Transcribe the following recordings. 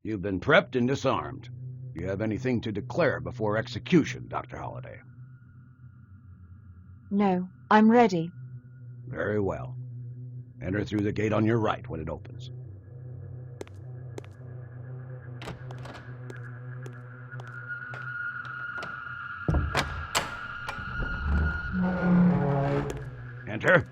You've been prepped and disarmed. Do you have anything to declare before execution, Dr. Holliday? No, I'm ready. Very well. Enter through the gate on your right when it opens. Enter.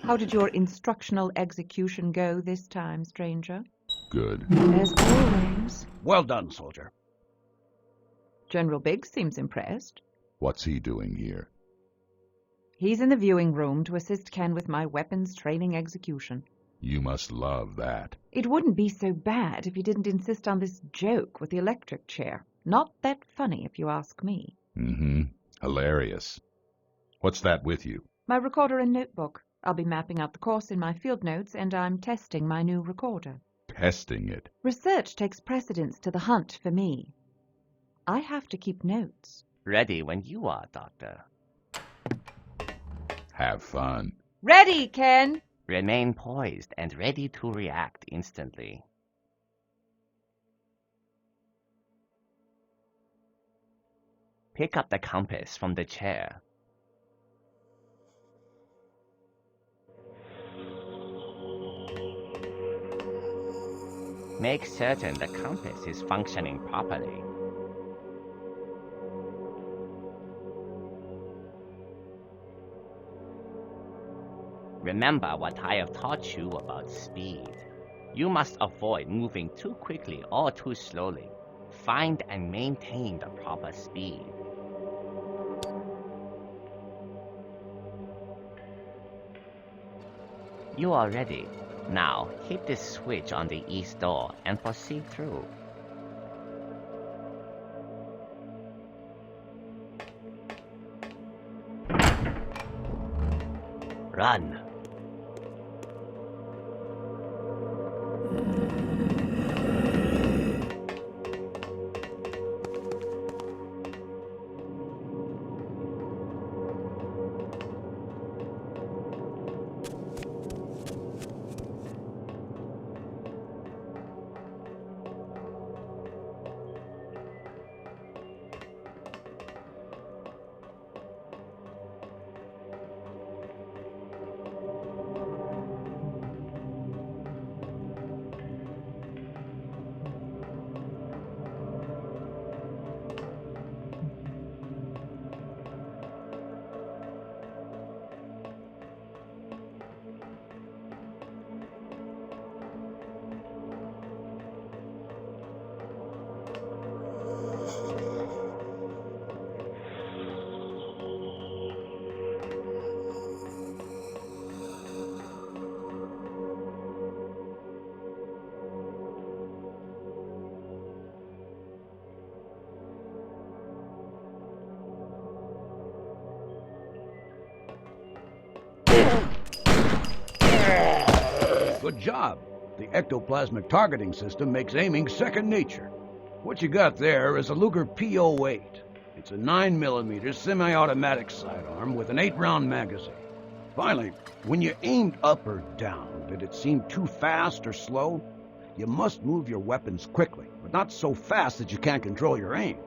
How did your instructional execution go this time, stranger? Good. As always. Well done, soldier. General Biggs seems impressed. What's he doing here? He's in the viewing room to assist Ken with my weapons training execution. You must love that. It wouldn't be so bad if he didn't insist on this joke with the electric chair. Not that funny, if you ask me. Mm-hmm. Hilarious. What's that with you? My recorder and notebook. I'll be mapping out the course in my field notes, and I'm testing my new recorder. Testing it. Research takes precedence to the hunt for me. I have to keep notes. Ready when you are, Doctor. Have fun. Ready, Ken! Remain poised and ready to react instantly. Pick up the compass from the chair. Make certain the compass is functioning properly. Remember what I have taught you about speed. You must avoid moving too quickly or too slowly. Find and maintain the proper speed. You are ready. Now, hit this switch on the east door and proceed through. Run! Good job. The ectoplasmic targeting system makes aiming second nature. What you got there is a Luger P-08. It's a 9mm semi-automatic sidearm with an 8-round magazine. Finally, when you aimed up or down, did it seem too fast or slow? You must move your weapons quickly, but not so fast that you can't control your aim.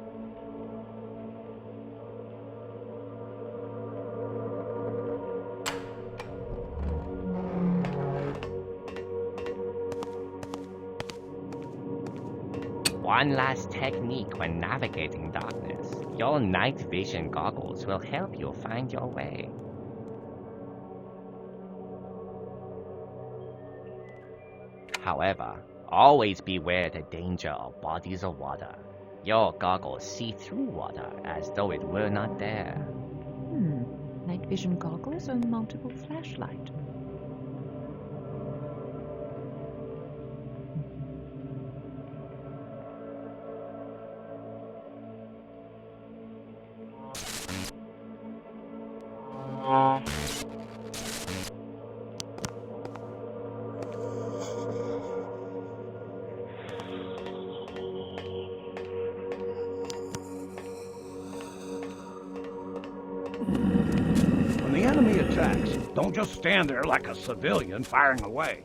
One last technique when navigating darkness. Your night vision goggles will help you find your way. However, always beware the danger of bodies of water. Your goggles see through water as though it were not there. Night vision goggles or mountable flashlight? attacks. Don't just stand there like a civilian firing away.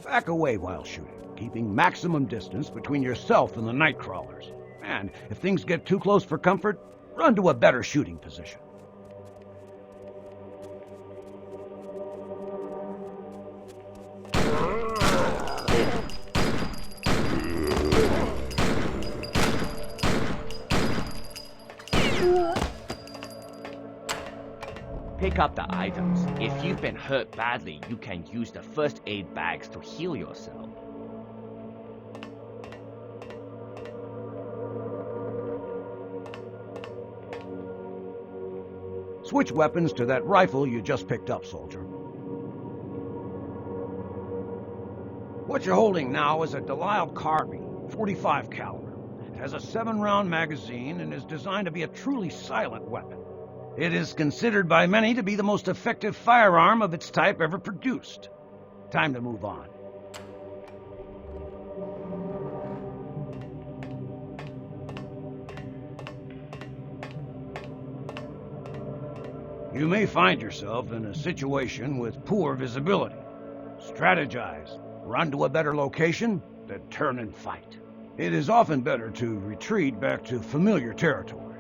Back away while shooting, keeping maximum distance between yourself and the night crawlers. And if things get too close for comfort, run to a better shooting position. Pick up the items. If you've been hurt badly, you can use the first aid bags to heal yourself. Switch weapons to that rifle you just picked up, soldier. What you're holding now is a Delisle carbine, 45 caliber. It has a 7-round magazine and is designed to be a truly silent weapon. It is considered by many to be the most effective firearm of its type ever produced. Time to move on. You may find yourself in a situation with poor visibility. Strategize, run to a better location, then turn and fight. It is often better to retreat back to familiar territory.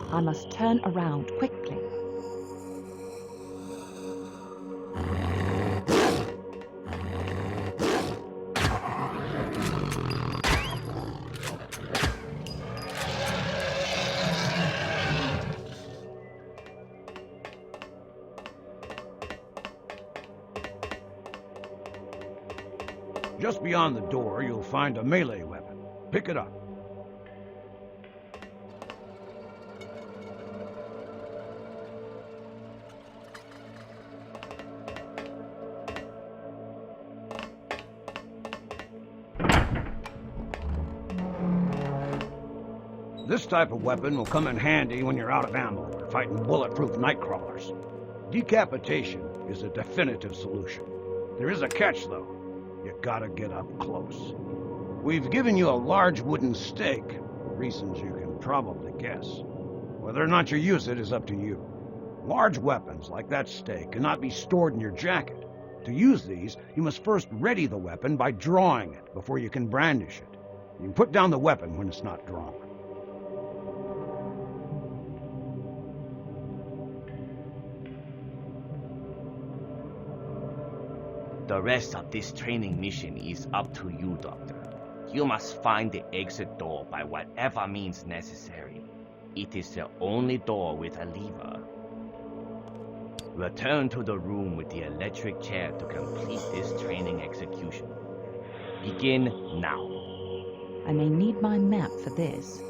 I must turn around quickly. Just beyond the door, you'll find a melee weapon. Pick it up. This type of weapon will come in handy when you're out of ammo or fighting bulletproof night crawlers. Decapitation is a definitive solution. There is a catch, though. You gotta get up close. We've given you a large wooden stake, for reasons you can probably guess. Whether or not you use it is up to you. Large weapons like that stake cannot be stored in your jacket. To use these, you must first ready the weapon by drawing it before you can brandish it. You can put down the weapon when it's not drawn. The rest of this training mission is up to you, Doctor. You must find the exit door by whatever means necessary. It is the only door with a lever. Return to the room with the electric chair to complete this training execution. Begin now. I may need my map for this.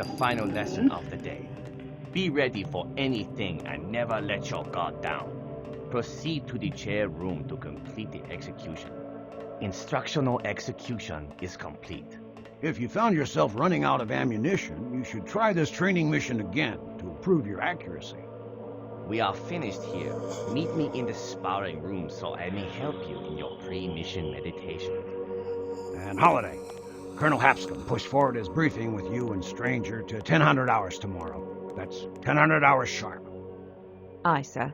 the final lesson of the day. Be ready for anything and never let your guard down. Proceed to the chair room to complete the execution. Instructional execution is complete. If you found yourself running out of ammunition, you should try this training mission again to improve your accuracy. We are finished here. Meet me in the sparring room so I may help you in your pre-mission meditation. And Holiday, Colonel Hapscom pushed forward his briefing with you and Stranger to 1000 hours tomorrow. That's 1000 hours sharp. Aye, sir.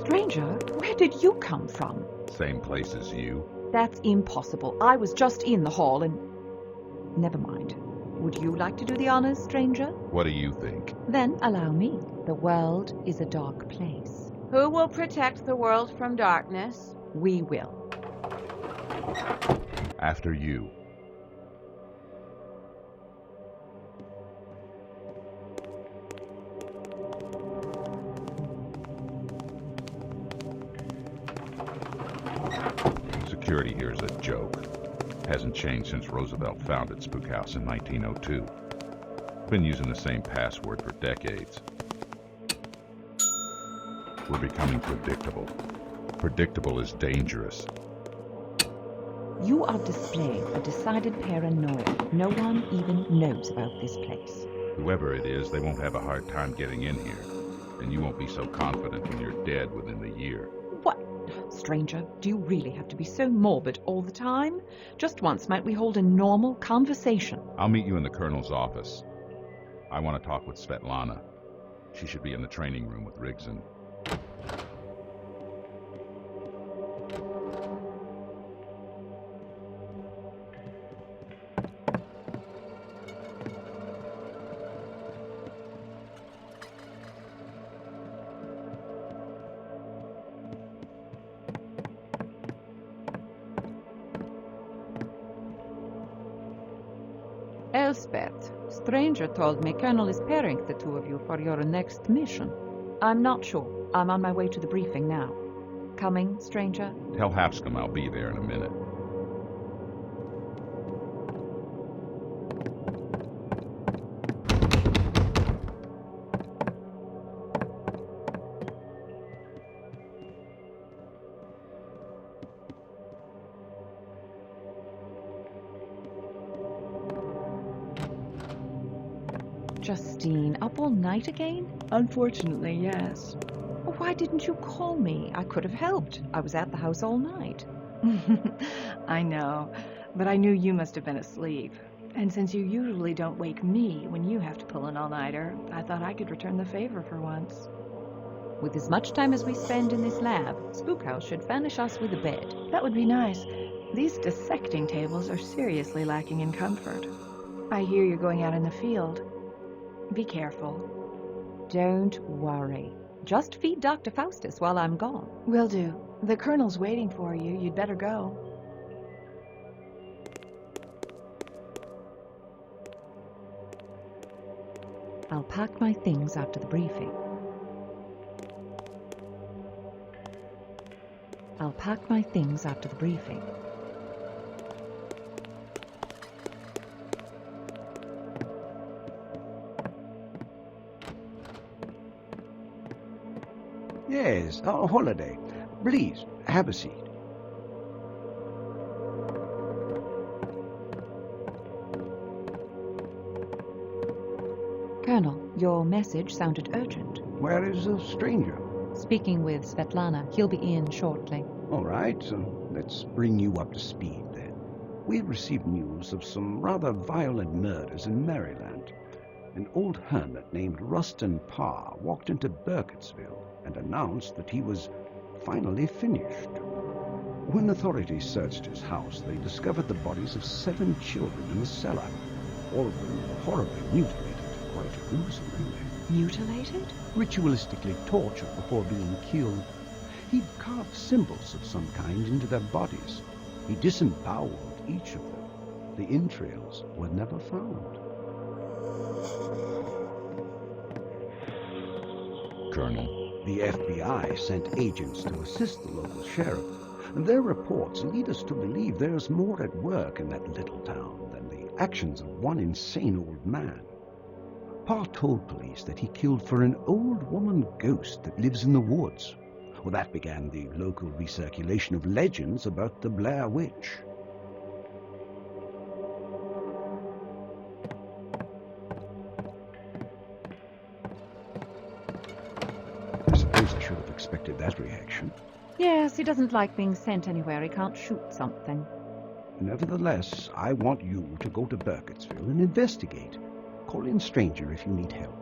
Stranger, where did you come from? Same place as you. That's impossible. I was just in the hall and... Never mind. Would you like to do the honors, stranger? What do you think? Then allow me. The world is a dark place. Who will protect the world from darkness? We will. After you. Security here is a joke. Hasn't changed since Roosevelt founded Spook House in 1902. Been using the same password for decades. We're becoming predictable. Predictable is dangerous. You are displaying a decided paranoia. No one even knows about this place. Whoever it is, they won't have a hard time getting in here. And you won't be so confident when you're dead within the year. What? Stranger, do you really have to be so morbid all the time? Just once might we hold a normal conversation? I'll meet you in the Colonel's office. I want to talk with Svetlana. She should be in the training room with Rigson. Elspeth, Stranger told me Colonel is pairing the two of you for your next mission. I'm not sure. I'm on my way to the briefing now. Coming, Stranger? Tell Hapscom I'll be there in a minute. Justine, up all night again? Unfortunately, yes. Why didn't you call me? I could have helped. I was at the house all night. I know, but I knew you must have been asleep. And since you usually don't wake me when you have to pull an all-nighter, I thought I could return the favor for once. With as much time as we spend in this lab, Spook House should furnish us with a bed. That would be nice. These dissecting tables are seriously lacking in comfort. I hear you're going out in the field. Be careful. Don't worry. Just feed Dr. Faustus while I'm gone. Will do. The Colonel's waiting for you. You'd better go. I'll pack my things after the briefing. I'll pack my things after the briefing. Yes, a holiday. Please, have a seat. Colonel, your message sounded urgent. Where is the stranger? Speaking with Svetlana. He'll be in shortly. All right, let's bring you up to speed then. We've received news of some rather violent murders in Maryland. An old hermit named Rustin Parr walked into Burkittsville and announced that he was finally finished. When authorities searched his house, they discovered the bodies of 7 children in the cellar. all of them were horribly mutilated, quite gruesome, really. Mutilated? Ritualistically tortured before being killed. He'd carved symbols of some kind into their bodies. He disemboweled each of them. The entrails were never found. Colonel, The FBI sent agents to assist the local sheriff, and their reports lead us to believe there's more at work in that little town than the actions of one insane old man. Parr told police that he killed for an old woman ghost that lives in the woods. Well, that began the local recirculation of legends about the Blair Witch. I suppose I should have expected that reaction. Yes, he doesn't like being sent anywhere he can't shoot something. Nevertheless, I want you to go to Burkittsville and investigate. Call in Stranger if you need help.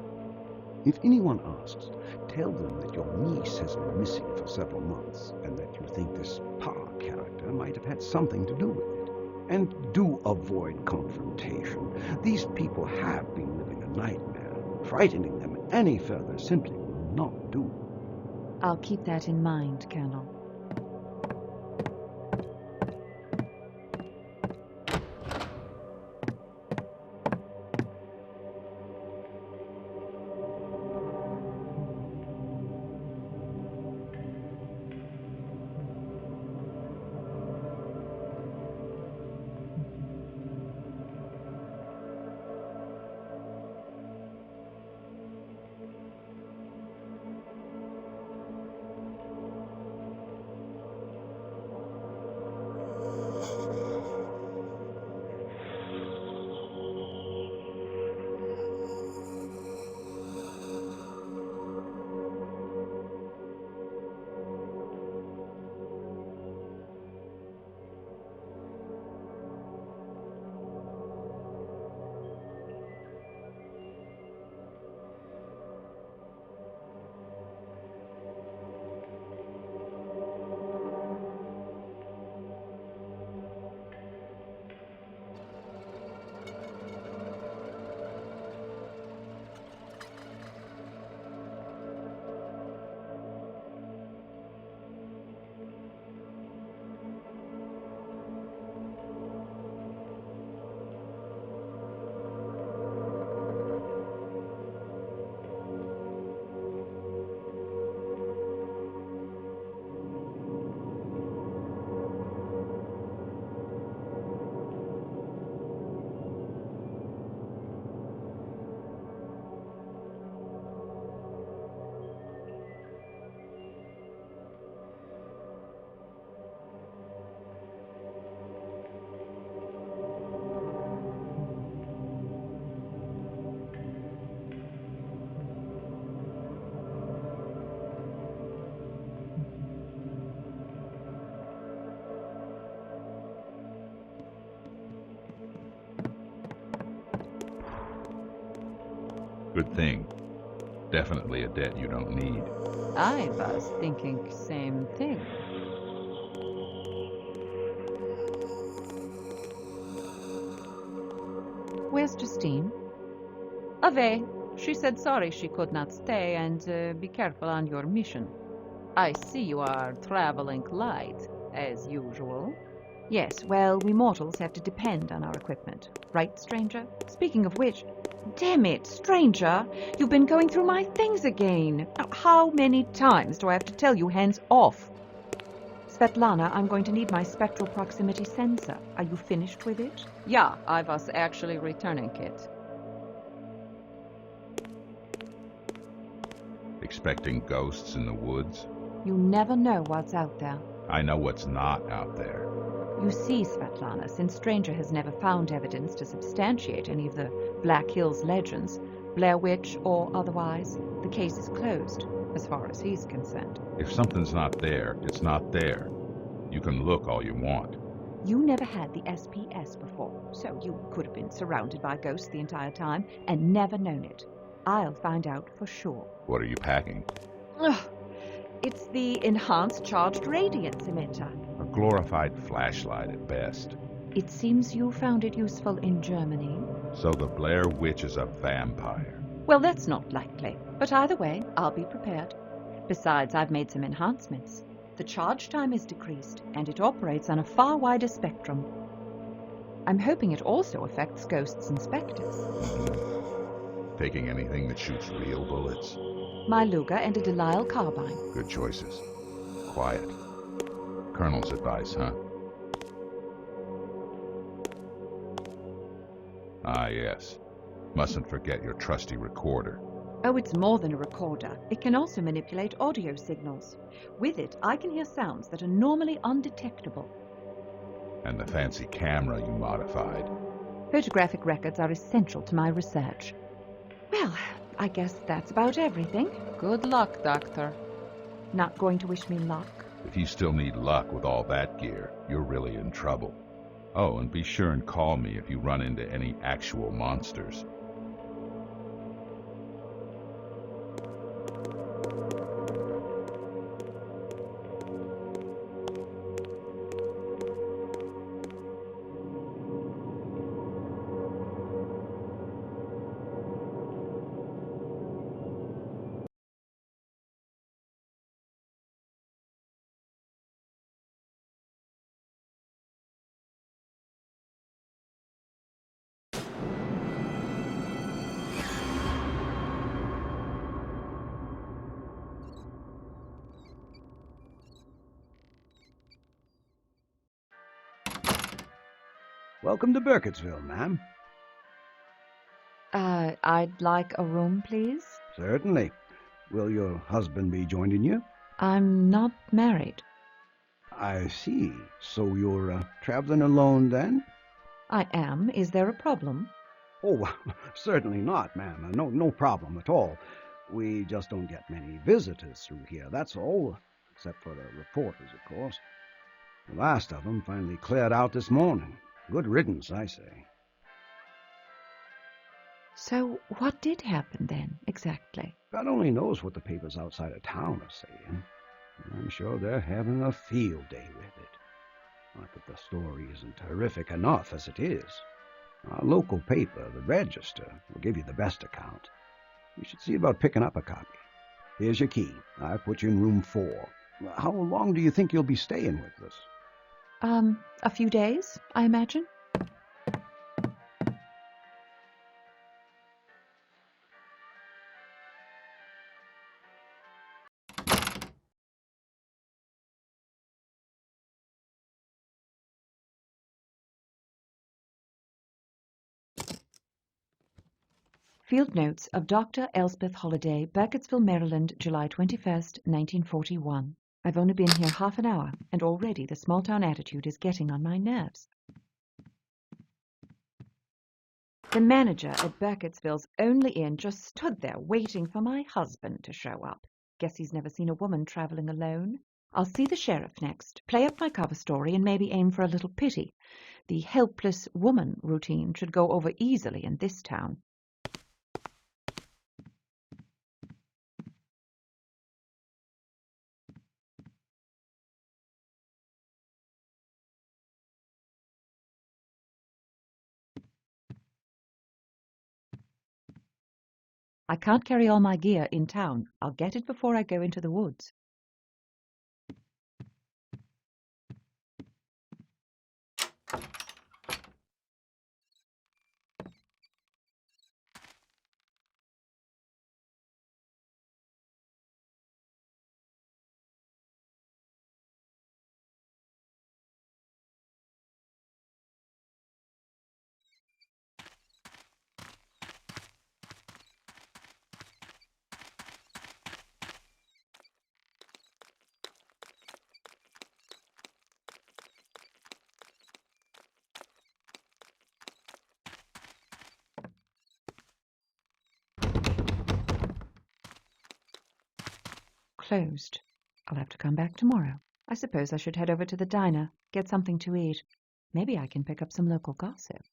If anyone asks, tell them that your niece has been missing for several months and that you think this Parr character might have had something to do with it. And do avoid confrontation. These people have been living a nightmare. Frightening them any further simply will not do. I'll keep that in mind, Colonel. good thing. Definitely a debt you don't need. I was thinking same thing. Where's Justine? Away. She said sorry she could not stay and be careful on your mission. I see you are traveling light, as usual. Yes, well, we mortals have to depend on our equipment. Right, stranger? Speaking of which, damn it, stranger! You've been going through my things again. Now, how many times do I have to tell you hands off? Svetlana, I'm going to need my spectral proximity sensor. Are you finished with it? Yeah, I was actually returning it. Expecting ghosts in the woods? You never know what's out there. I know what's not out there. You see, Svetlana, since Stranger has never found evidence to substantiate any of the Black Hills legends, Blair Witch or otherwise, the case is closed, as far as he's concerned. If something's not there, it's not there. You can look all you want. You never had the SPS before, so you could have been surrounded by ghosts the entire time and never known it. I'll find out for sure. What are you packing? Ugh. It's the Enhanced Charged Radiance Emitter. A glorified flashlight at best. It seems you found it useful in Germany. So the Blair Witch is a vampire. Well, that's not likely. But either way, I'll be prepared. Besides, I've made some enhancements. The charge time is decreased, and it operates on a far wider spectrum. I'm hoping it also affects ghosts and specters. Taking anything that shoots real bullets? My Luger and a Delisle carbine. Good choices. Quiet. Colonel's advice, huh? Ah, yes. Mustn't forget your trusty recorder. Oh, it's more than a recorder. It can also manipulate audio signals. With it, I can hear sounds that are normally undetectable. And the fancy camera you modified. Photographic records are essential to my research. Well, I guess that's about everything. Good luck, Doctor. Not going to wish me luck? If you still need luck with all that gear, you're really in trouble. Oh, and be sure and call me if you run into any actual monsters. Welcome to Burkittsville, ma'am. I'd like a room, please. Certainly. Will your husband be joining you? I'm not married. I see. So you're traveling alone then? I am. Is there a problem? Oh, certainly not, ma'am. No problem at all. We just don't get many visitors through here, that's all. Except for the reporters, of course. The last of them finally cleared out this morning. Good riddance, I say. So what did happen then, exactly? God only knows what the papers outside of town are saying. I'm sure they're having a field day with it. Not that the story isn't terrific enough as it is. Our local paper, the Register, will give you the best account. You should see about picking up a copy. Here's your key. I've put you in room 4. How long do you think you'll be staying with us? A few days, I imagine. Field notes of Dr. Elspeth Holliday, Burkittsville, Maryland, July 21st, 1941. I've only been here half an hour, and already the small-town attitude is getting on my nerves. The manager at Burkittsville's only inn just stood there waiting for my husband to show up. Guess he's never seen a woman traveling alone. I'll see the sheriff next, play up my cover story, and maybe aim for a little pity. The helpless woman routine should go over easily in this town. I can't carry all my gear in town. I'll get it before I go into the woods. Closed. I'll have to come back tomorrow. I suppose I should head over to the diner, get something to eat. Maybe I can pick up some local gossip.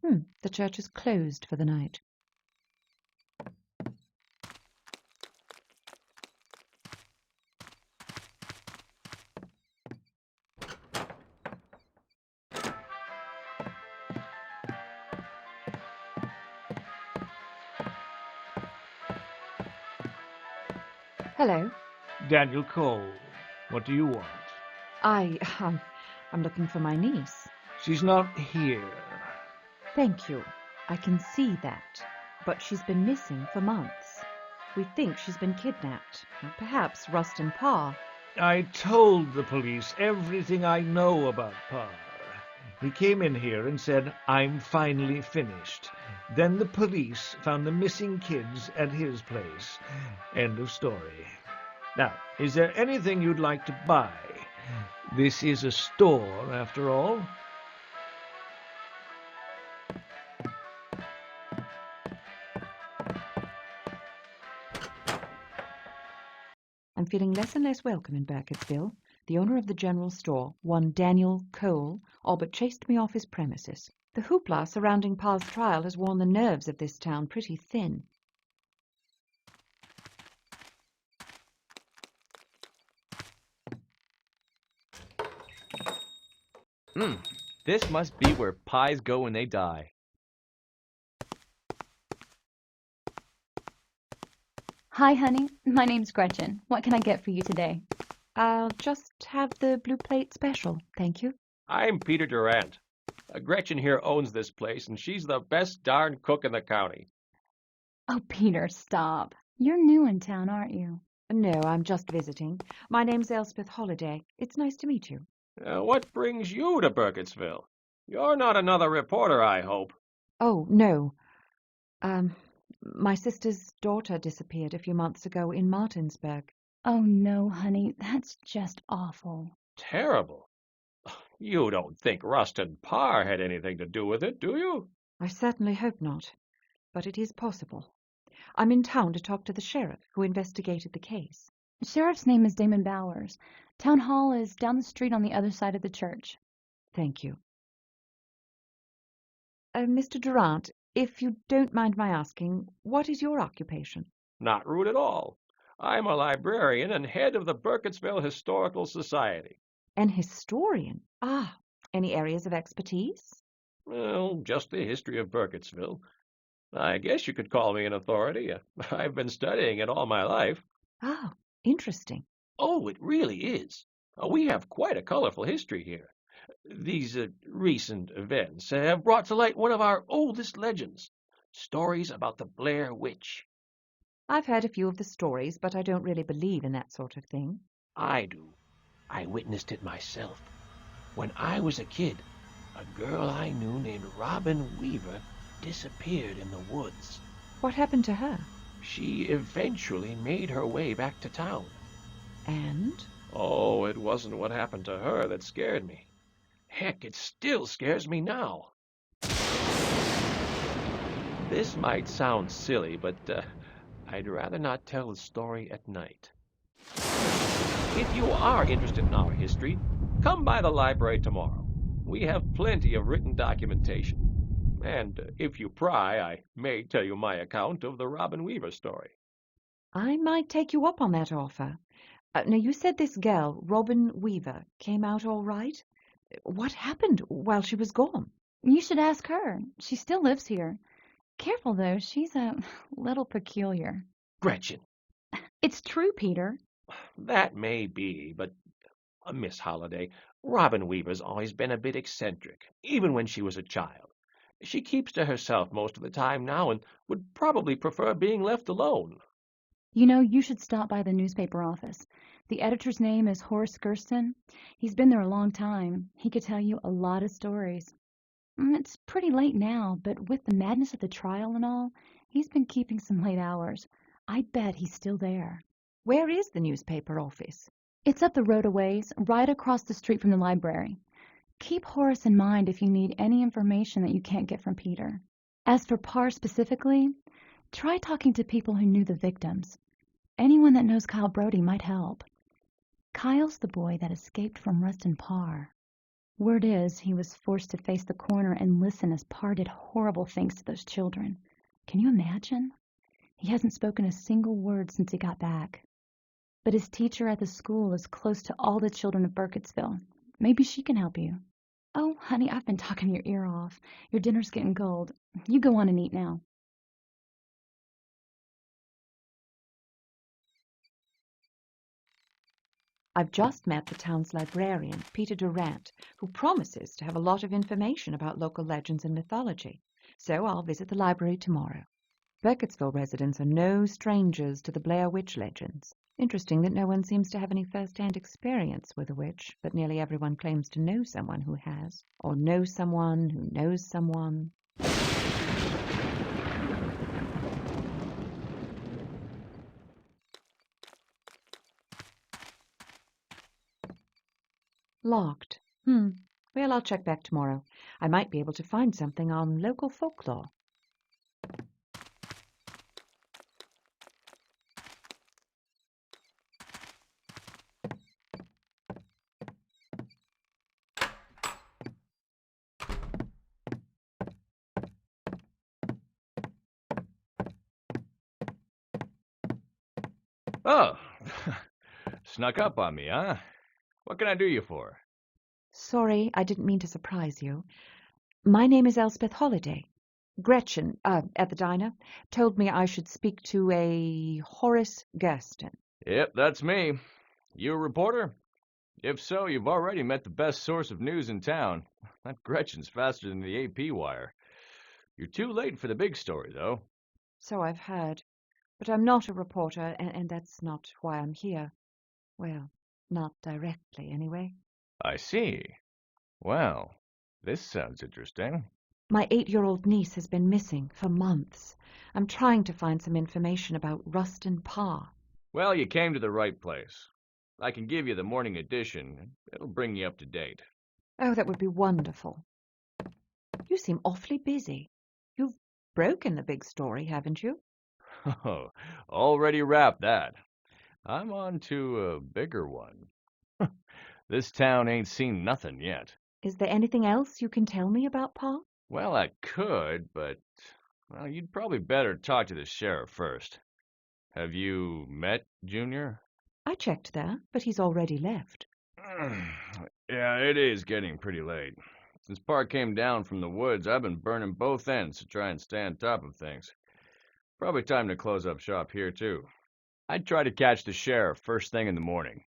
The church is closed for the night. Hello. Daniel Cole. What do you want? I'm looking for my niece. She's not here. Thank you. I can see that. But she's been missing for months. We think she's been kidnapped. Perhaps Rustin Parr. I told the police everything I know about Parr. He came in here and said, "I'm finally finished." Then the police found the missing kids at his place. End of story. Now, is there anything you'd like to buy? This is a store, after all. I'm feeling less and less welcome in Burkittsville. The owner of the general store, one Daniel Cole, all but chased me off his premises. The hoopla surrounding Parr's trial has worn the nerves of this town pretty thin. This must be where pies go when they die. Hi, honey. My name's Gretchen. What can I get for you today? I'll just have the blue plate special, thank you. I'm Peter Durant. Gretchen here owns this place, and she's the best darn cook in the county. Oh, Peter, stop. You're new in town, aren't you? No, I'm just visiting. My name's Elspeth Holliday. It's nice to meet you. What brings you to Burkittsville? You're not another reporter, I hope. Oh, no. My sister's daughter disappeared a few months ago in Martinsburg. Oh, no, honey. That's just awful. Terrible. You don't think Rustin Parr had anything to do with it, do you? I certainly hope not, but it is possible. I'm in town to talk to the sheriff who investigated the case. The sheriff's name is Damon Bowers. Town hall is down the street on the other side of the church. Thank you. Mr. Durant, if you don't mind my asking, what is your occupation? Not rude at all. I'm a librarian and head of the Burkittsville Historical Society. An historian? Ah, any areas of expertise? Well, just the history of Burkittsville. I guess you could call me an authority. I've been studying it all my life. Ah, interesting. Oh, it really is. We have quite a colorful history here. These recent events have brought to light one of our oldest legends, stories about the Blair Witch. I've heard a few of the stories, but I don't really believe in that sort of thing. I do. I witnessed it myself. When I was a kid, a girl I knew named Robin Weaver disappeared in the woods. What happened to her? She eventually made her way back to town. And? Oh, it wasn't what happened to her that scared me. Heck, it still scares me now. This might sound silly, but I'd rather not tell the story at night. If you are interested in our history, come by the library tomorrow. We have plenty of written documentation. And if you pry, I may tell you my account of the Robin Weaver story. I might take you up on that offer. Now, you said this girl, Robin Weaver, came out all right? What happened while she was gone? You should ask her. She still lives here. Careful, though. She's a little peculiar. Gretchen. It's true, Peter. That may be, but, Miss Holliday, Robin Weaver's always been a bit eccentric, even when she was a child. She keeps to herself most of the time now and would probably prefer being left alone. You know, you should stop by the newspaper office. The editor's name is Horace Rustin. He's been there a long time. He could tell you a lot of stories. It's pretty late now, but with the madness of the trial and all, he's been keeping some late hours. I bet he's still there. Where is the newspaper office? It's up the road a ways, right across the street from the library. Keep Horace in mind if you need any information that you can't get from Peter. As for Parr specifically, try talking to people who knew the victims. Anyone that knows Kyle Brody might help. Kyle's the boy that escaped from Rustin Parr. Word is, he was forced to face the coroner and listen as Parr did horrible things to those children. Can you imagine? He hasn't spoken a single word since he got back. But his teacher at the school is close to all the children of Burkittsville. Maybe she can help you. Oh, honey, I've been talking your ear off. Your dinner's getting cold. You go on and eat now. I've just met the town's librarian, Peter Durant, who promises to have a lot of information about local legends and mythology. So I'll visit the library tomorrow. Burkittsville residents are no strangers to the Blair witch legends. Interesting that no one seems to have any first-hand experience with a witch, but nearly everyone claims to know someone who has, or knows someone who knows someone. Locked. Well, I'll check back tomorrow. I might be able to find something on local folklore. Oh, snuck up on me, huh? What can I do you for? Sorry, I didn't mean to surprise you. My name is Elspeth Holliday. Gretchen, at the diner, told me I should speak to a Horace Gersten. Yep, that's me. You a reporter? If so, you've already met the best source of news in town. That Gretchen's faster than the AP wire. You're too late for the big story, though. So I've heard. But I'm not a reporter, and that's not why I'm here. Well, not directly, anyway. I see. Well, this sounds interesting. My 8-year-old niece has been missing for months. I'm trying to find some information about Rustin Parr. Well, you came to the right place. I can give you the morning edition. It'll bring you up to date. Oh, that would be wonderful. You seem awfully busy. You've broken the big story, haven't you? Oh, already wrapped that. I'm on to a bigger one. This town ain't seen nothing yet. Is there anything else you can tell me about Parr? Well, I could, but, well, you'd probably better talk to the sheriff first. Have you met Junior? I checked there, but he's already left. Yeah, it is getting pretty late. Since Parr came down from the woods, I've been burning both ends to try and stay on top of things. Probably time to close up shop here, too. I'd try to catch the sheriff first thing in the morning.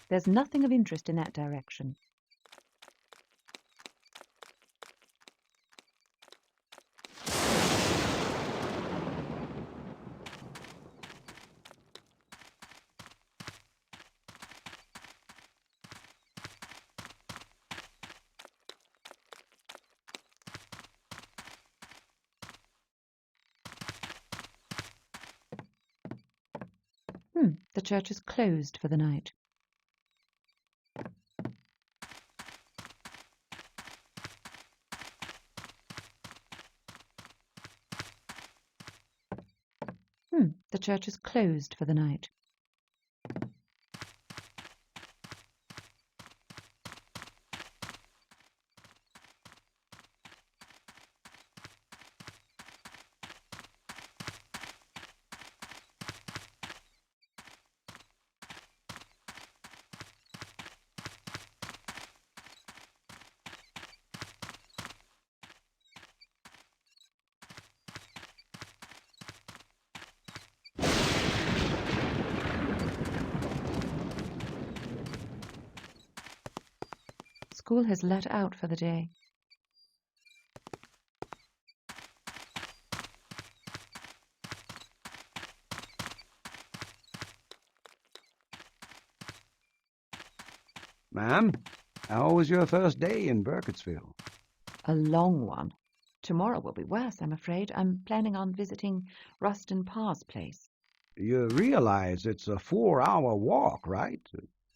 There's nothing of interest in that direction. The church is closed for the night. The church is closed for the night. school has let out for the day. Ma'am, how was your first day in Burkittsville? A long one. Tomorrow will be worse, I'm afraid. I'm planning on visiting Rustin Parr's place. You realize it's a 4-hour walk, right?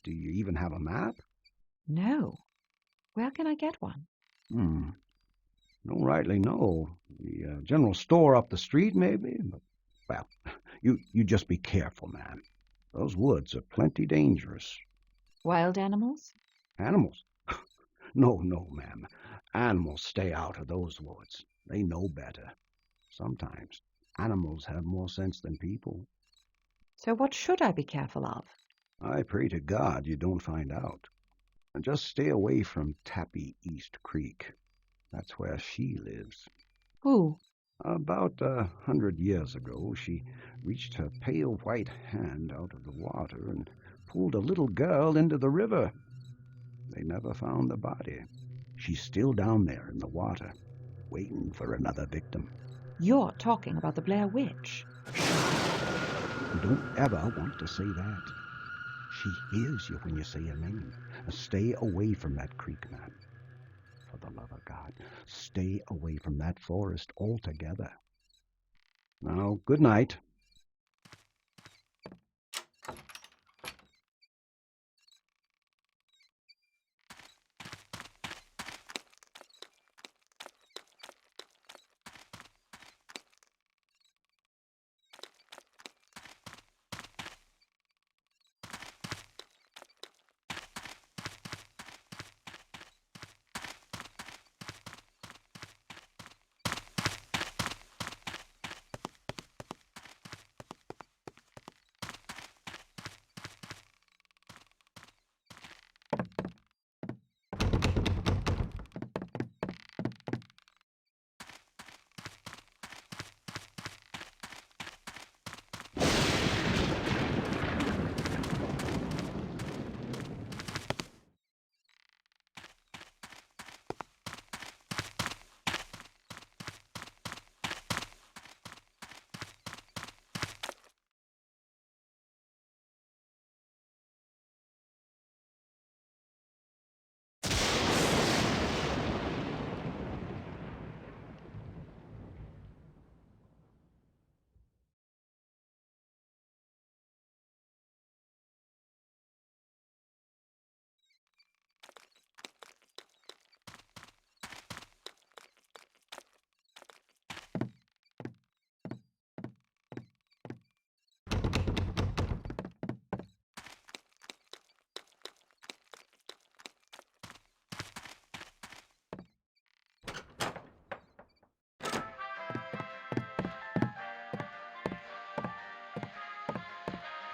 Do you even have a map? No. Where can I get one? Don't rightly know. The general store up the street, maybe? But, well, you just be careful, man. Those woods are plenty dangerous. Wild animals? Animals? No, ma'am. Animals stay out of those woods. They know better. Sometimes animals have more sense than people. So what should I be careful of? I pray to God you don't find out. And just stay away from Tappy East Creek. That's where she lives. Who? About 100 years ago, she reached her pale white hand out of the water and pulled a little girl into the river. They never found the body. She's still down there in the water, waiting for another victim. You're talking about the Blair Witch. You don't ever want to say that. She hears you when you say her name. Stay away from that creek, man. For the love of God, stay away from that forest altogether. Now, good night.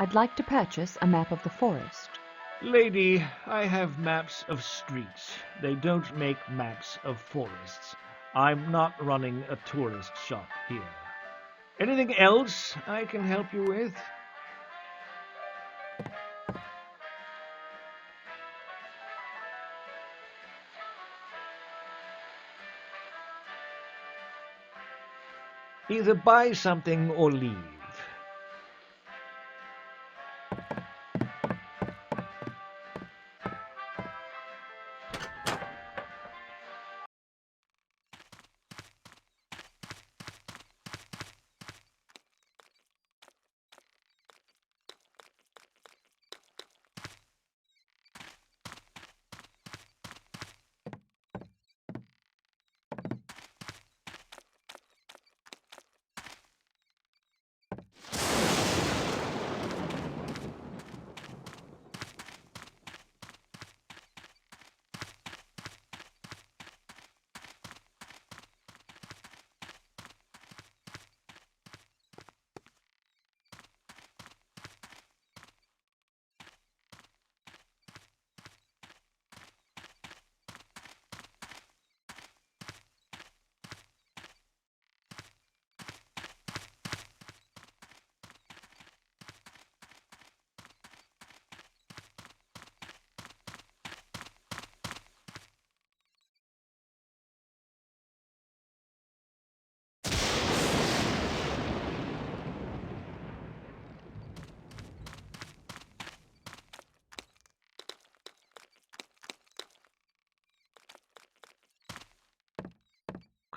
I'd like to purchase a map of the forest. Lady, I have maps of streets. They don't make maps of forests. I'm not running a tourist shop here. Anything else I can help you with? Either buy something or leave.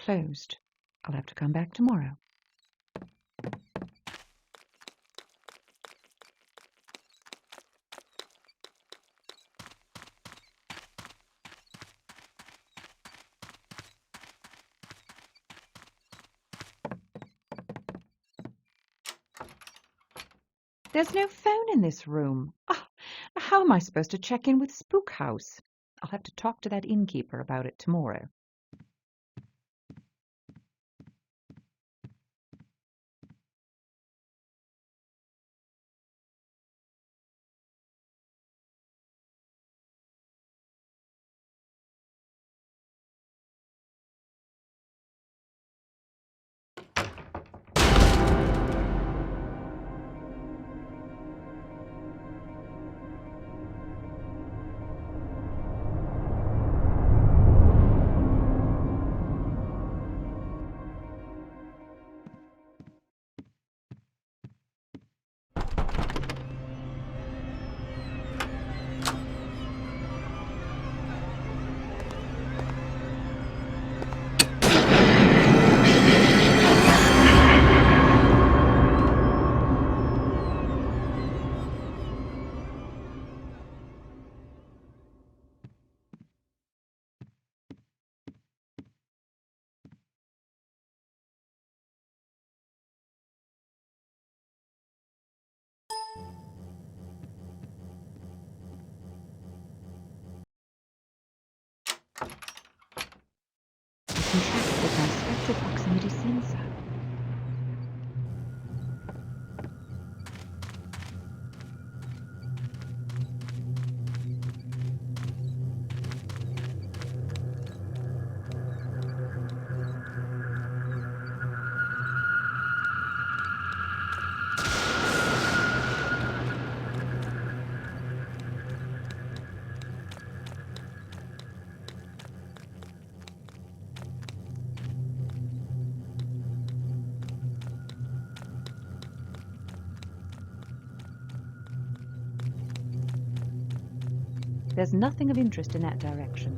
closed. I'll have to come back tomorrow. There's no phone in this room. Ah, how am I supposed to check in with Spook House? I'll have to talk to that innkeeper about it tomorrow. Contract with my spectral proximity sensor. There's nothing of interest in that direction.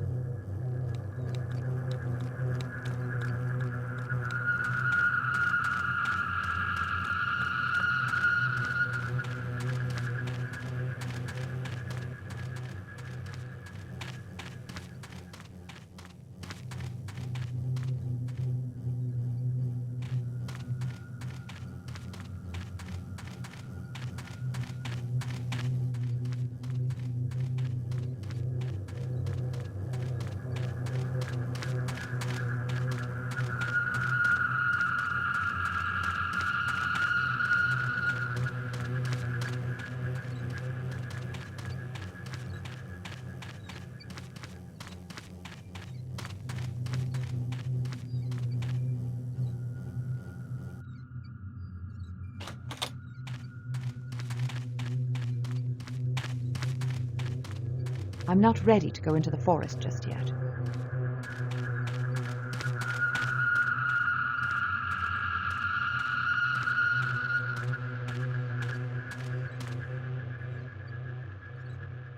I'm not ready to go into the forest just yet.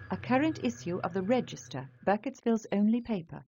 A current issue of the Register, Burkittsville's only paper.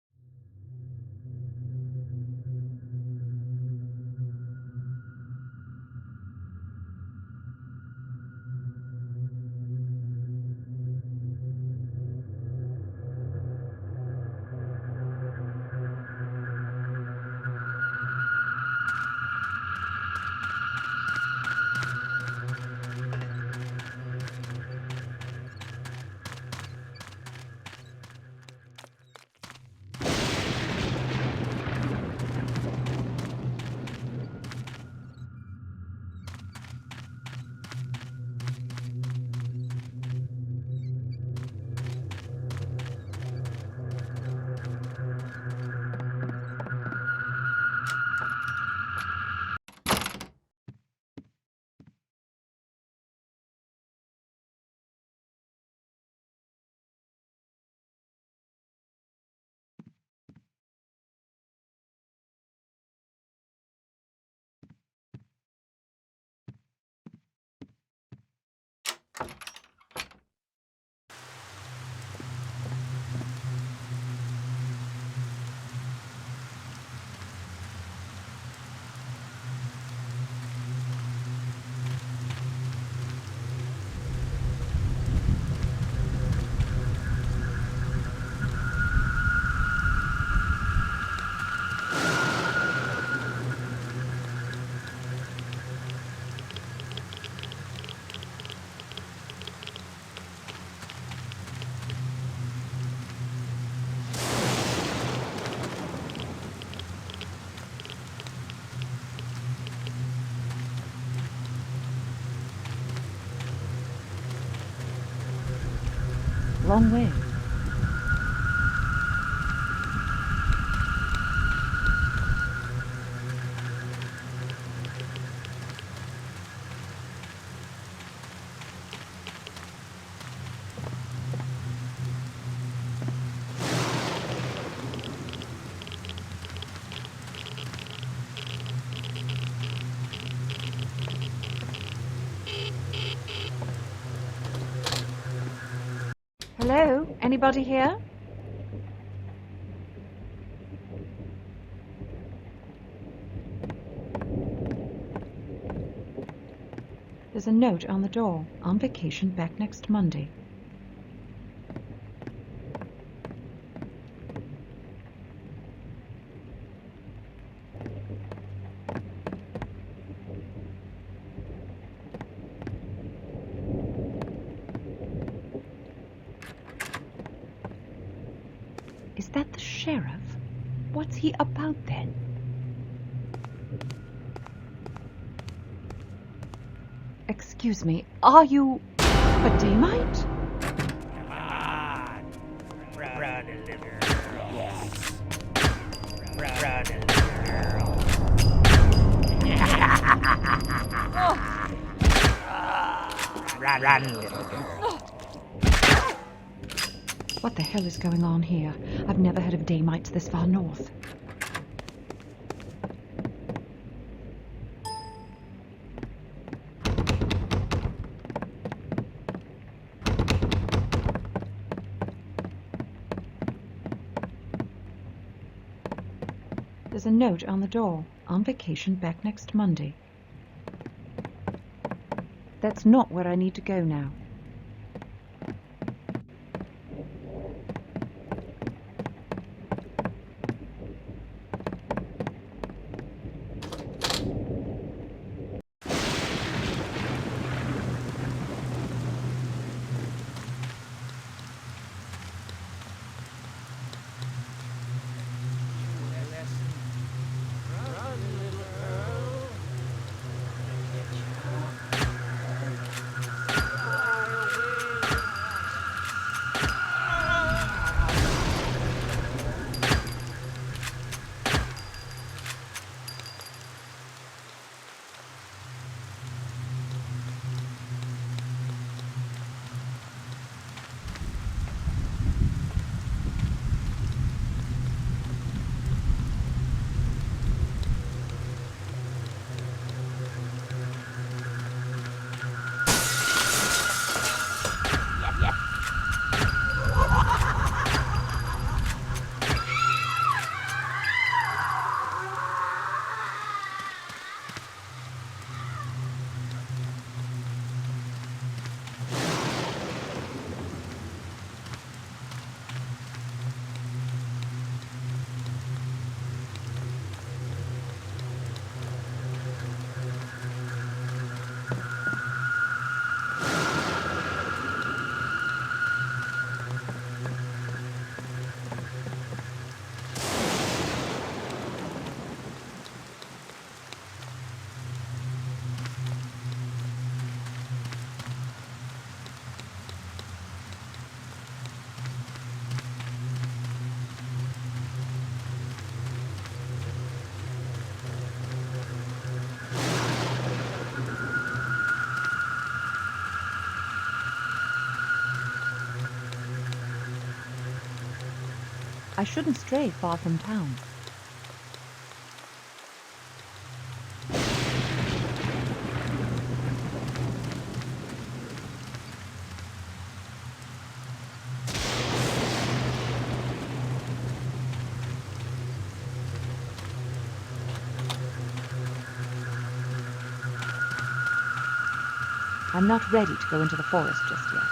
Wrong way. Hello? Anybody here? There's a note on the door. On vacation, back next Monday. Is that the sheriff? What's he about then? Excuse me, are you a Damite? Come on, run a little girl. Run a little girl. Run, little girl. What the hell is going on here? I've never heard of Damites this far north. There's a note on the door. On vacation, back next Monday. That's not where I need to go now. I shouldn't stray far from town. I'm not ready to go into the forest just yet.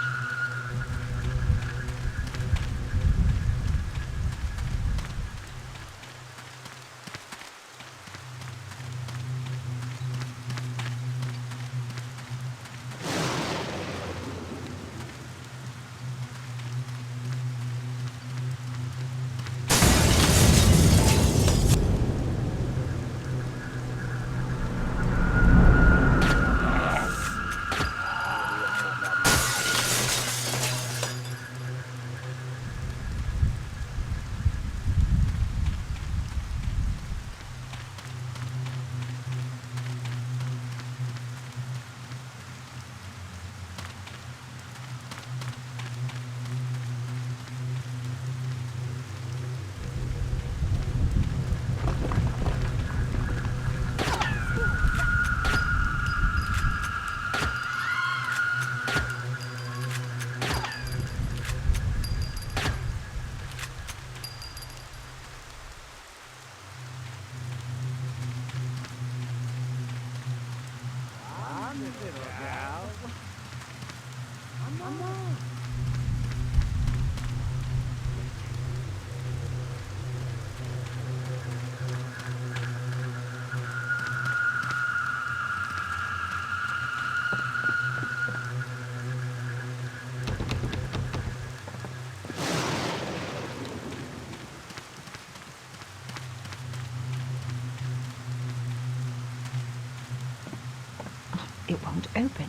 It won't open.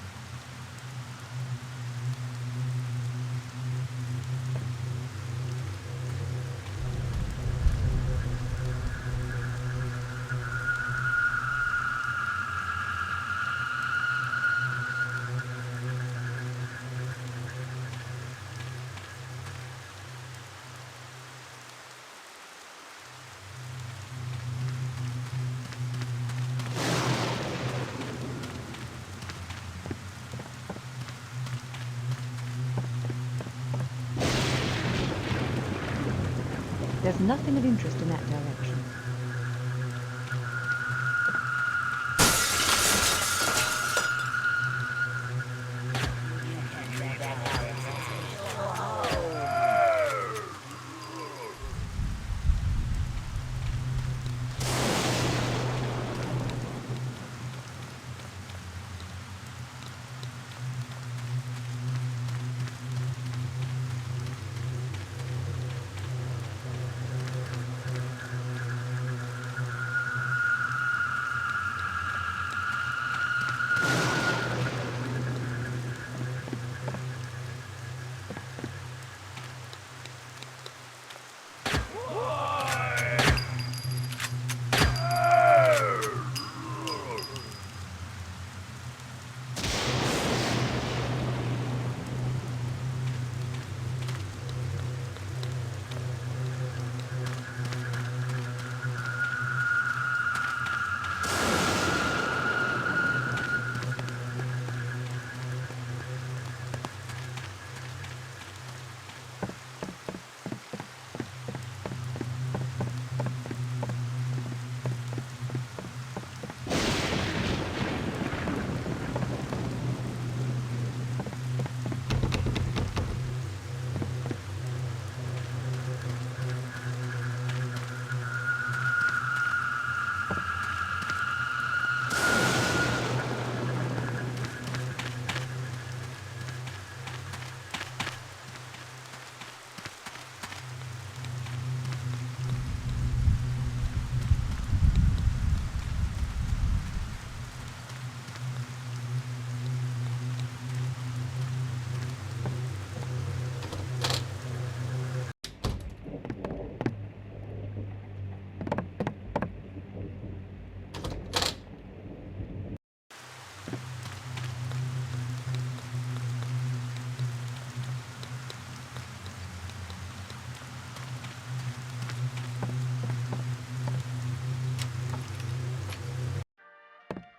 There's nothing of interest in that direction.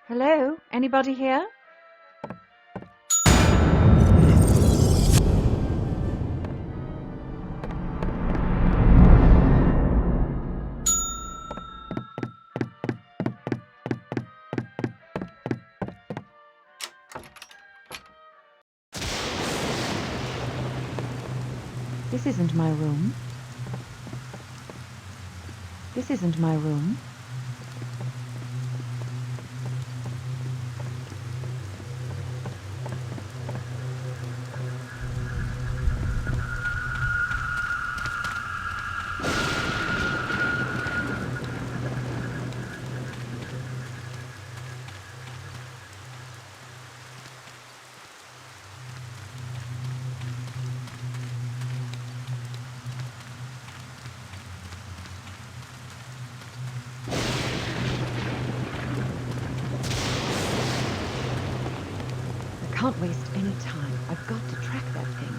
Hello? Anybody here? This isn't my room. This isn't my room. I can't waste any time. I've got to track that thing.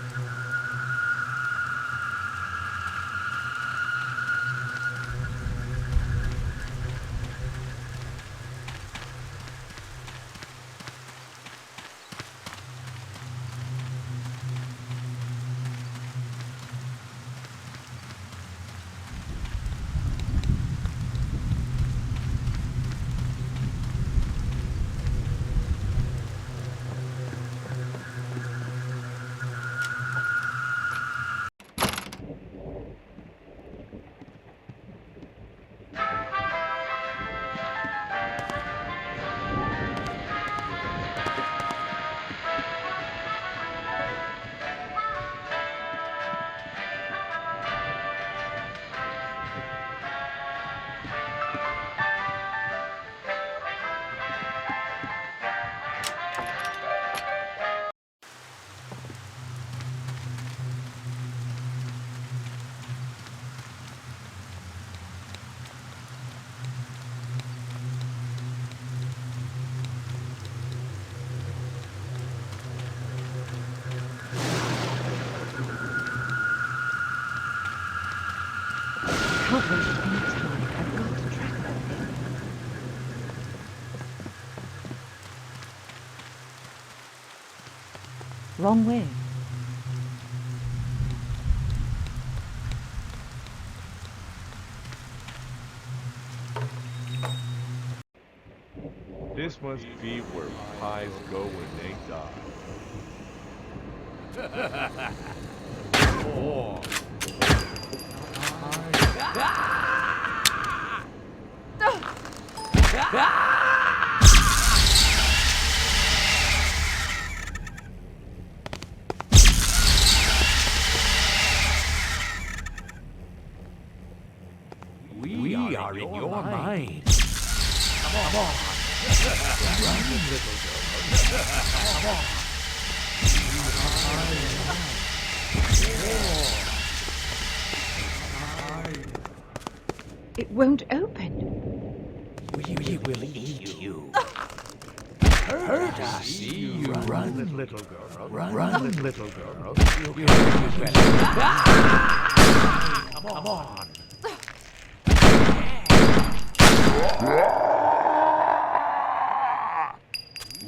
can't waste any time. I've got to track that thing. Wrong way. This must be where pies go when they die. Oh. We are in your mind. Come on. Run, little girl. Come on. It won't open. We will eat you. Hurt us. See you run, little girl. Run, little girl. Come on.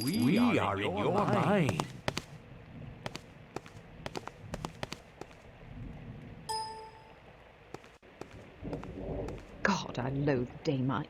We are in your mind. God, I loathe daymites.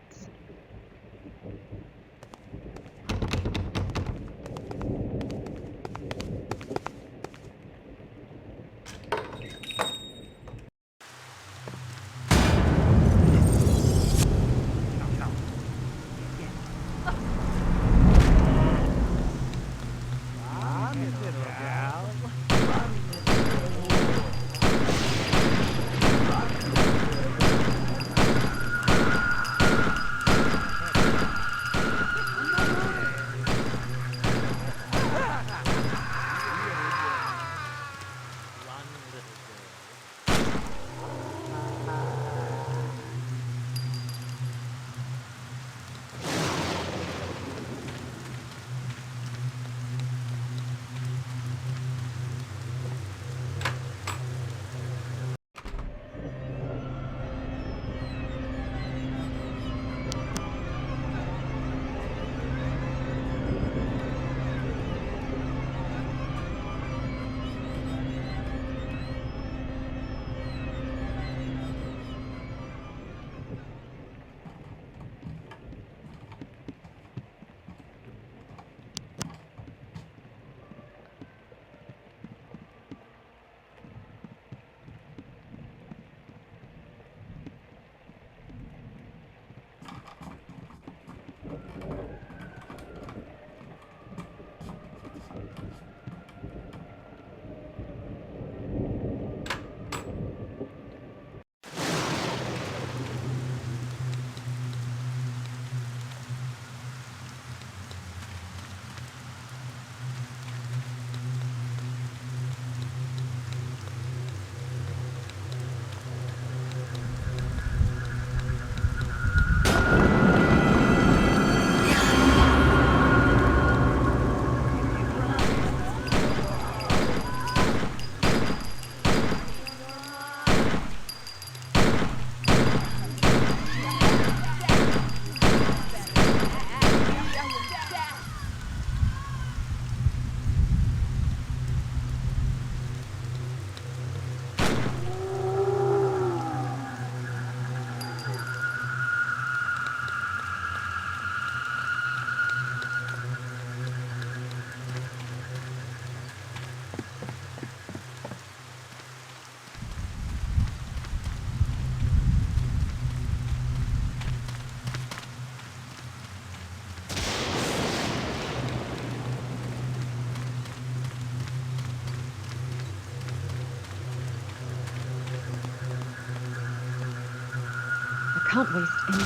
Can't waste any time.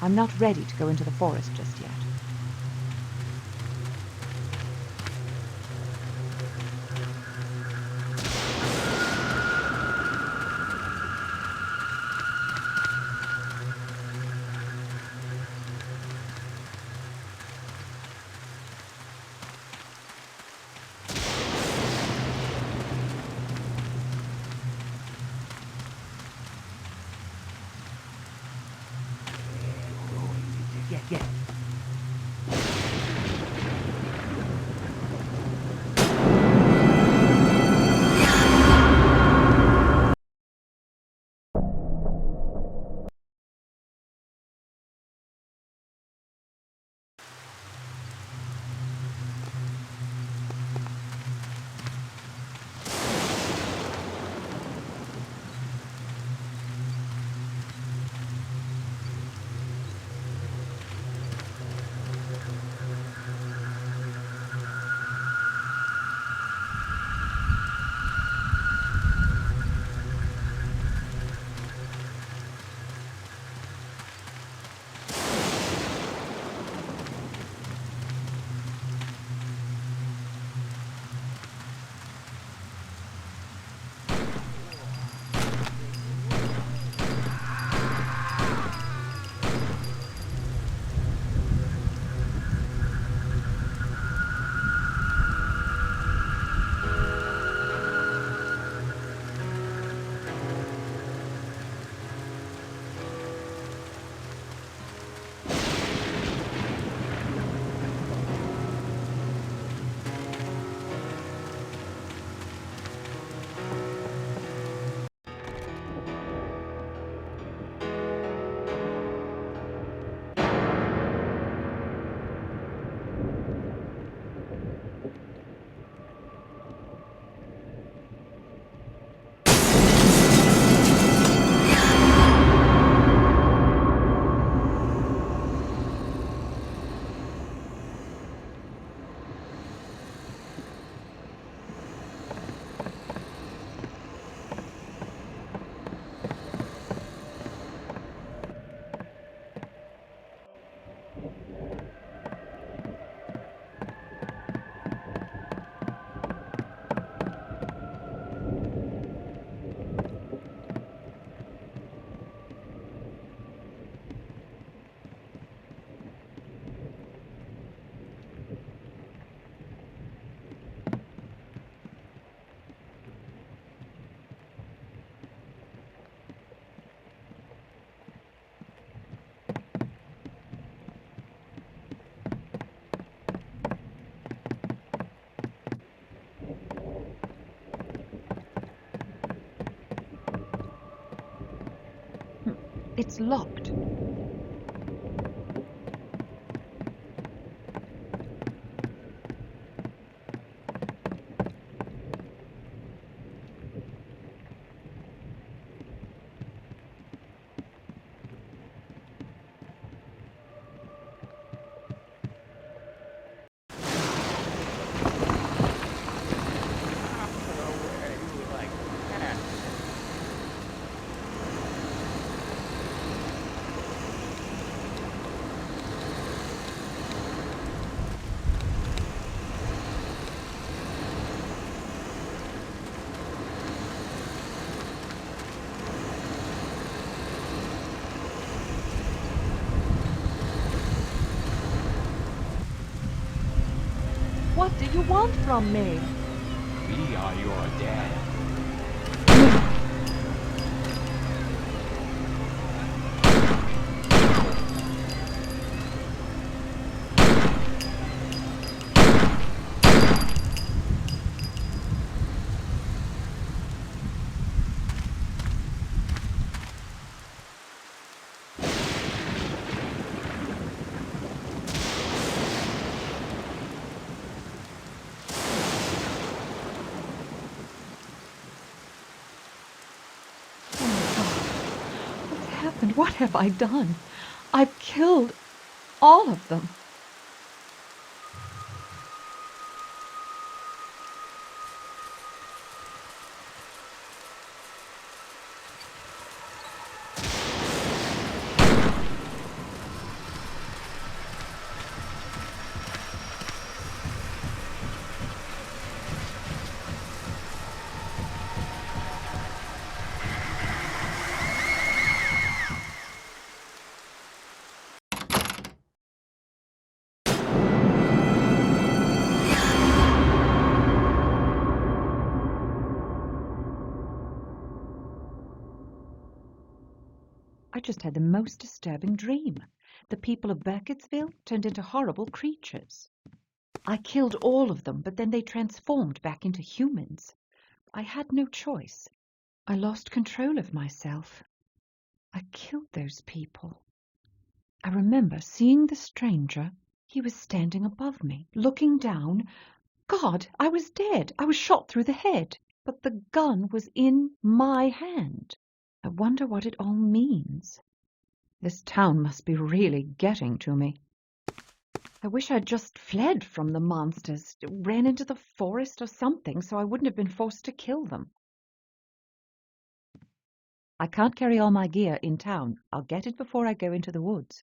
I'm not ready to go into the forest just yet. get. It's locked. What do you want from me? We are your dad. What have I done? I've killed all of them. I just had the most disturbing dream. The people of Burkittsville turned into horrible creatures. I killed all of them, but then they transformed back into humans. I had no choice. I lost control of myself. I killed those people. I remember seeing the stranger. He was standing above me, looking down. God, I was dead. I was shot through the head, but the gun was in my hand. I wonder what it all means. This town must be really getting to me. I wish I'd just fled from the monsters, ran into the forest or something so I wouldn't have been forced to kill them. I can't carry all my gear in town. I'll get it before I go into the woods.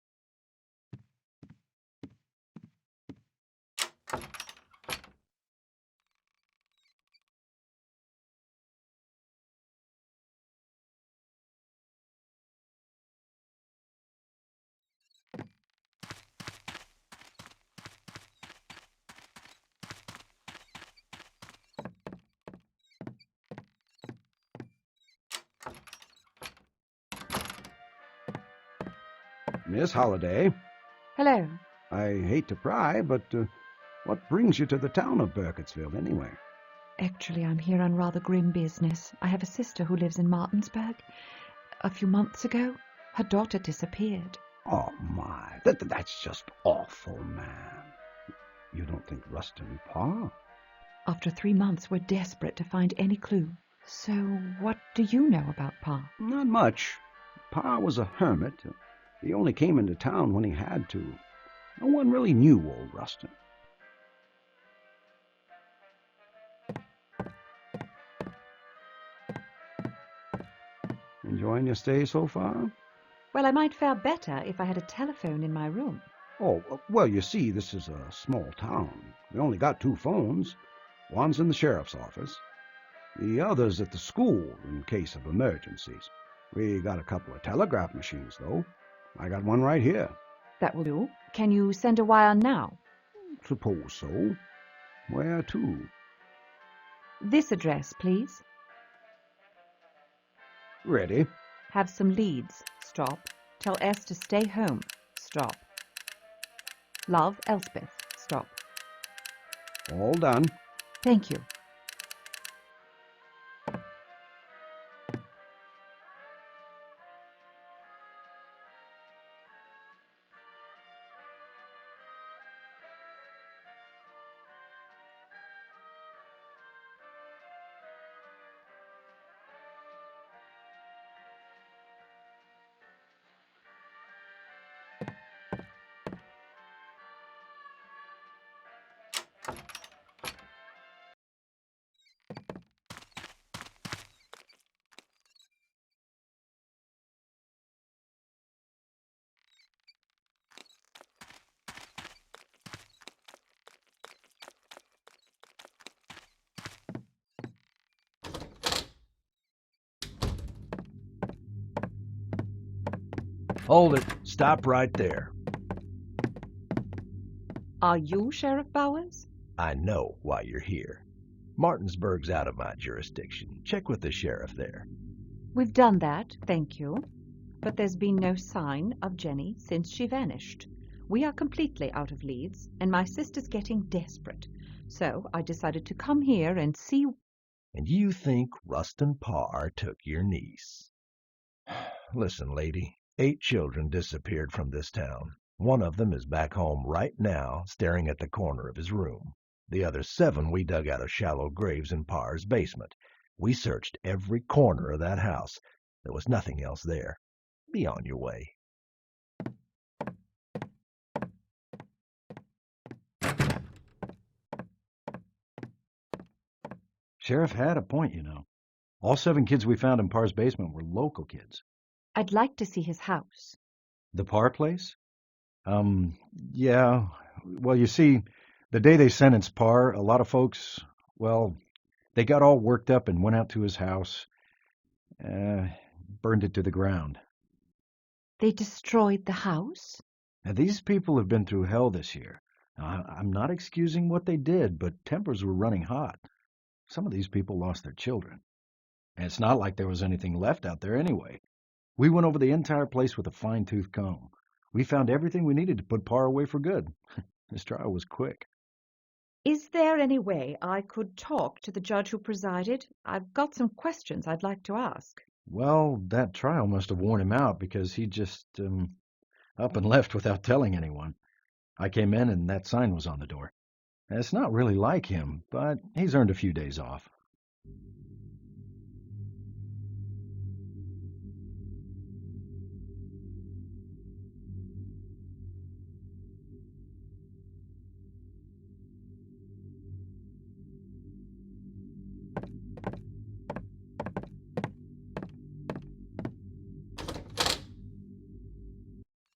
Miss Holliday, Hello. I hate to pry, but what brings you to the town of Burkittsville anyway? Actually, I'm here on rather grim business. I have a sister who lives in Martinsburg. A few months ago, her daughter disappeared. Oh, my. That's just awful, man. You don't think Rustin and Parr? After 3 months, we're desperate to find any clue. So, what do you know about Parr? Not much. Parr was a hermit. He only came into town when he had to. No one really knew old Rustin. Enjoying your stay so far? Well, I might fare better if I had a telephone in my room. Oh, well, you see, this is a small town. We only got 2 phones. One's in the sheriff's office. The other's at the school in case of emergencies. We got a couple of telegraph machines, though. I got one right here. That will do. Can you send a wire now? Suppose so. Where to? This address, please. Ready. Have some leads. Stop. Tell S to stay home. Stop. Love, Elspeth. Stop. All done. Thank you. Hold it. Stop right there. Are you Sheriff Bowers? I know why you're here. Martinsburg's out of my jurisdiction. Check with the sheriff there. We've done that, thank you. But there's been no sign of Jenny since she vanished. We are completely out of leads, and my sister's getting desperate. So I decided to come here and see. And you think Rustin Parr took your niece? Listen, lady. 8 children disappeared from this town. One of them is back home right now, staring at the corner of his room. The other 7 we dug out of shallow graves in Parr's basement. We searched every corner of that house. There was nothing else there. Be on your way. Sheriff had a point, you know. All 7 kids we found in Parr's basement were local kids. I'd like to see his house. The Parr place? Yeah. Well, you see, the day they sentenced Parr, a lot of folks, well, they got all worked up and went out to his house, burned it to the ground. They destroyed the house? Now, these people have been through hell this year. Now, I'm not excusing what they did, but tempers were running hot. Some of these people lost their children. And it's not like there was anything left out there anyway. We went over the entire place with a fine-tooth comb. We found everything we needed to put Parr away for good. This trial was quick. Is there any way I could talk to the judge who presided? I've got some questions I'd like to ask. Well, that trial must have worn him out because he just up and left without telling anyone. I came in and that sign was on the door. It's not really like him, but he's earned a few days off.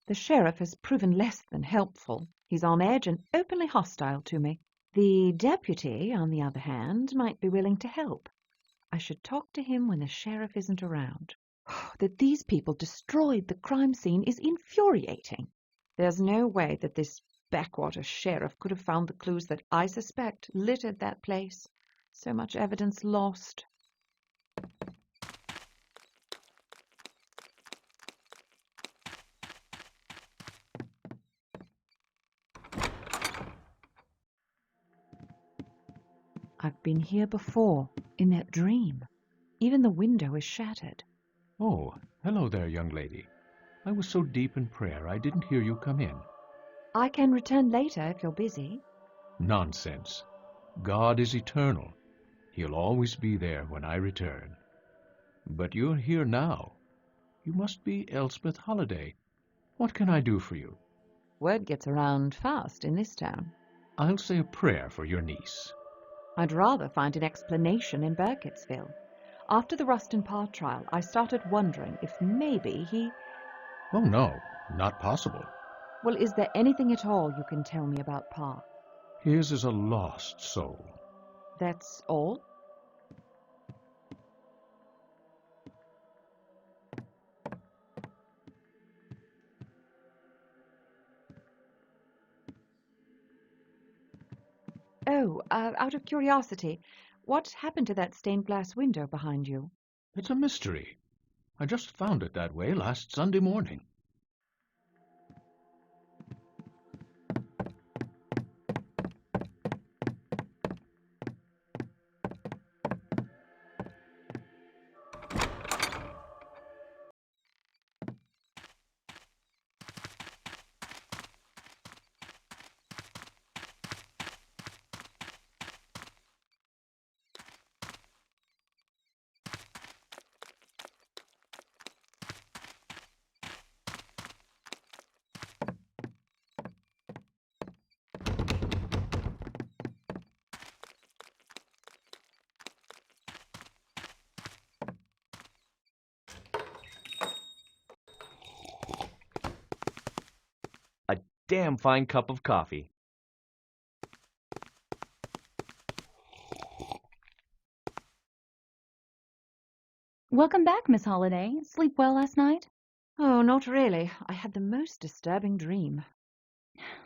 The sheriff has proven less than helpful. He's on edge and openly hostile to me. The deputy, on the other hand, might be willing to help. I should talk to him when the sheriff isn't around. That these people destroyed the crime scene is infuriating. There's no way that this backwater sheriff could have found the clues that I suspect littered that place. So much evidence lost. I've been here before, in that dream. Even the window is shattered. Oh, hello there, young lady. I was so deep in prayer I didn't hear you come in. I can return later if you're busy. Nonsense. God is eternal. He'll always be there when I return. But you're here now. You must be Elspeth Holliday. What can I do for you? Word gets around fast in this town. I'll say a prayer for your niece. I'd rather find an explanation in Burkittsville. After the Rustin Parr trial, I started wondering if maybe he... Oh, no, not possible. Well, is there anything at all you can tell me about Parr? His is a lost soul. That's all? Oh, out of curiosity, what happened to that stained glass window behind you? It's a mystery. I just found it that way last Sunday morning. Damn fine cup of coffee. Welcome back, Miss Holliday. Sleep well last night? Oh, not really. I had the most disturbing dream.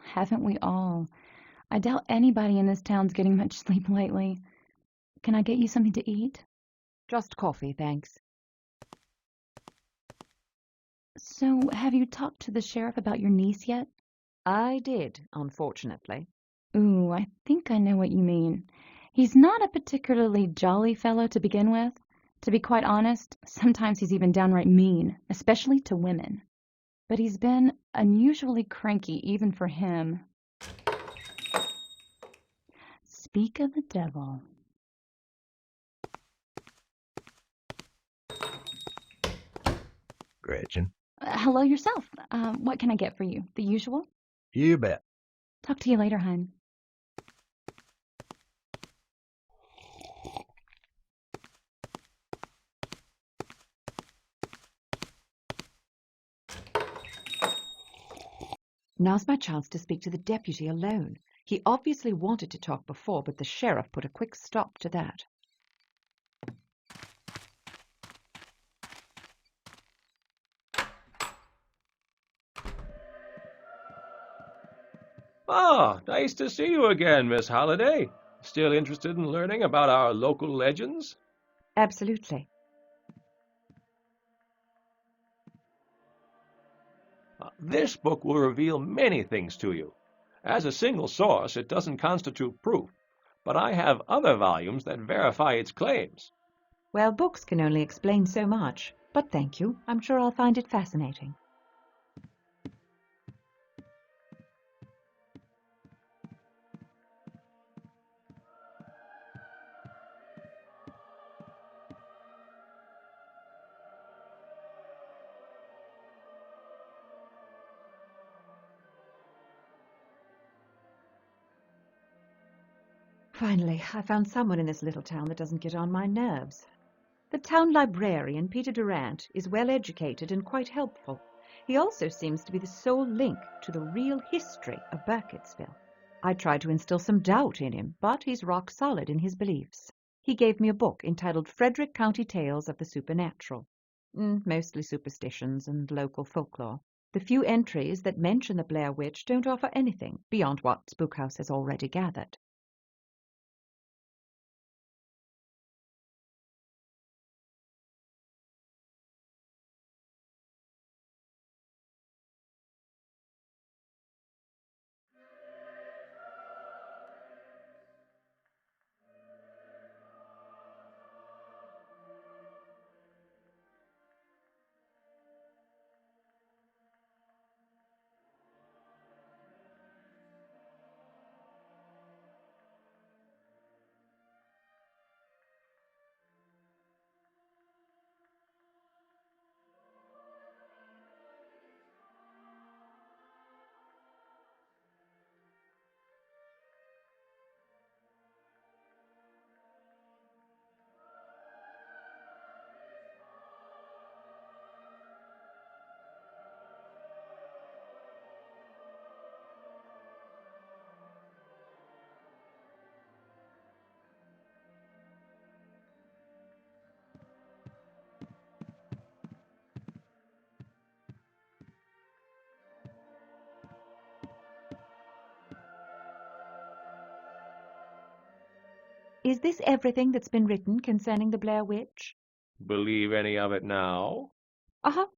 Haven't we all? I doubt anybody in this town's getting much sleep lately. Can I get you something to eat? Just coffee, thanks. So, have you talked to the sheriff about your niece yet? I did, unfortunately. Ooh, I think I know what you mean. He's not a particularly jolly fellow to begin with. To be quite honest, sometimes he's even downright mean, especially to women. But he's been unusually cranky even for him. Speak of the devil. Gretchen. Hello yourself. What can I get for you? The usual? You bet. Talk to you later, hon. Now's my chance to speak to the deputy alone. He obviously wanted to talk before, but the sheriff put a quick stop to that. Ah, nice to see you again, Miss Holliday. Still interested in learning about our local legends? Absolutely. This book will reveal many things to you. As a single source, it doesn't constitute proof, but I have other volumes that verify its claims. Well, books can only explain so much, but thank you. I'm sure I'll find it fascinating. Finally, I found someone in this little town that doesn't get on my nerves. The town librarian, Peter Durant, is well educated and quite helpful. He also seems to be the sole link to the real history of Burkittsville. I tried to instill some doubt in him, but he's rock solid in his beliefs. He gave me a book entitled Frederick County Tales of the Supernatural. Mostly superstitions and local folklore. The few entries that mention the Blair Witch don't offer anything beyond what Spookhouse has already gathered. Is this everything that's been written concerning the Blair Witch? Believe any of it now?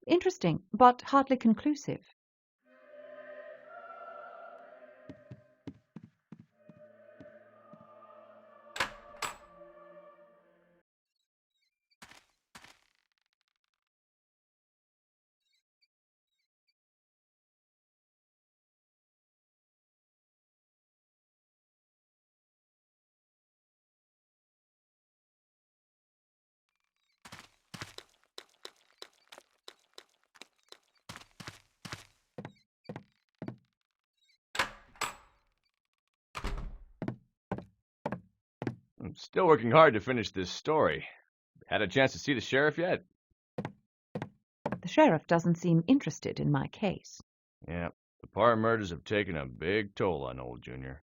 Interesting, but hardly conclusive. I'm still working hard to finish this story. Had a chance to see the sheriff yet? The sheriff doesn't seem interested in my case. Yeah, the Parr murders have taken a big toll on old Junior.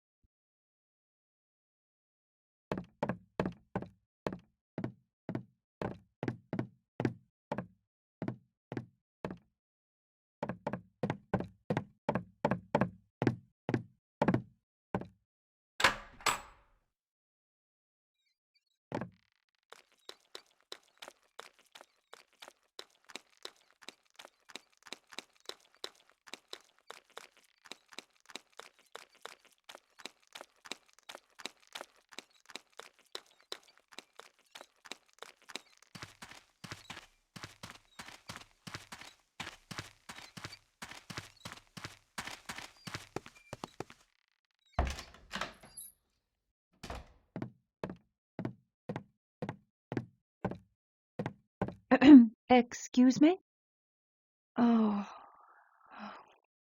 Excuse me? Oh,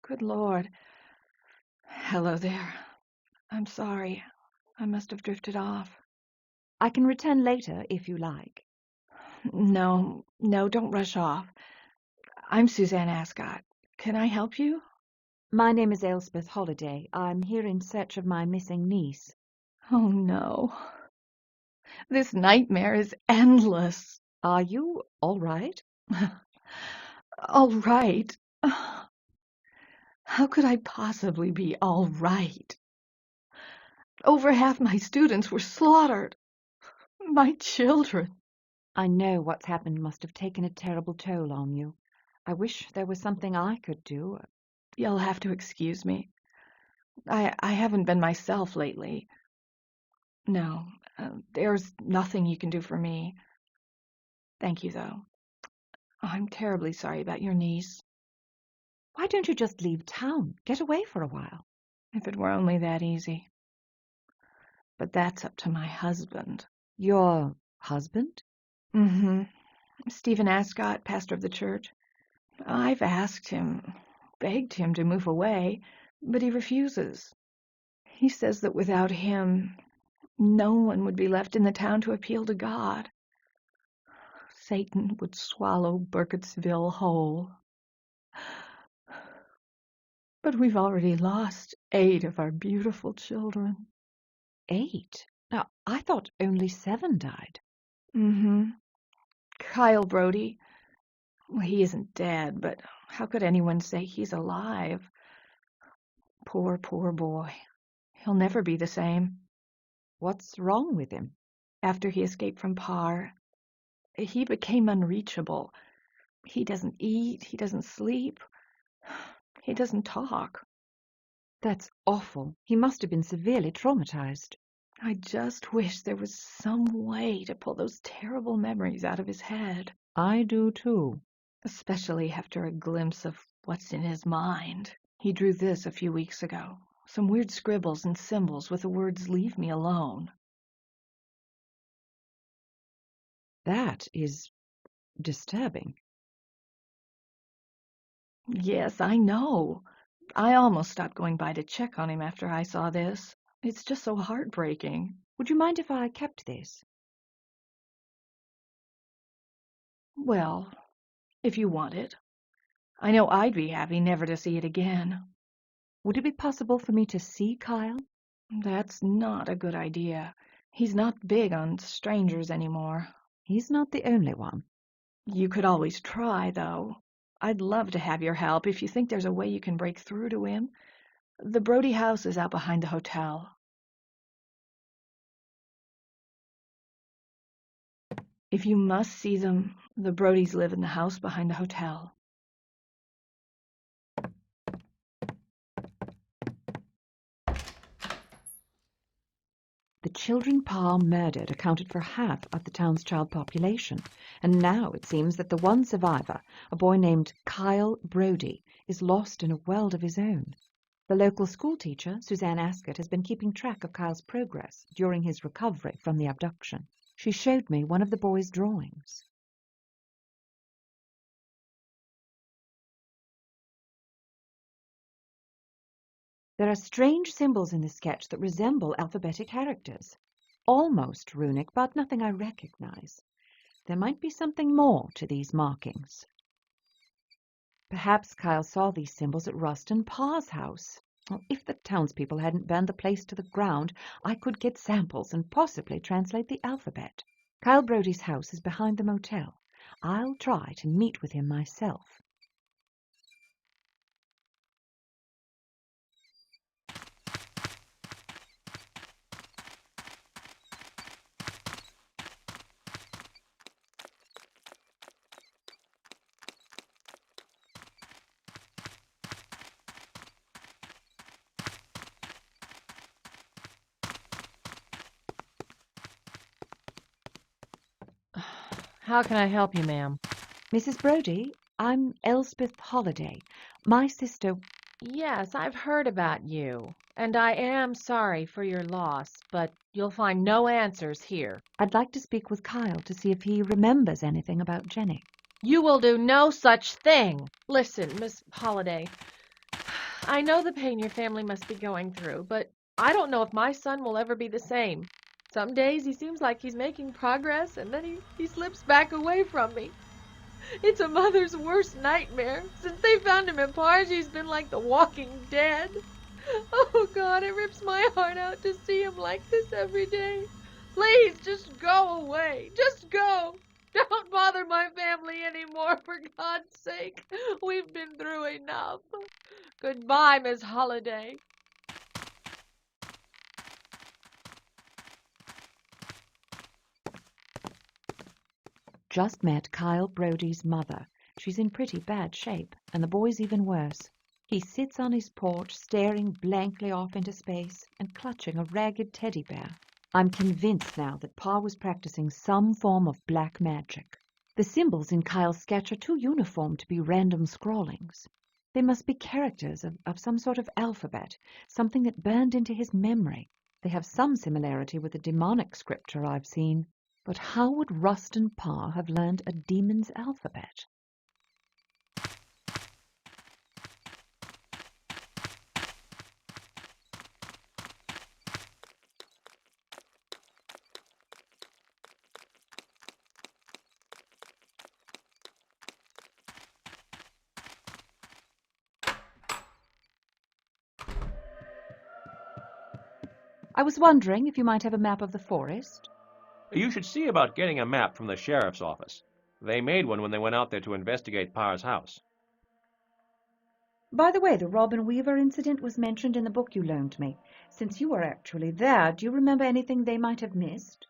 good Lord. Hello there. I'm sorry. I must have drifted off. I can return later if you like. No, don't rush off. I'm Suzanne Ascot. Can I help you? My name is Elspeth Holliday. I'm here in search of my missing niece. Oh, no. This nightmare is endless. Are you all right? All right? How could I possibly be all right? Over half my students were slaughtered. My children. I know what's happened must have taken a terrible toll on you. I wish there was something I could do. You'll have to excuse me. I haven't been myself lately. No, there's nothing you can do for me. Thank you, though. I'm terribly sorry about your niece. Why don't you just leave town? Get away for a while. If it were only that easy. But that's up to my husband. Your husband? Mm-hmm. Stephen Ascot, pastor of the church. I've asked him, begged him to move away, but he refuses. He says that without him, no one would be left in the town to appeal to God. Satan would swallow Burkittsville whole. But we've already lost 8 of our beautiful children. 8? Now, I thought only 7 died. Mm-hmm. Kyle Brody. Well, he isn't dead, but how could anyone say he's alive? Poor, poor boy. He'll never be the same. What's wrong with him? After he escaped from Parr, he became unreachable. He doesn't eat, he doesn't sleep, he doesn't talk. That's awful. He must have been severely traumatized. I just wish there was some way to pull those terrible memories out of his head. I do too. Especially after a glimpse of what's in his mind. He drew this a few weeks ago. Some weird scribbles and symbols with the words, "Leave me alone." That is disturbing. Yes, I know. I almost stopped going by to check on him after I saw this. It's just so heartbreaking. Would you mind if I kept this? Well, if you want it. I know I'd be happy never to see it again. Would it be possible for me to see Kyle? That's not a good idea. He's not big on strangers anymore. He's not the only one. You could always try, though. I'd love to have your help if you think there's a way you can break through to him. The Brody house is out behind the hotel. If you must see them, the Brodys live in the house behind the hotel. The children Parr murdered accounted for half of the town's child population, and now it seems that the one survivor, a boy named Kyle Brody, is lost in a world of his own. The local schoolteacher, Suzanne Ascot, has been keeping track of Kyle's progress during his recovery from the abduction. She showed me one of the boy's drawings. There are strange symbols in the sketch that resemble alphabetic characters. Almost runic, but nothing I recognize. There might be something more to these markings. Perhaps Kyle saw these symbols at Rustin Parr's house. Well, if the townspeople hadn't burned the place to the ground, I could get samples and possibly translate the alphabet. Kyle Brody's house is behind the motel. I'll try to meet with him myself. How can I help you, ma'am? Mrs. Brody, I'm Elspeth Holliday. My sister... Yes, I've heard about you, and I am sorry for your loss, but you'll find no answers here. I'd like to speak with Kyle to see if he remembers anything about Jenny. You will do no such thing. Listen, Miss Holliday, I know the pain your family must be going through, but I don't know if my son will ever be the same. Some days he seems like he's making progress, and then he slips back away from me. It's a mother's worst nightmare. Since they found him in Parr, he's been like the walking dead. Oh, God, it rips my heart out to see him like this every day. Please, just go away. Just go. Don't bother my family anymore, for God's sake. We've been through enough. Goodbye, Miss Holliday. Just met Kyle Brody's mother. She's in pretty bad shape, and the boy's even worse. He sits on his porch, staring blankly off into space and clutching a ragged teddy bear. I'm convinced now that Parr was practicing some form of black magic. The symbols in Kyle's sketch are too uniform to be random scrawlings. They must be characters of some sort of alphabet, something that burned into his memory. They have some similarity with the demonic scripture I've seen. But how would Rustin Parr have learned a demon's alphabet? I was wondering if you might have a map of the forest. You should see about getting a map from the sheriff's office. They made one when they went out there to investigate Parr's house. By the way, the Robin Weaver incident was mentioned in the book you loaned me. Since you were actually there, do you remember anything they might have missed?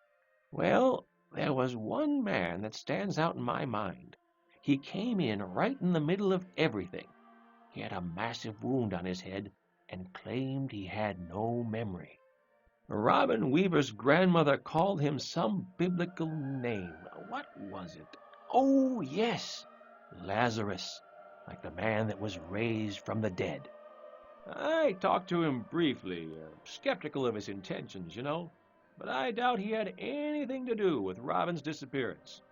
Well, there was one man that stands out in my mind. He came in right in the middle of everything. He had a massive wound on his head and claimed he had no memory. Robin Weaver's grandmother called him some biblical name. What was it? Oh, yes, Lazarus, like the man that was raised from the dead. I talked to him briefly, skeptical of his intentions, but I doubt he had anything to do with Robin's disappearance.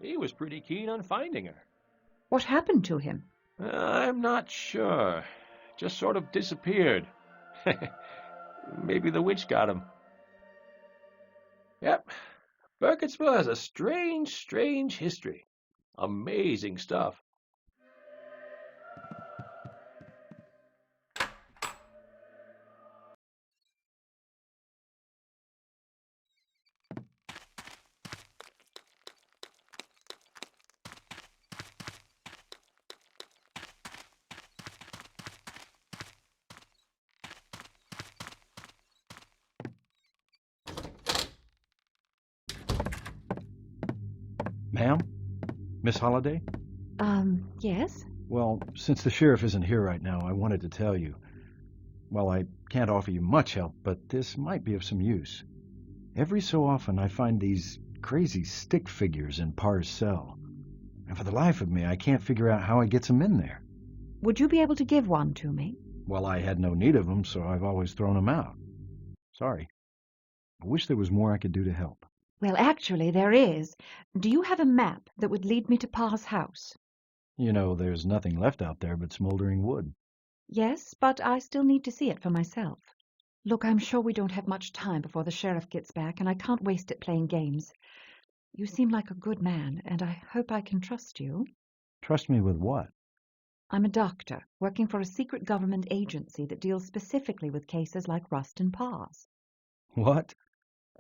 He was pretty keen on finding her. What happened to him? I'm not sure. Just sort of disappeared. Maybe the witch got him. Yep, Burkittsville has a strange history. Amazing stuff. Ma'am? Miss Holliday? Yes? Well, since the sheriff isn't here right now, I wanted to tell you. Well, I can't offer you much help, but this might be of some use. Every so often I find these crazy stick figures in Parr's cell. And for the life of me, I can't figure out how he gets them in there. Would you be able to give one to me? Well, I had no need of them, so I've always thrown them out. Sorry. I wish there was more I could do to help. Well, actually, there is. Do you have a map that would lead me to Parr's house? You know, there's nothing left out there but smoldering wood. Yes, but I still need to see it for myself. Look, I'm sure we don't have much time before the sheriff gets back, and I can't waste it playing games. You seem like a good man, and I hope I can trust you. Trust me with what? I'm a doctor, working for a secret government agency that deals specifically with cases like Rustin Parr's. What?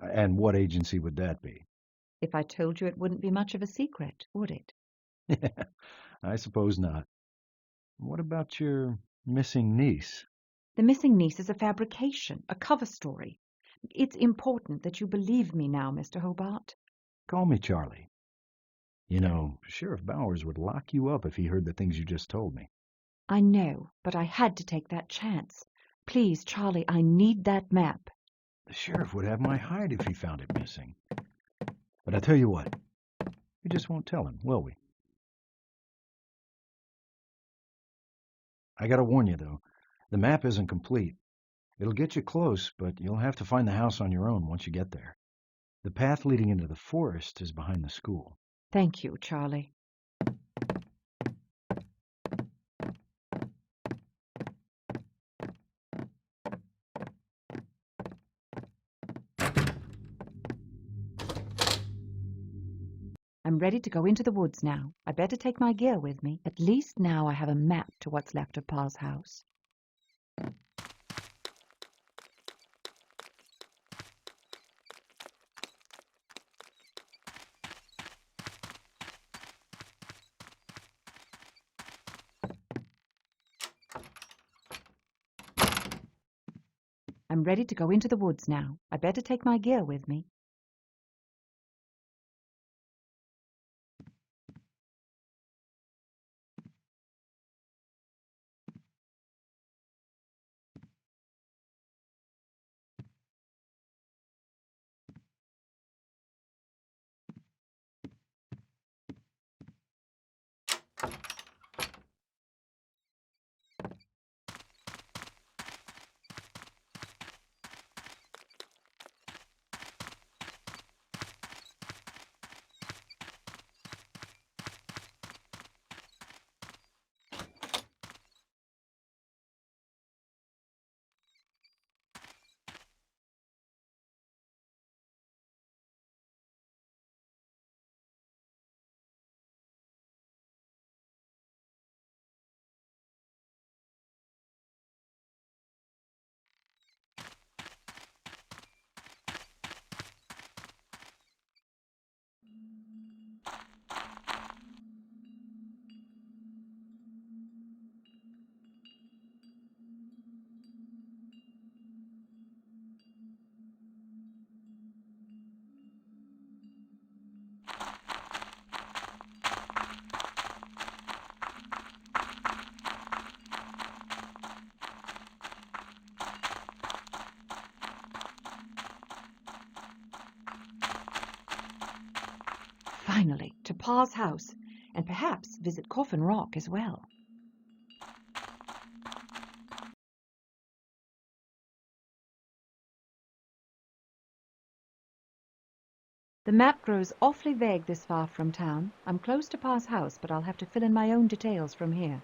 And what agency would that be? If I told you, it wouldn't be much of a secret, would it? I suppose not. What about your missing niece? The missing niece is a fabrication, a cover story. It's important that you believe me now, Mr. Hobart. Call me Charlie. You know, Sheriff Bowers would lock you up if he heard the things you just told me. I know, but I had to take that chance. Please, Charlie, I need that map. The sheriff would have my hide if he found it missing. But I tell you what, we just won't tell him, will we? I gotta warn you, though, the map isn't complete. It'll get you close, but you'll have to find the house on your own once you get there. The path leading into the forest is behind the school. Thank you, Charlie. I'm ready to go into the woods now. I better take my gear with me. At least now I have a map to what's left of Parr's house. I'm ready to go into the woods now. I better take my gear with me. Finally, to Parr's house, and perhaps visit Coffin Rock as well. The map grows awfully vague this far from town. I'm close to Parr's house, but I'll have to fill in my own details from here.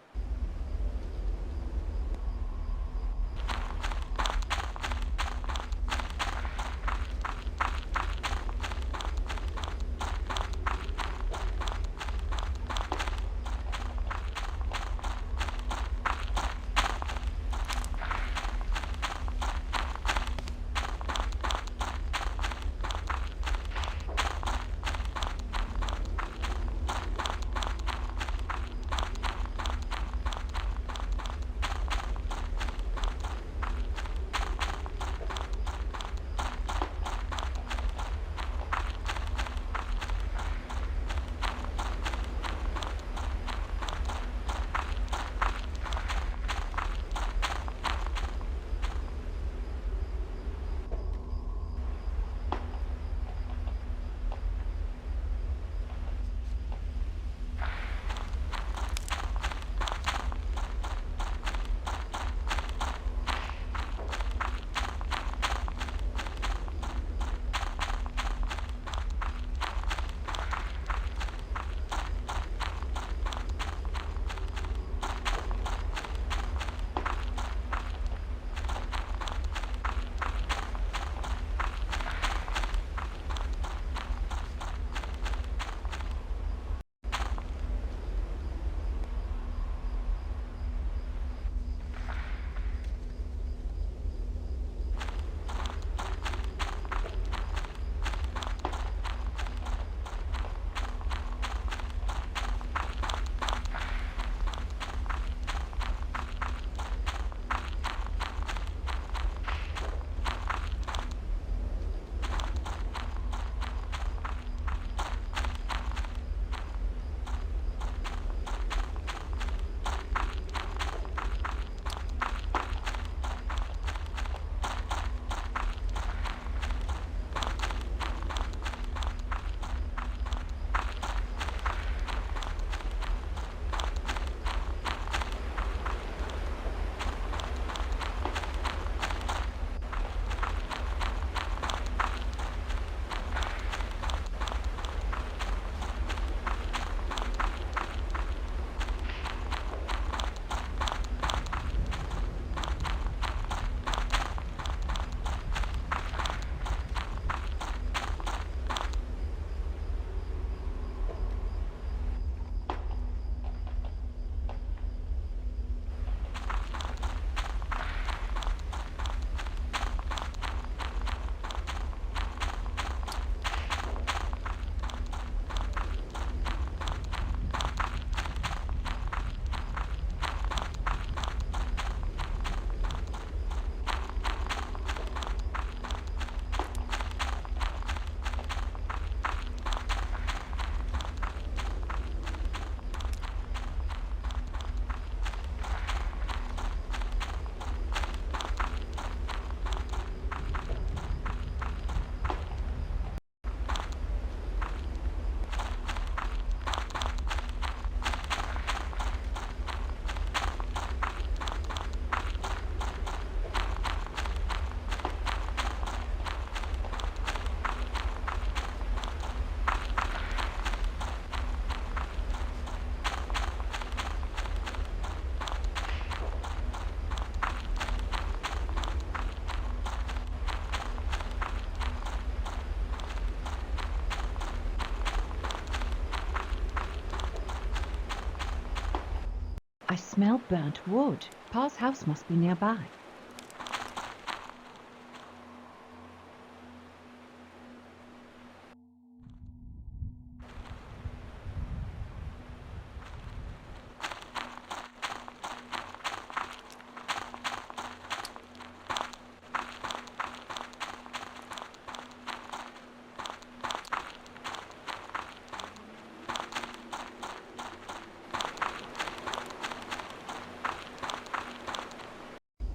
I smell burnt wood. Parr's house must be nearby.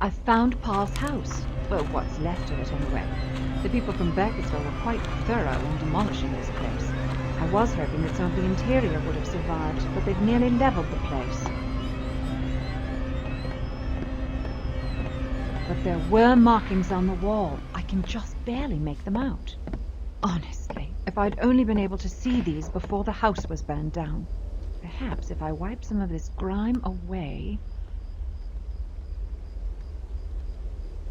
I've found Parr's house. Well, what's left of it anyway. The people from Burkittsville were quite thorough in demolishing this place. I was hoping that some of the interior would have survived, but they've nearly leveled the place. But there were markings on the wall. I can just barely make them out. Honestly, if I'd only been able to see these before the house was burned down. Perhaps if I wipe some of this grime away...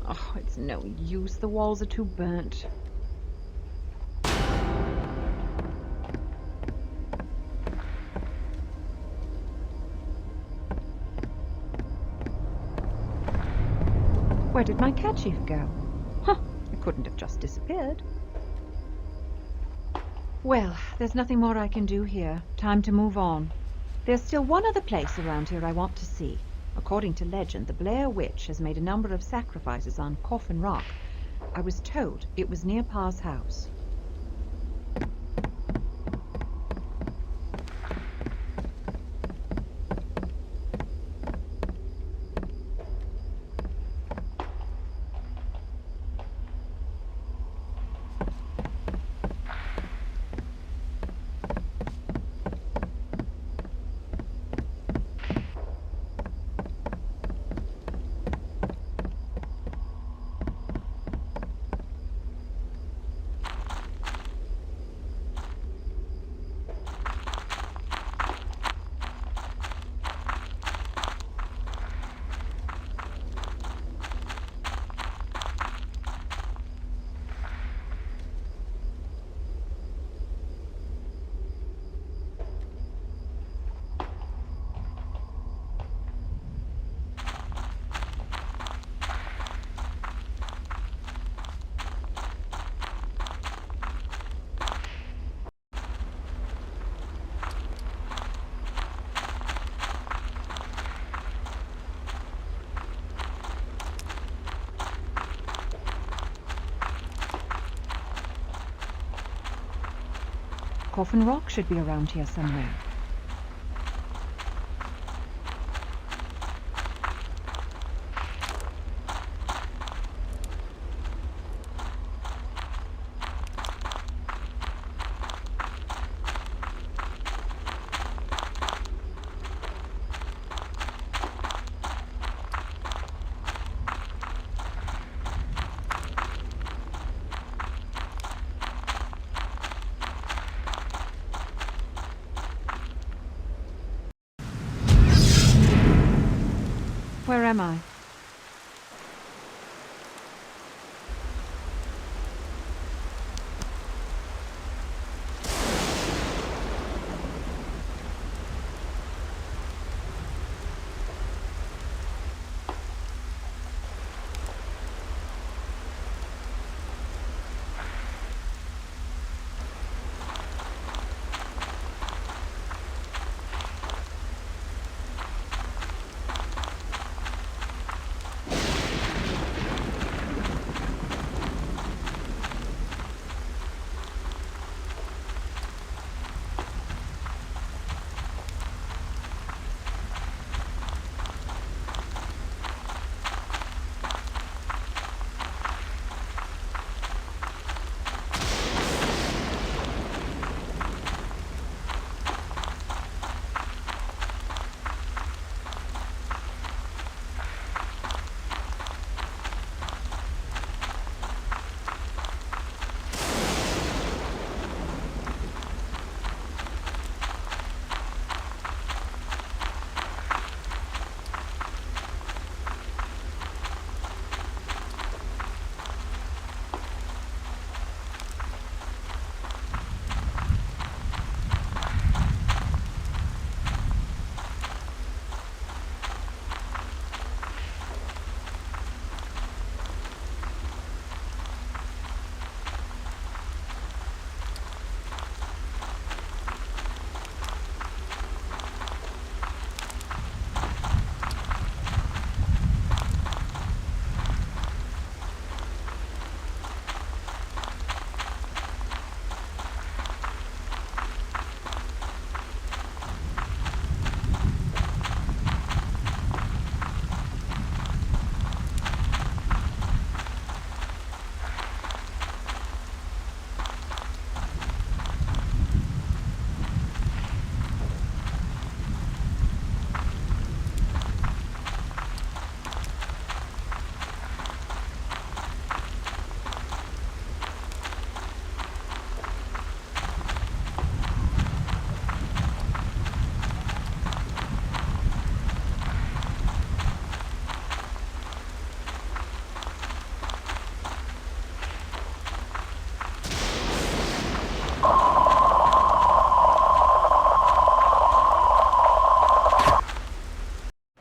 Oh, it's no use. The walls are too burnt. Where did my kerchief go? Huh, it couldn't have just disappeared. Well, there's nothing more I can do here. Time to move on. There's still one other place around here I want to see. According to legend, the Blair witch has made a number of sacrifices on Coffin Rock. I was told it was near Parr's house. Coffin Rock should be around here somewhere. Where am I?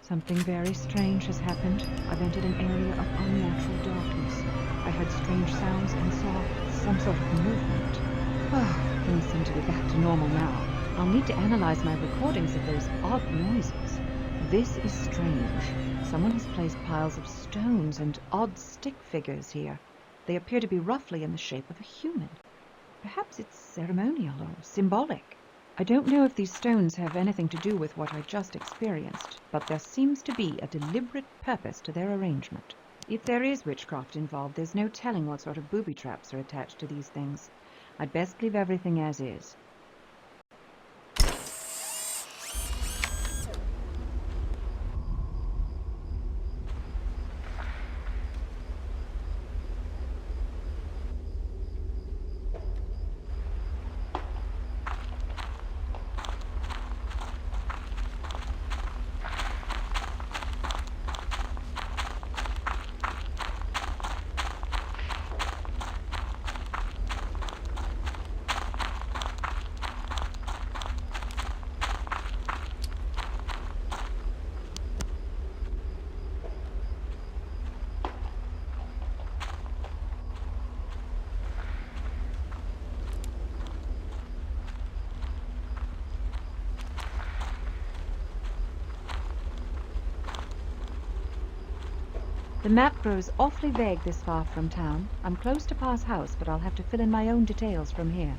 Something very strange has happened. I've entered an area of unnatural darkness. I heard strange sounds and saw some sort of movement. Things seem to be back to normal now. I'll need to analyze my recordings of those odd noises. This is strange. Someone has placed piles of stones and odd stick figures here. They appear to be roughly in the shape of a human. Perhaps it's ceremonial or symbolic. I don't know if these stones have anything to do with what I just experienced, but there seems to be a deliberate purpose to their arrangement. If there is witchcraft involved, there's no telling what sort of booby traps are attached to these things. I'd best leave everything as is. The map grows awfully vague this far from town. I'm close to Parr's house, but I'll have to fill in my own details from here.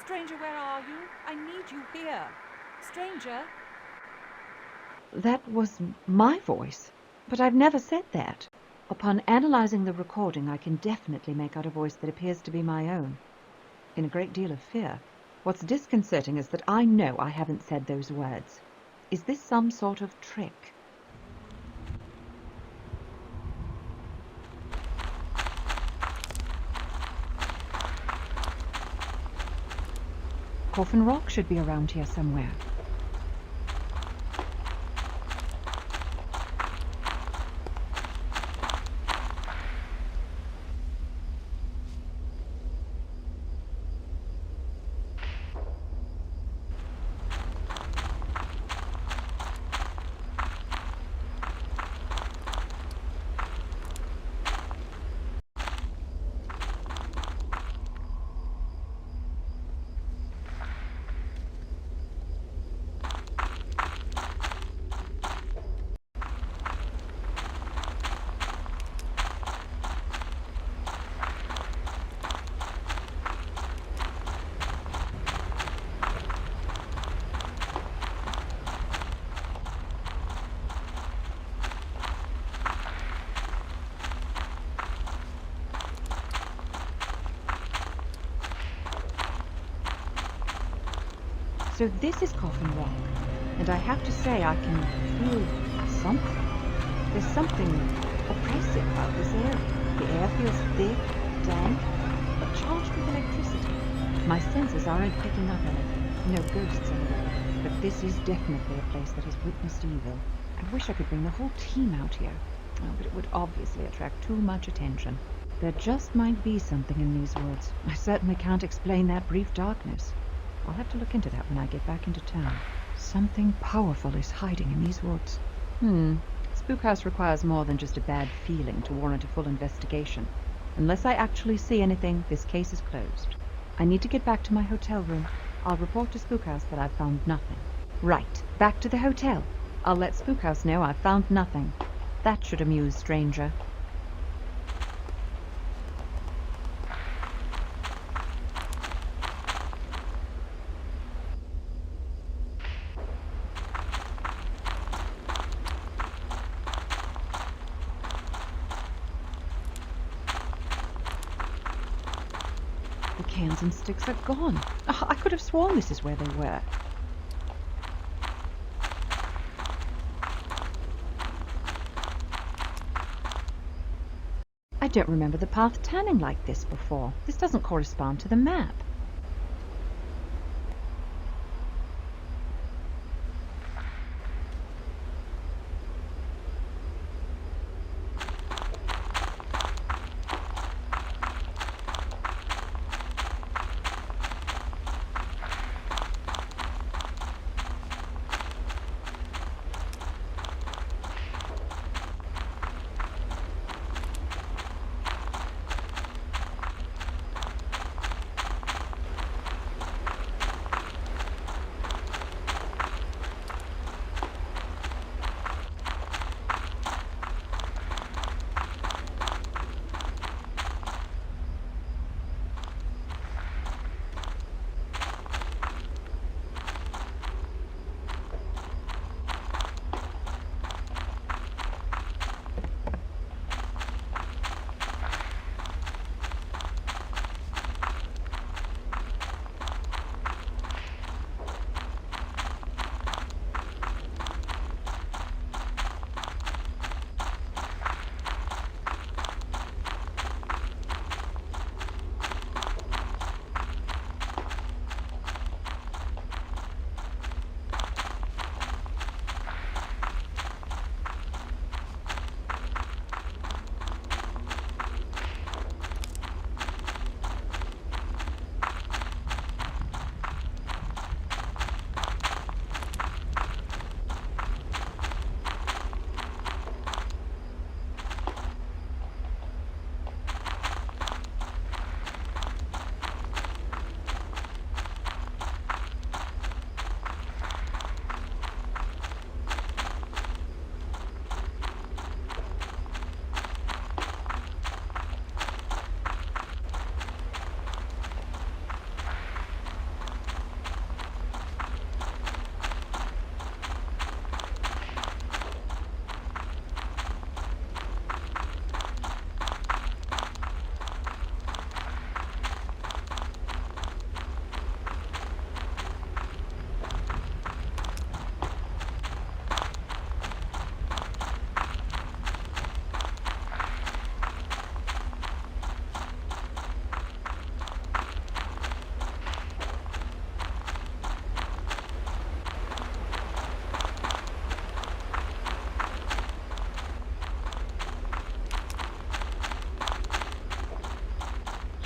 Stranger, where are you? I need you here. Stranger? That was my voice, but I've never said that. Upon analyzing the recording, I can definitely make out a voice that appears to be my own, in a great deal of fear. What's disconcerting is that I know I haven't said those words. Is this some sort of trick? Coffin Rock should be around here somewhere. So this is Coffin Rock, and I have to say I can feel something. There's something oppressive about this area. The air feels thick, damp, but charged with electricity. My senses aren't picking up anything. No ghosts anyway. But this is definitely a place that has witnessed evil. I wish I could bring the whole team out here. Oh, but it would obviously attract too much attention. There just might be something in these woods. I certainly can't explain that brief darkness. I'll have to look into that when I get back into town. Something powerful is hiding in these woods. Spook House requires more than just a bad feeling to warrant a full investigation. Unless I actually see anything, this case is closed. I need to get back to my hotel room. I'll report to Spook House that I've found nothing. Right, back to the hotel. I'll let Spook House know I've found nothing. That should amuse Stranger. The cans and sticks are gone. Oh, I could have sworn this is where they were. I don't remember the path turning like this before. This doesn't correspond to the map.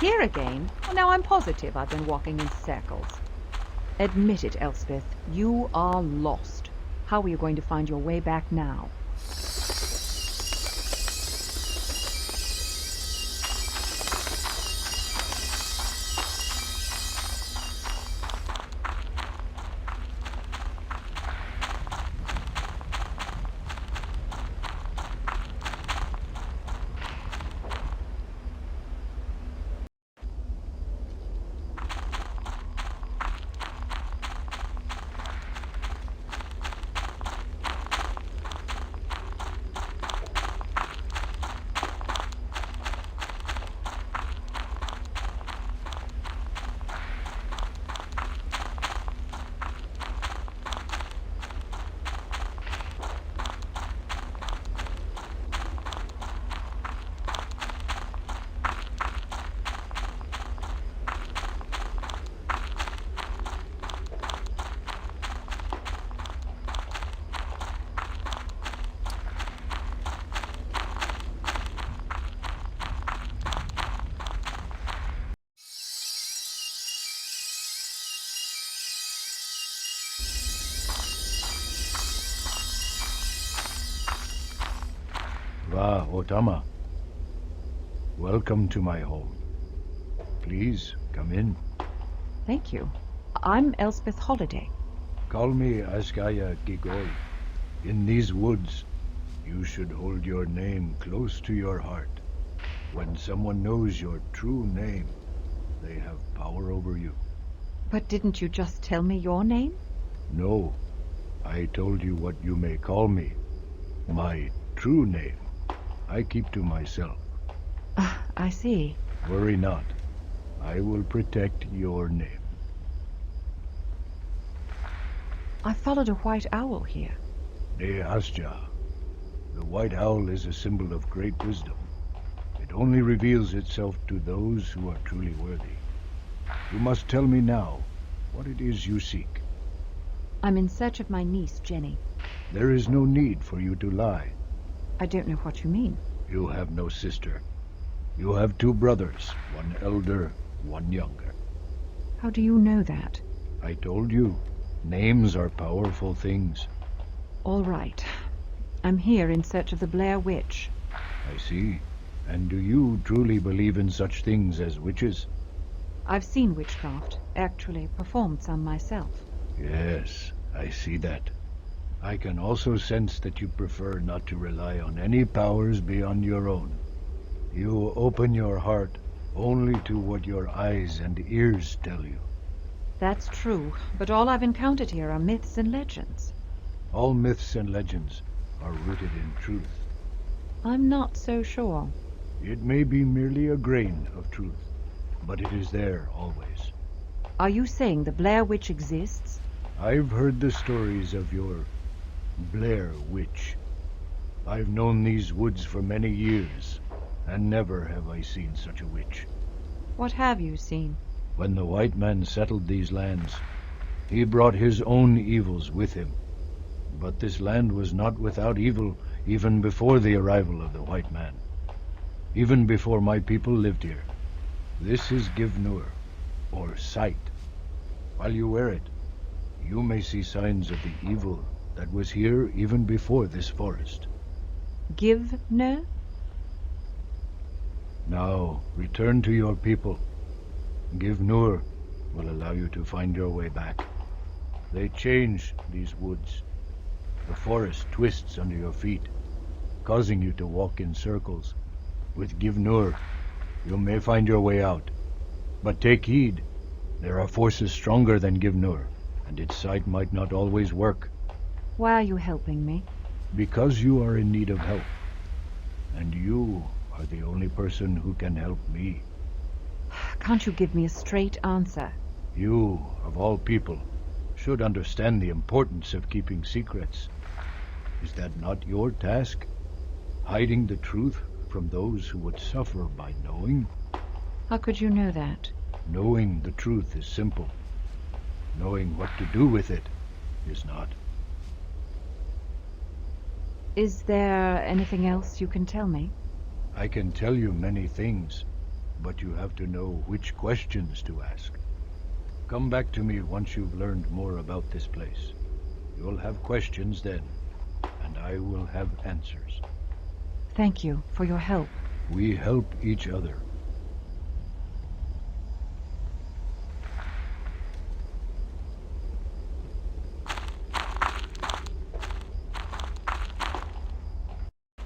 Here again? Well, now I'm positive I've been walking in circles. Admit it, Elspeth. You are lost. How are you going to find your way back now? Va Otama. Welcome to my home. Please, come in. Thank you. I'm Elspeth Holliday. Call me Askaya Gigoy. In these woods, you should hold your name close to your heart. When someone knows your true name, they have power over you. But didn't you just tell me your name? No, I told you what you may call me. My true name, I keep to myself. I see. Worry not. I will protect your name. I followed a white owl here. De Asja. The white owl is a symbol of great wisdom. It only reveals itself to those who are truly worthy. You must tell me now what it is you seek. I'm in search of my niece, Jenny. There is no need for you to lie. I don't know what you mean. You have no sister. You have two brothers, one elder, one younger. How do you know that? I told you, names are powerful things. All right. I'm here in search of the Blair Witch. I see. And do you truly believe in such things as witches? I've seen witchcraft, actually performed some myself. Yes, I see that. I can also sense that you prefer not to rely on any powers beyond your own. You open your heart only to what your eyes and ears tell you. That's true, but all I've encountered here are myths and legends. All myths and legends are rooted in truth. I'm not so sure. It may be merely a grain of truth, but it is there always. Are you saying the Blair Witch exists? I've heard the stories of your Blair Witch. I've known these woods for many years, and never have I seen such a witch. What have you seen? When the white man settled these lands, he brought his own evils with him. But this land was not without evil even before the arrival of the white man. Even before my people lived here. This is Givnur, or sight. While you wear it, you may see signs of the evil that was here even before this forest. Givnur? Now, return to your people. Givnur will allow you to find your way back. They change these woods. The forest twists under your feet, causing you to walk in circles. With Givnur, you may find your way out. But take heed. There are forces stronger than Givnur, and its sight might not always work. Why are you helping me? Because you are in need of help. And you are the only person who can help me. Can't you give me a straight answer? You, of all people, should understand the importance of keeping secrets. Is that not your task? Hiding the truth from those who would suffer by knowing? How could you know that? Knowing the truth is simple. Knowing what to do with it is not. Is there anything else you can tell me? I can tell you many things, but you have to know which questions to ask. Come back to me once you've learned more about this place. You'll have questions then, and I will have answers. Thank you for your help. We help each other.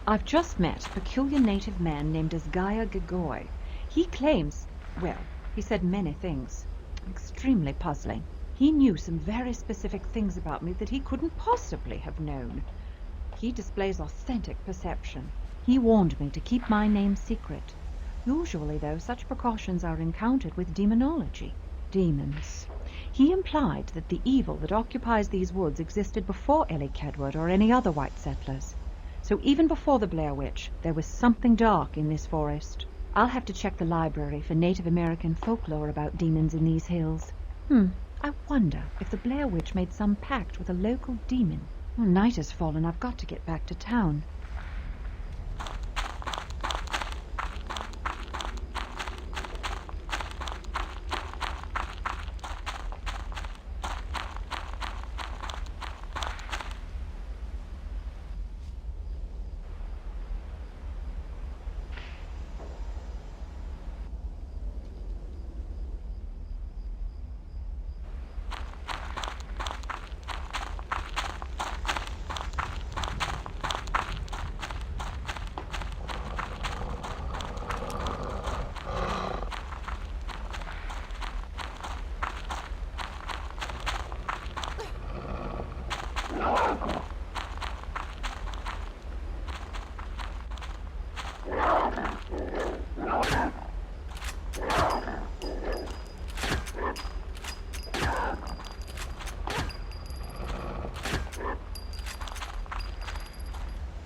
I've just met a peculiar native man named Asgaya Gagoy. He claims, well, he said many things. Extremely puzzling. He knew some very specific things about me that he couldn't possibly have known. He displays authentic perception. He warned me to keep my name secret. Usually, though, such precautions are encountered with demonology. Demons. He implied that the evil that occupies these woods existed before Ellie Kedward or any other white settlers. So even before the Blair Witch, there was something dark in this forest. I'll have to check the library for Native American folklore about demons in these hills. I wonder if the Blair Witch made some pact with a local demon. Well, night has fallen. I've got to get back to town.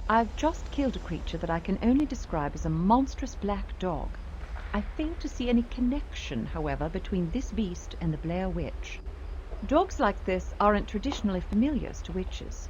I've just killed a creature that I can only describe as a monstrous black dog. I fail to see any connection, however, between this beast and the Blair Witch. Dogs like this aren't traditionally familiars to witches.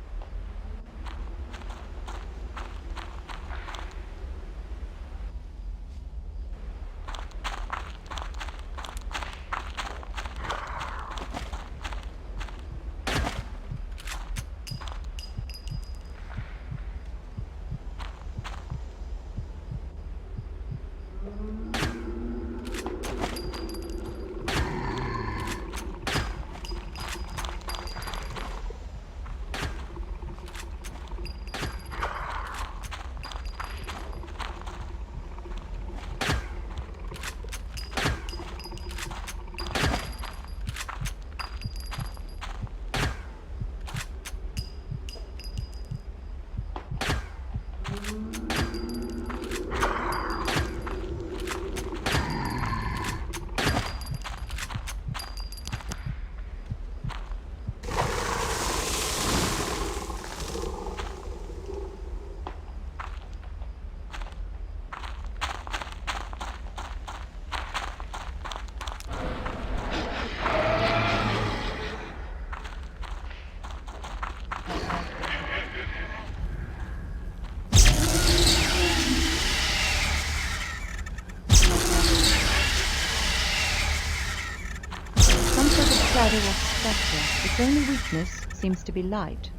Shadow or spectre. Its only weakness seems to be light.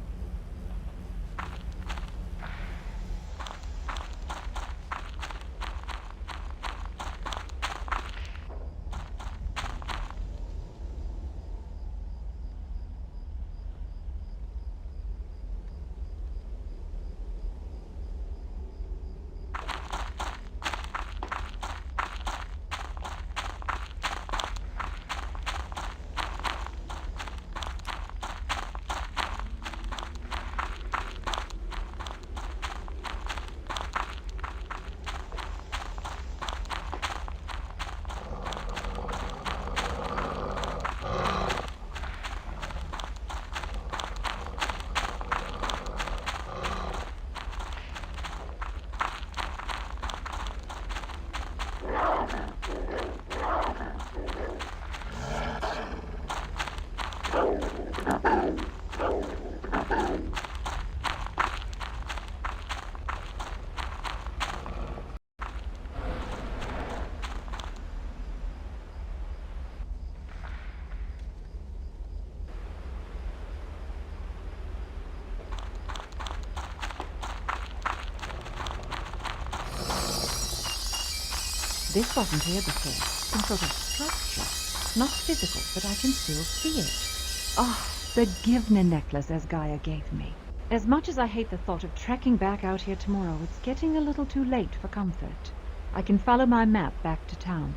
This wasn't here before. Some sort of structure. Not physical, but I can still see it. Ah, the Givna necklace as Gaia gave me. As much as I hate the thought of trekking back out here tomorrow, it's getting a little too late for comfort. I can follow my map back to town.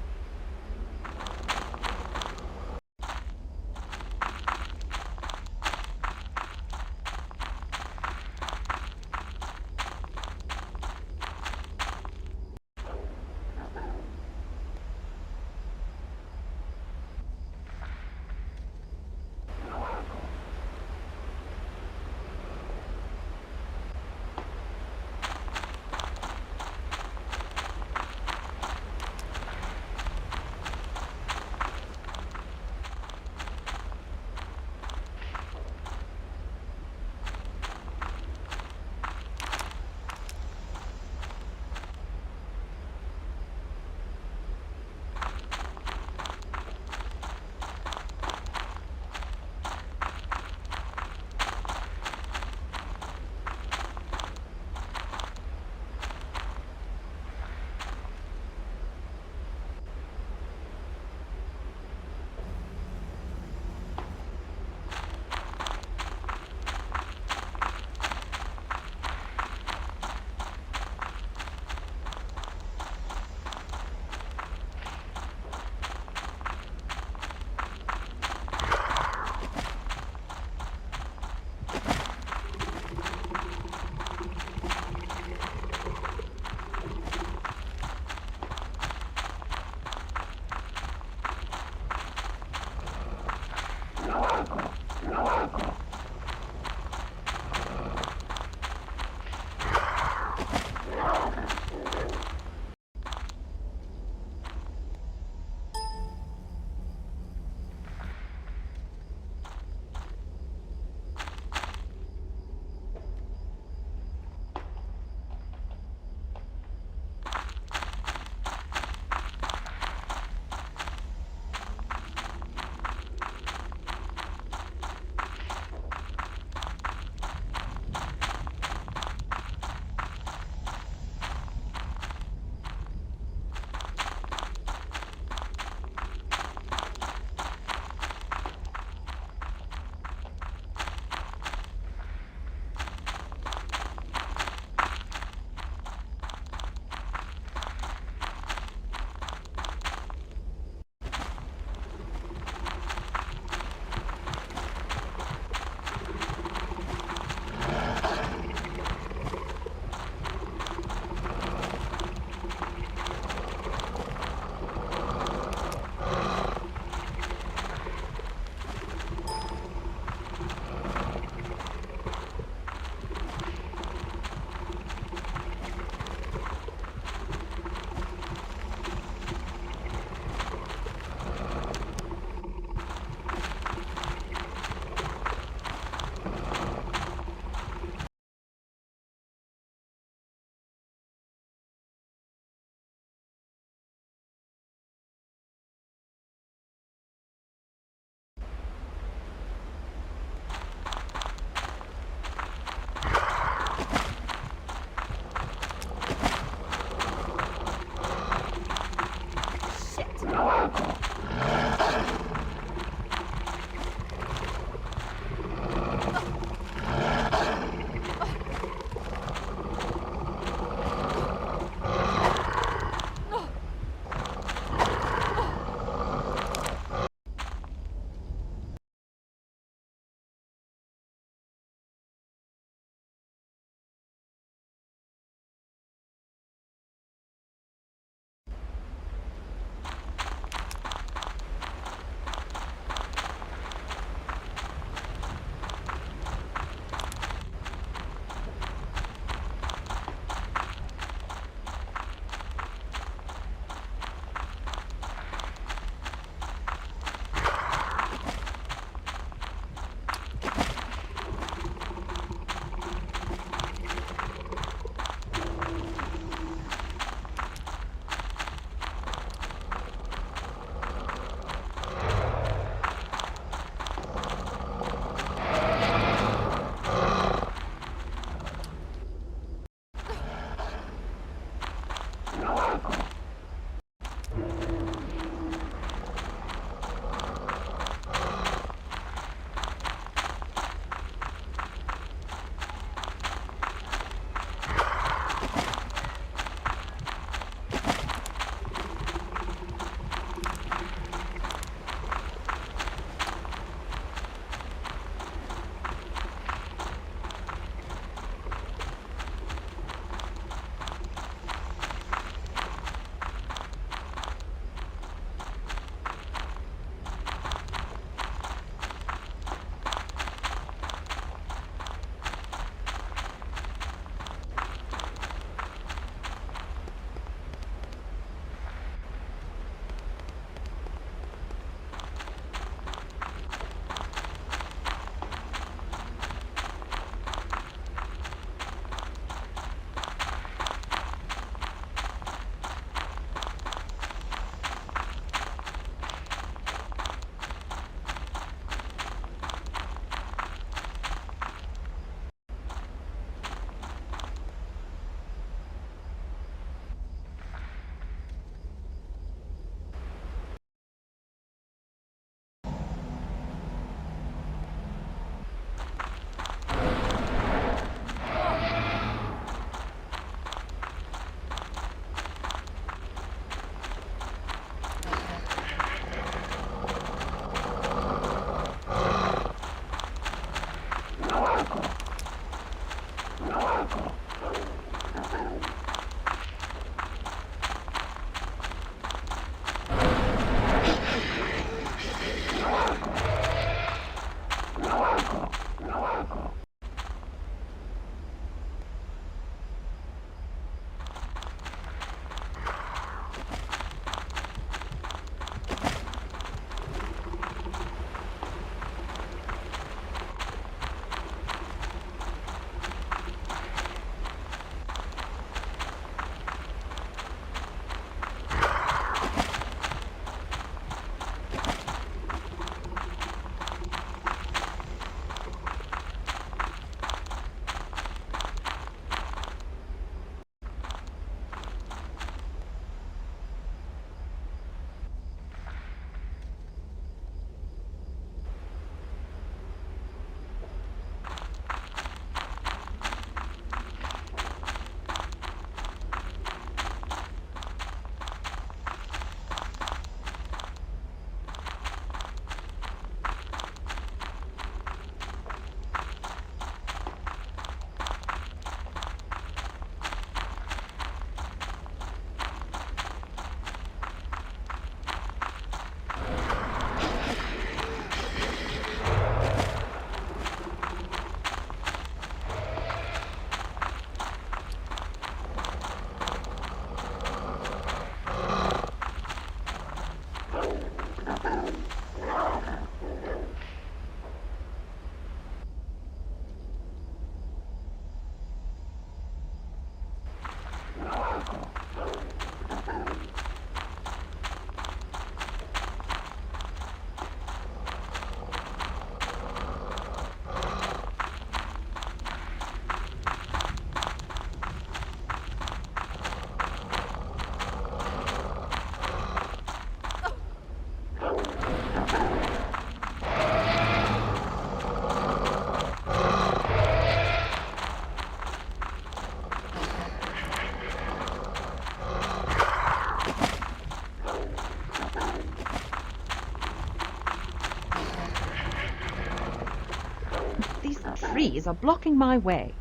trees are blocking my way.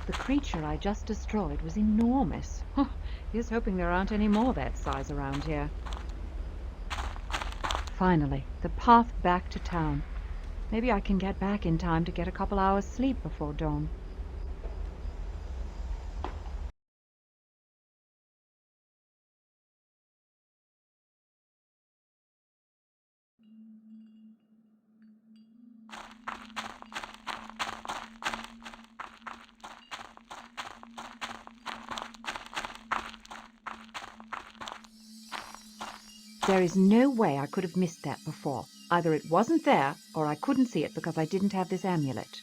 The creature I just destroyed was enormous. Here's hoping there aren't any more that size around here. Finally, the path back to town. Maybe I can get back in time to get a couple hours sleep before dawn. There is no way I could have missed that before. Either it wasn't there, or I couldn't see it because I didn't have this amulet.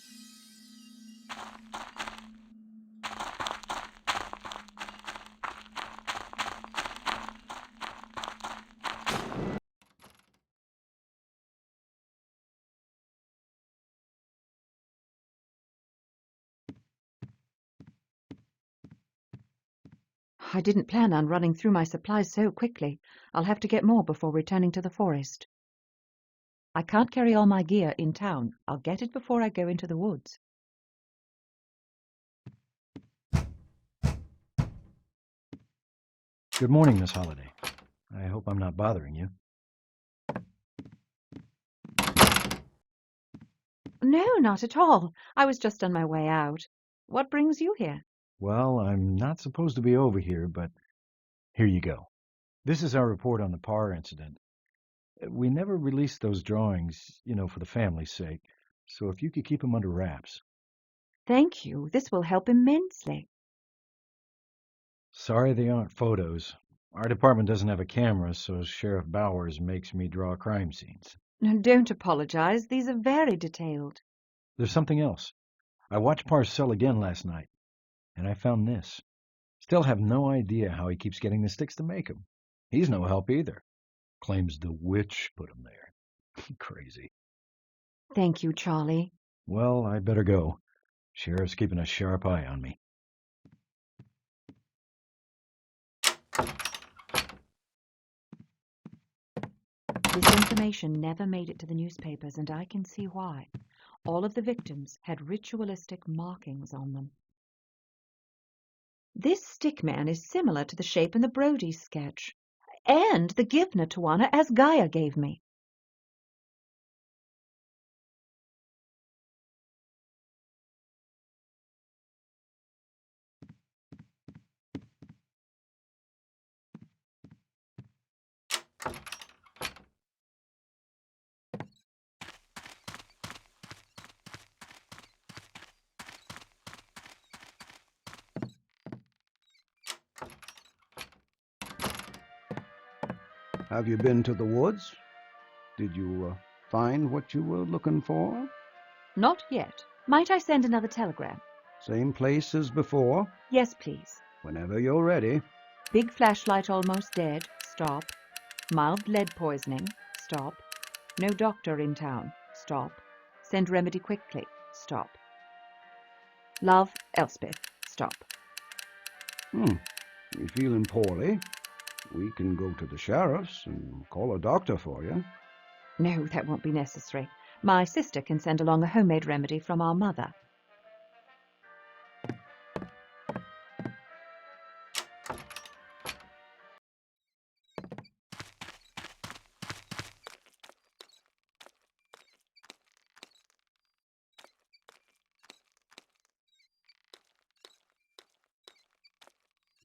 I didn't plan on running through my supplies so quickly. I'll have to get more before returning to the forest. I can't carry all my gear in town. I'll get it before I go into the woods. Good morning, Miss Holliday. I hope I'm not bothering you. No, not at all. I was just on my way out. What brings you here? Well, I'm not supposed to be over here, but here you go. This is our report on the Parr incident. We never released those drawings, for the family's sake, so if you could keep them under wraps. Thank you. This will help immensely. Sorry they aren't photos. Our department doesn't have a camera, so Sheriff Bowers makes me draw crime scenes. Don't apologize. These are very detailed. There's something else. I watched Parr's cell again last night, and I found this. Still have no idea how he keeps getting the sticks to make 'em. He's no help either. Claims the witch put him there. Crazy. Thank you, Charlie. Well, I better go. Sheriff's keeping a sharp eye on me. This information never made it to the newspapers, and I can see why. All of the victims had ritualistic markings on them. This stick man is similar to the shape in the Brody sketch, and the Givna Tawana as Gaia gave me. Have you been to the woods? Did you find what you were looking for? Not yet. Might I send another telegram? Same place as before? Yes, please. Whenever you're ready. Big flashlight almost dead. Stop. Mild lead poisoning. Stop. No doctor in town. Stop. Send remedy quickly. Stop. Love, Elspeth. Stop. You feeling poorly? We can go to the sheriff's and call a doctor for you. No, that won't be necessary. My sister can send along a homemade remedy from our mother.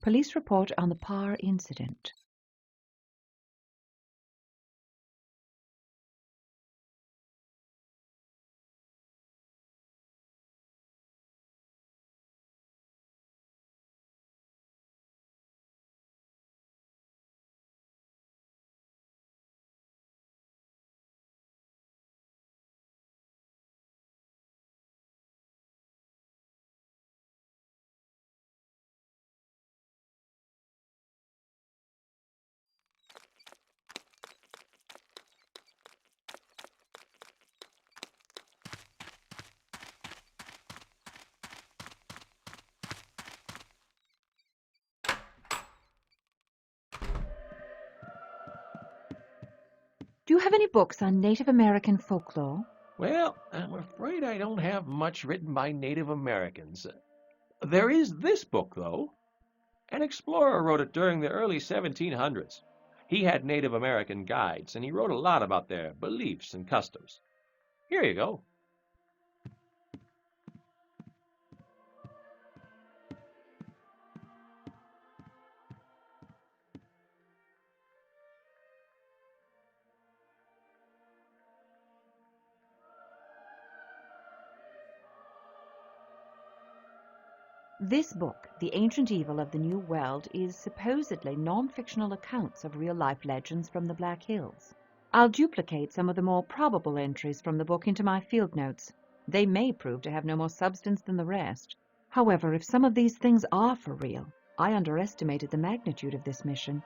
Police report on the Parr incident. Do you have any books on Native American folklore? Well, I'm afraid I don't have much written by Native Americans. There is this book, though. An explorer wrote it during the early 1700s. He had Native American guides, and he wrote a lot about their beliefs and customs. Here you go. This book, The Ancient Evil of the New World, is supposedly non-fictional accounts of real-life legends from the Black Hills. I'll duplicate some of the more probable entries from the book into my field notes. They may prove to have no more substance than the rest. However, if some of these things are for real, I underestimated the magnitude of this mission.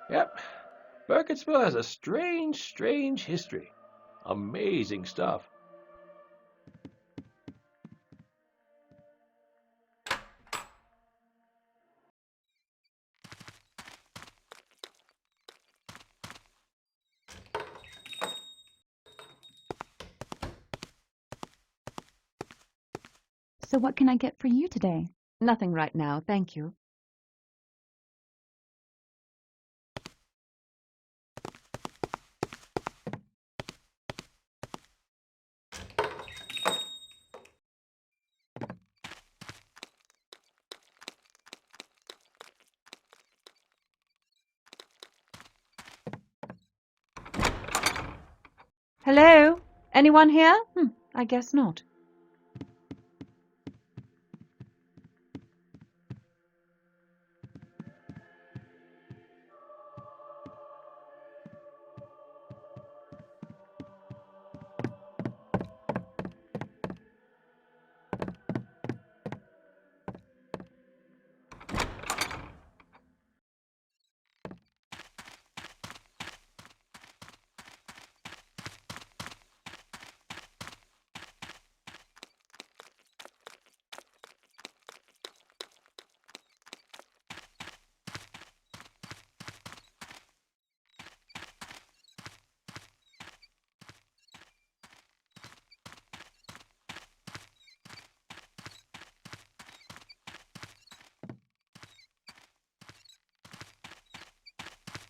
Yep. Burkittsville has a strange, strange history. Amazing stuff. So what can I get for you today? Nothing right now, thank you. Hello? Anyone here? I guess not.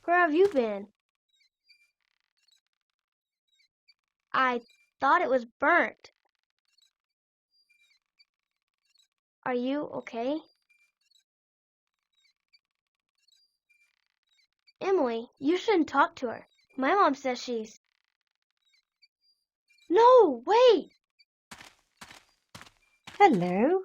Where have you been? I thought it was burnt. Are you okay? Emily, you shouldn't talk to her. My mom says she's... No, wait! Hello?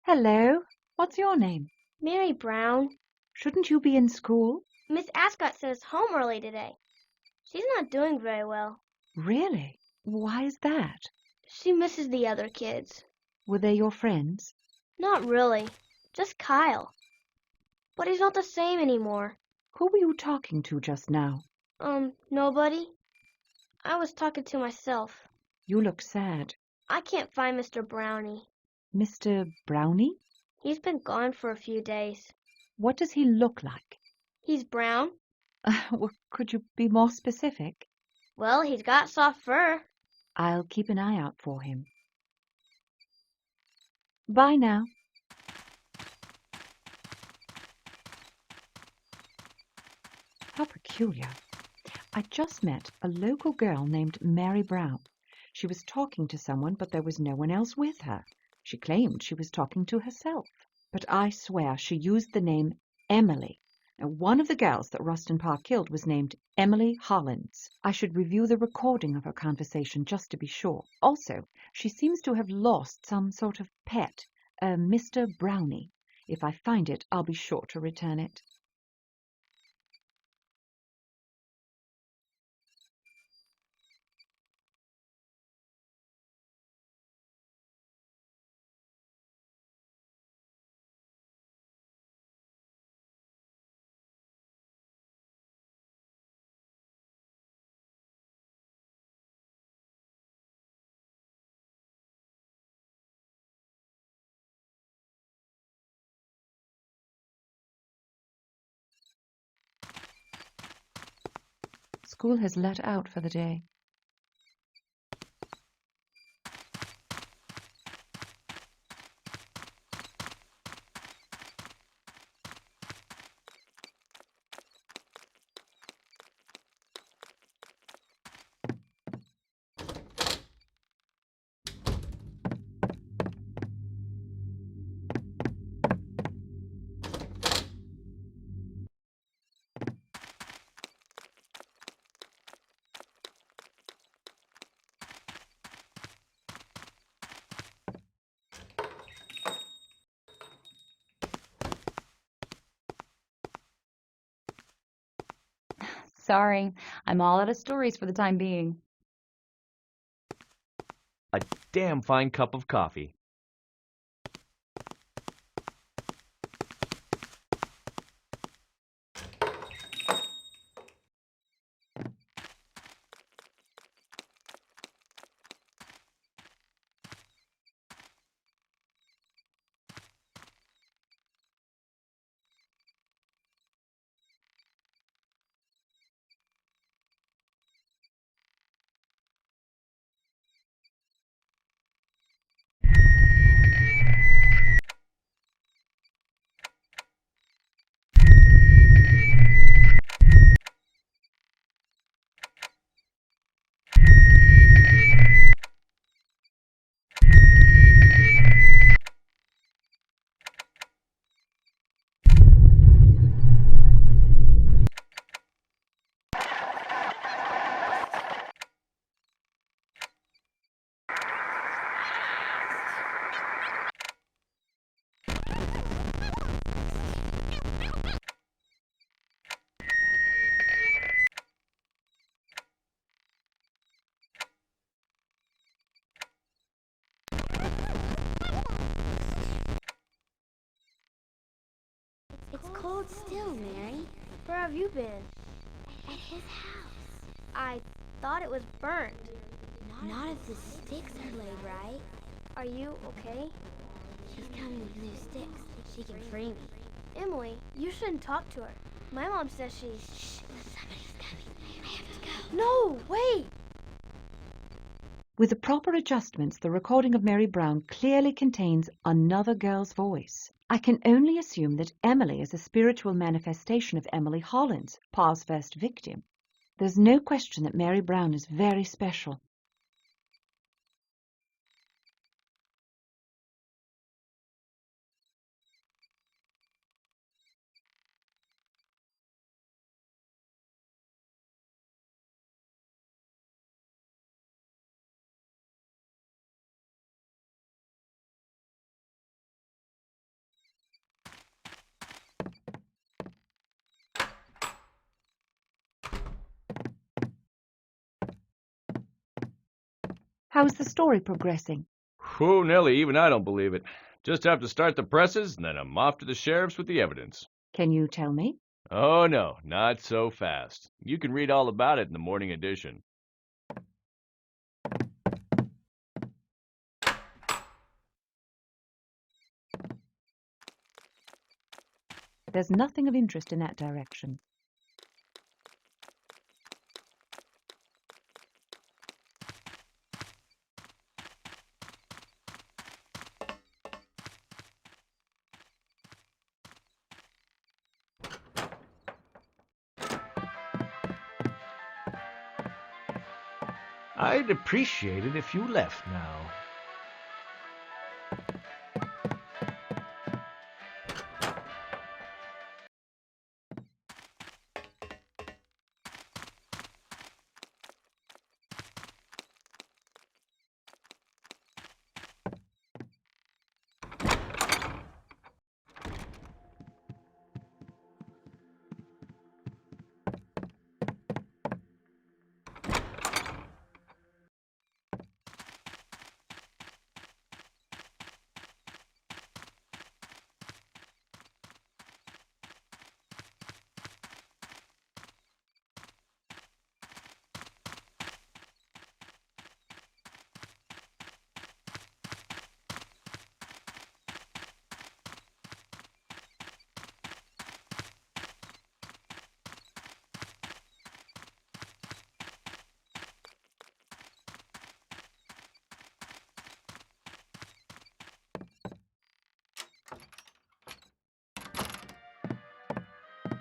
Hello? What's your name? Mary Brown. Shouldn't you be in school? Miss Ascot says home early today. She's not doing very well. Really? Why is that? She misses the other kids. Were they your friends? Not really. Just Kyle. But he's not the same anymore. Who were you talking to just now? Nobody. I was talking to myself. You look sad. I can't find Mr. Brownie. Mr. Brownie? He's been gone for a few days. What does he look like? He's brown. Well, could you be more specific? Well, he's got soft fur. I'll keep an eye out for him. Bye now. How peculiar. I just met a local girl named Mary Brown. She was talking to someone, but there was no one else with her. She claimed she was talking to herself. But I swear she used the name Emily. And one of the girls that Rustin Parr killed was named Emily Hollins. I should review the recording of her conversation just to be sure. Also, she seems to have lost some sort of pet, a Mr. Brownie. If I find it, I'll be sure to return it. School has let out for the day. Sorry, I'm all out of stories for the time being. A damn fine cup of coffee. Hold still, Mary. Where have you been? At his house. I thought it was burnt. Not if the sticks are laid right. Are you okay? She's coming with new sticks. She can free me. Emily, you shouldn't talk to her. My mom says she's... Shh, somebody's coming. I have to go. No, wait! With the proper adjustments, the recording of Mary Brown clearly contains another girl's voice. I can only assume that Emily is a spiritual manifestation of Emily Hollins, Parr's first victim. There's no question that Mary Brown is very special. How's the story progressing? Whew, Nellie, even I don't believe it. Just have to start the presses, and then I'm off to the sheriff's with the evidence. Can you tell me? Oh, no, not so fast. You can read all about it in the morning edition. There's nothing of interest in that direction. I'd appreciate it if you left now.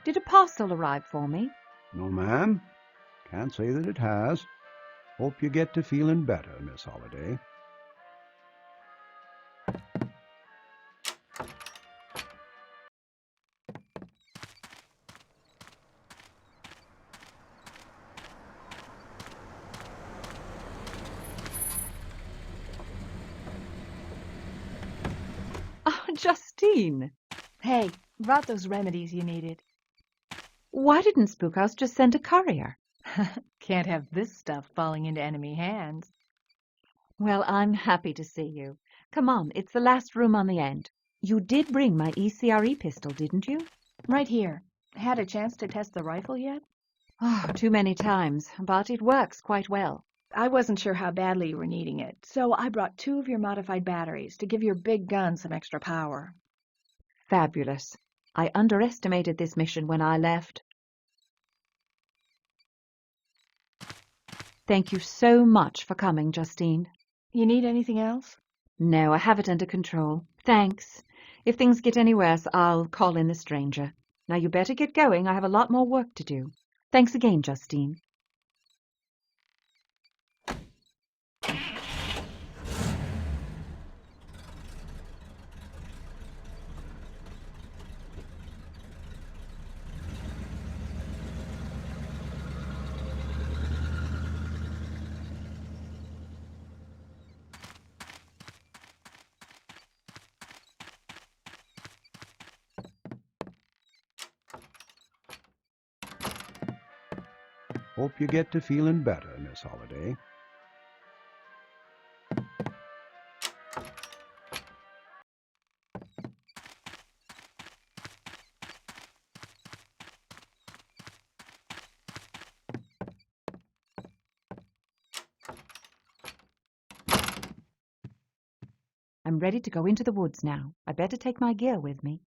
Did a parcel arrive for me? No, ma'am. Can't say that it has. Hope you get to feeling better, Miss Holliday. Oh, Justine! Hey, brought those remedies you needed. Why didn't Spookhouse just send a courier? Can't have this stuff falling into enemy hands. Well, I'm happy to see you. Come on, it's the last room on the end. You did bring my ECRE pistol, didn't you? Right here. Had a chance to test the rifle yet? Oh, too many times, but it works quite well. I wasn't sure how badly you were needing it, so I brought 2 of your modified batteries to give your big gun some extra power. Fabulous. I underestimated this mission when I left. Thank you so much for coming, Justine. You need anything else? No, I have it under control. Thanks. If things get any worse, I'll call in the stranger. Now you better get going. I have a lot more work to do. Thanks again, Justine. Hope you get to feeling better, Miss Holliday. I'm ready to go into the woods now. I better take my gear with me.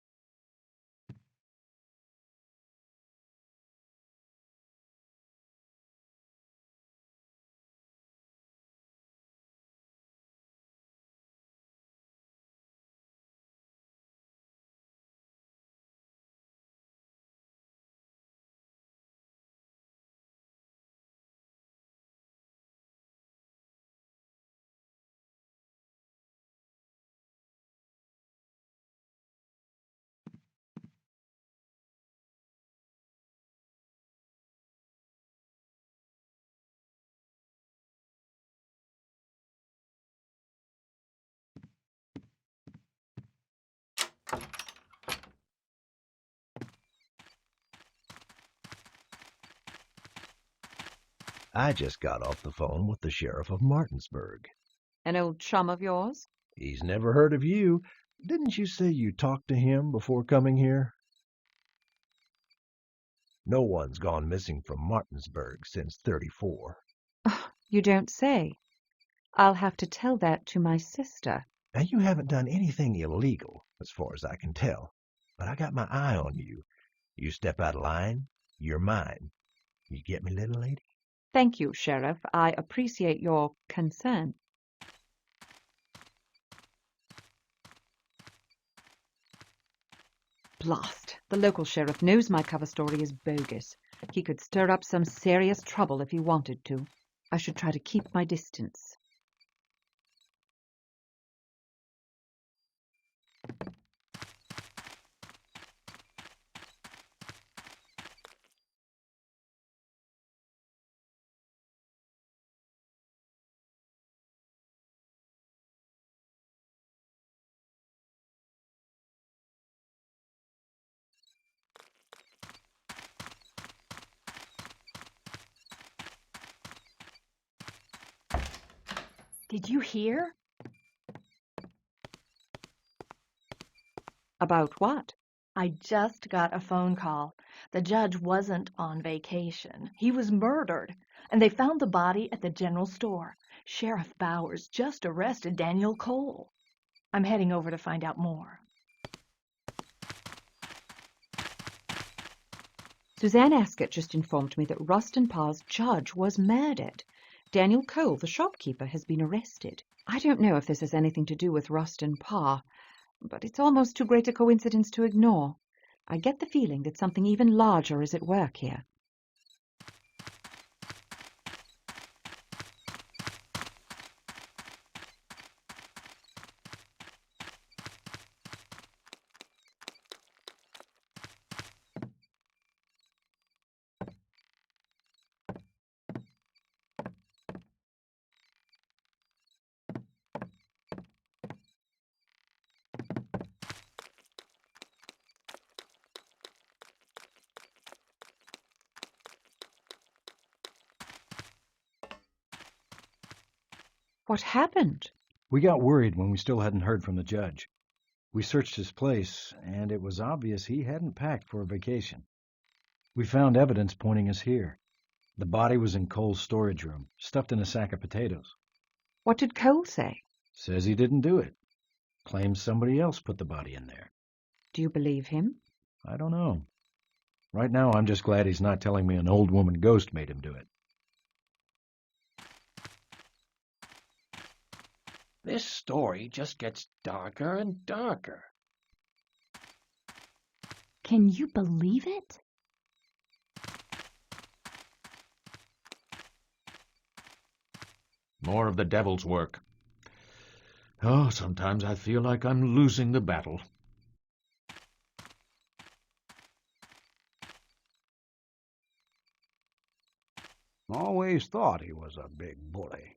I just got off the phone with the sheriff of Martinsburg. An old chum of yours? He's never heard of you. Didn't you say you talked to him before coming here? No one's gone missing from Martinsburg since '34. Oh, you don't say. I'll have to tell that to my sister. Now, you haven't done anything illegal, as far as I can tell, but I got my eye on you. You step out of line, you're mine. You get me, little lady? Thank you, Sheriff. I appreciate your concern. Blast! The local sheriff knows my cover story is bogus. He could stir up some serious trouble if he wanted to. I should try to keep my distance. Did you hear? About what? I just got a phone call. The judge wasn't on vacation. He was murdered, and they found the body at the general store. Sheriff Bowers just arrested Daniel Cole. I'm heading over to find out more. Suzanne Ascott just informed me that Rustin Parr's judge was murdered. Daniel Cole, the shopkeeper, has been arrested. I don't know if this has anything to do with Rustin Parr, but it's almost too great a coincidence to ignore. I get the feeling that something even larger is at work here. What happened? We got worried when we still hadn't heard from the judge. We searched his place, and it was obvious he hadn't packed for a vacation. We found evidence pointing us here. The body was in Cole's storage room, stuffed in a sack of potatoes. What did Cole say? Says he didn't do it. Claims somebody else put the body in there. Do you believe him? I don't know. Right now, I'm just glad he's not telling me an old woman ghost made him do it. This story just gets darker and darker. Can you believe it? More of the devil's work. Oh, sometimes I feel like I'm losing the battle. Always thought he was a big bully.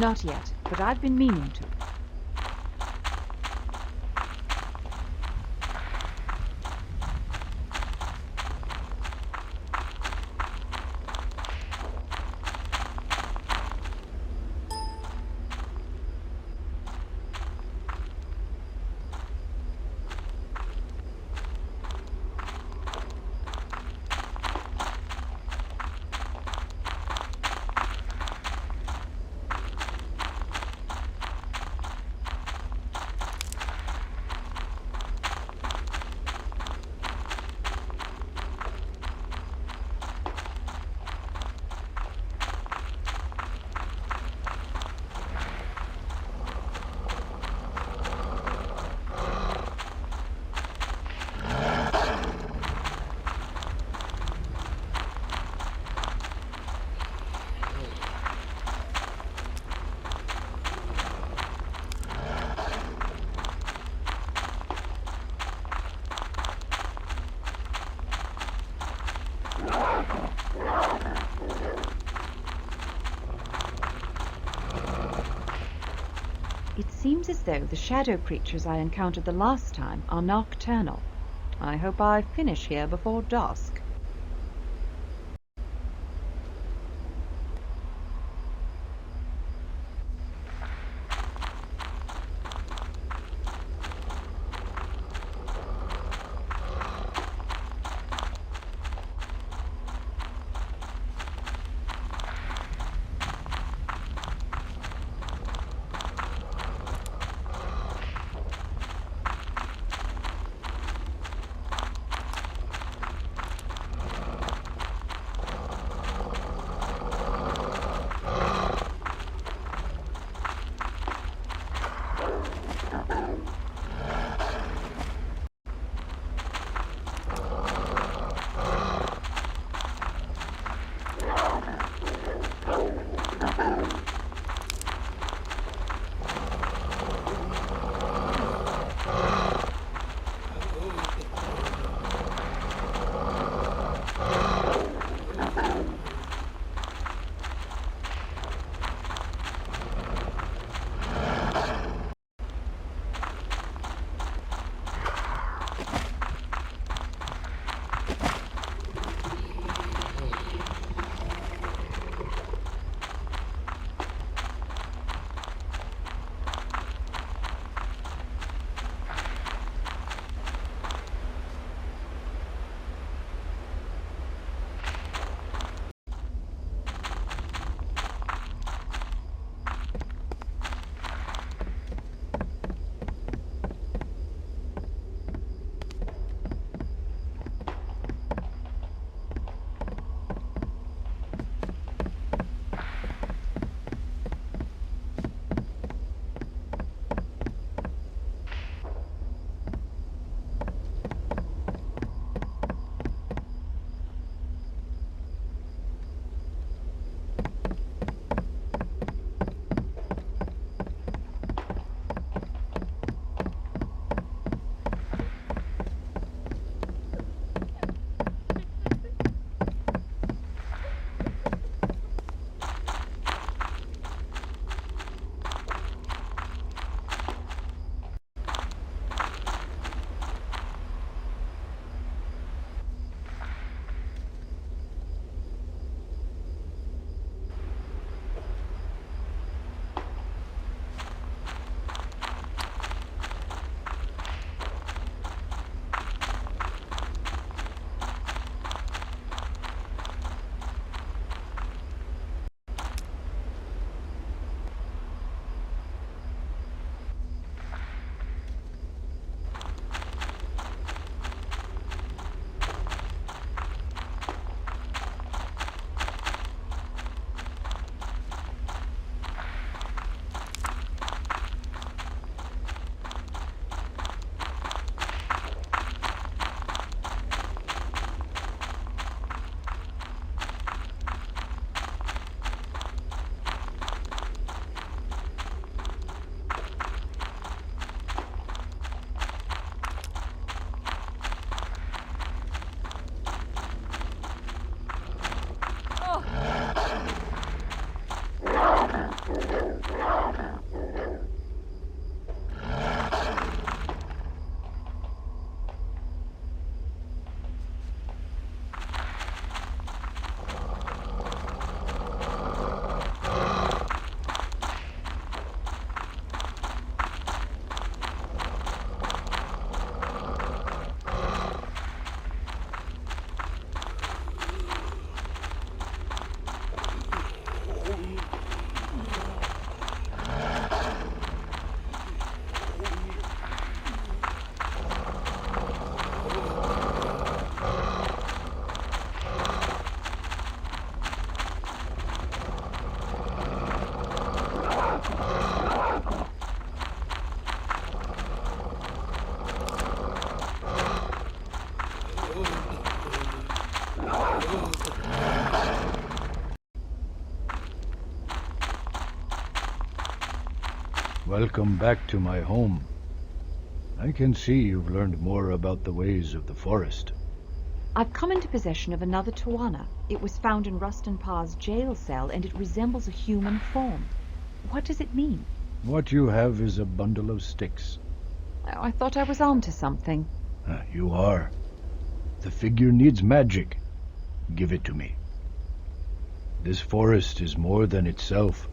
Not yet, but I've been meaning to. It seems as though the shadow creatures I encountered the last time are nocturnal. I hope I finish here before dusk. Welcome back to my home. I can see you've learned more about the ways of the forest. I've come into possession of another Tawana. It was found in Rustin Parr's jail cell, and it resembles a human form. What does it mean? What you have is a bundle of sticks. I thought I was on to something. You are. The figure needs magic. Give it to me. This forest is more than itself.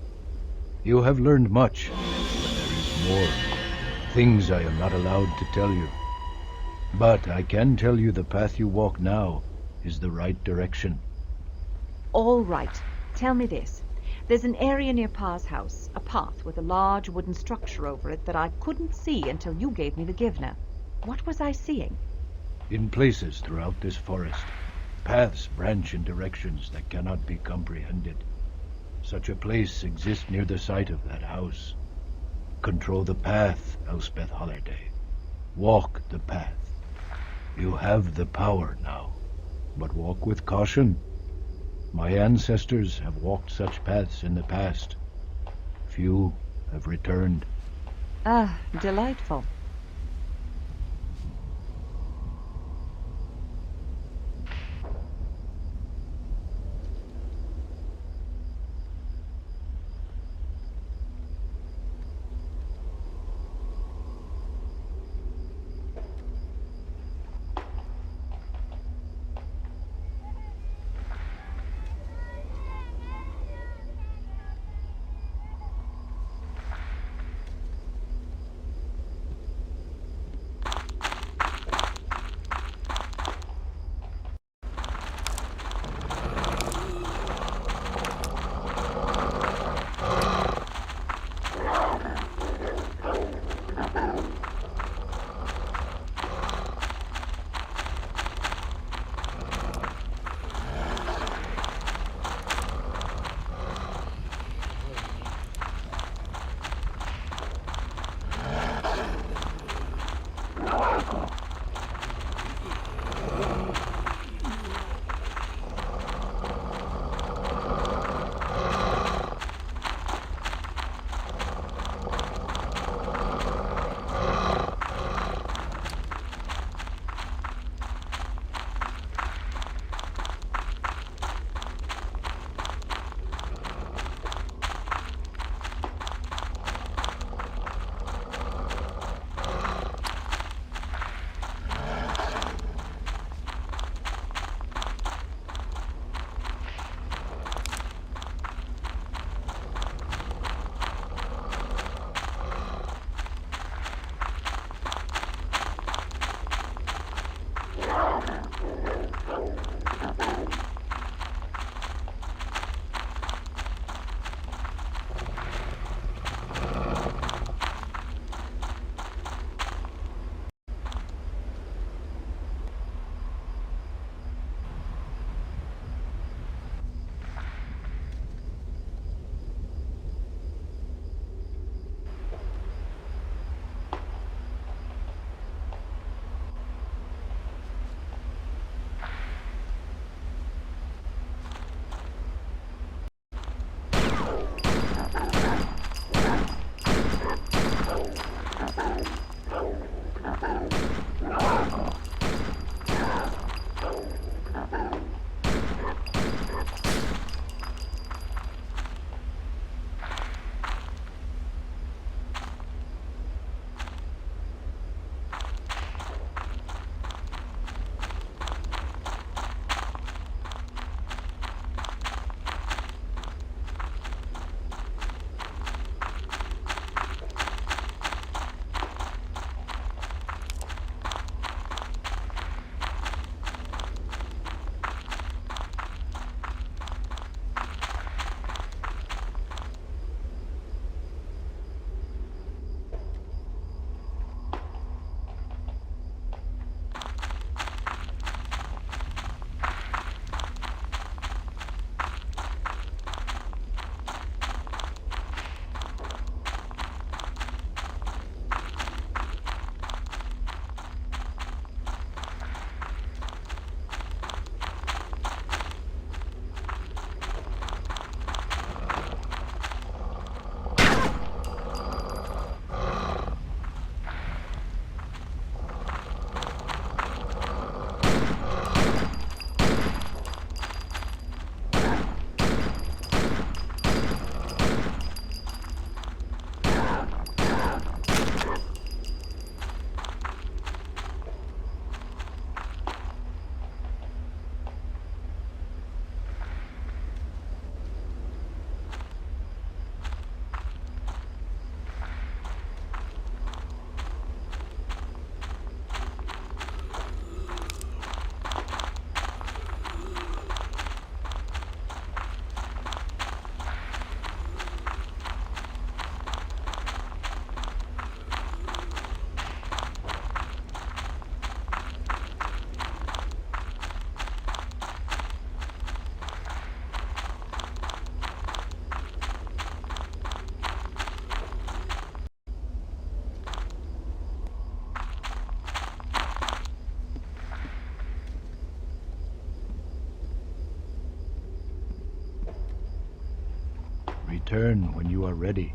You have learned much, but there is more. Things I am not allowed to tell you. But I can tell you the path you walk now is the right direction. All right. Tell me this. There's an area near Parr's house, a path with a large wooden structure over it that I couldn't see until you gave me the Givna. What was I seeing? In places throughout this forest, paths branch in directions that cannot be comprehended. Such a place exists near the site of that house. Control the path, Elspeth Holliday. Walk the path. You have the power now, but walk with caution. My ancestors have walked such paths in the past. Few have returned. Ah, delightful. Return when you are ready.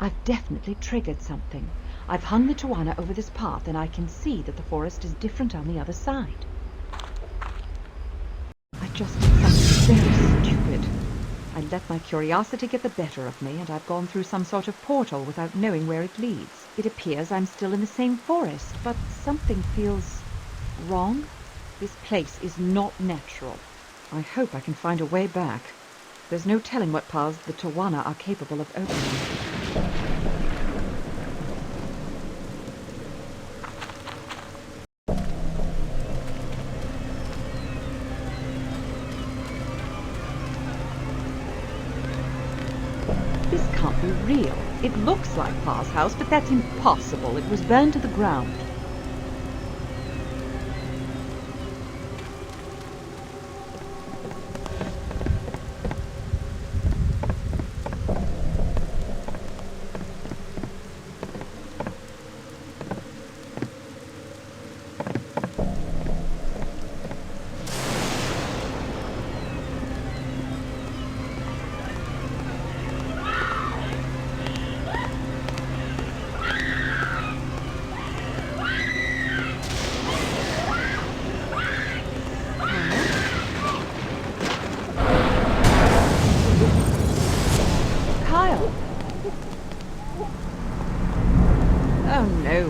I've definitely triggered something. I've hung the Tawana over this path, and I can see that the forest is different on the other side. I just did something very stupid. I let my curiosity get the better of me, and I've gone through some sort of portal without knowing where it leads. It appears I'm still in the same forest, but something feels wrong. This place is not natural. I hope I can find a way back. There's no telling what paths the Tawana are capable of opening. This can't be real. It looks like Parr's house, but that's impossible. It was burned to the ground.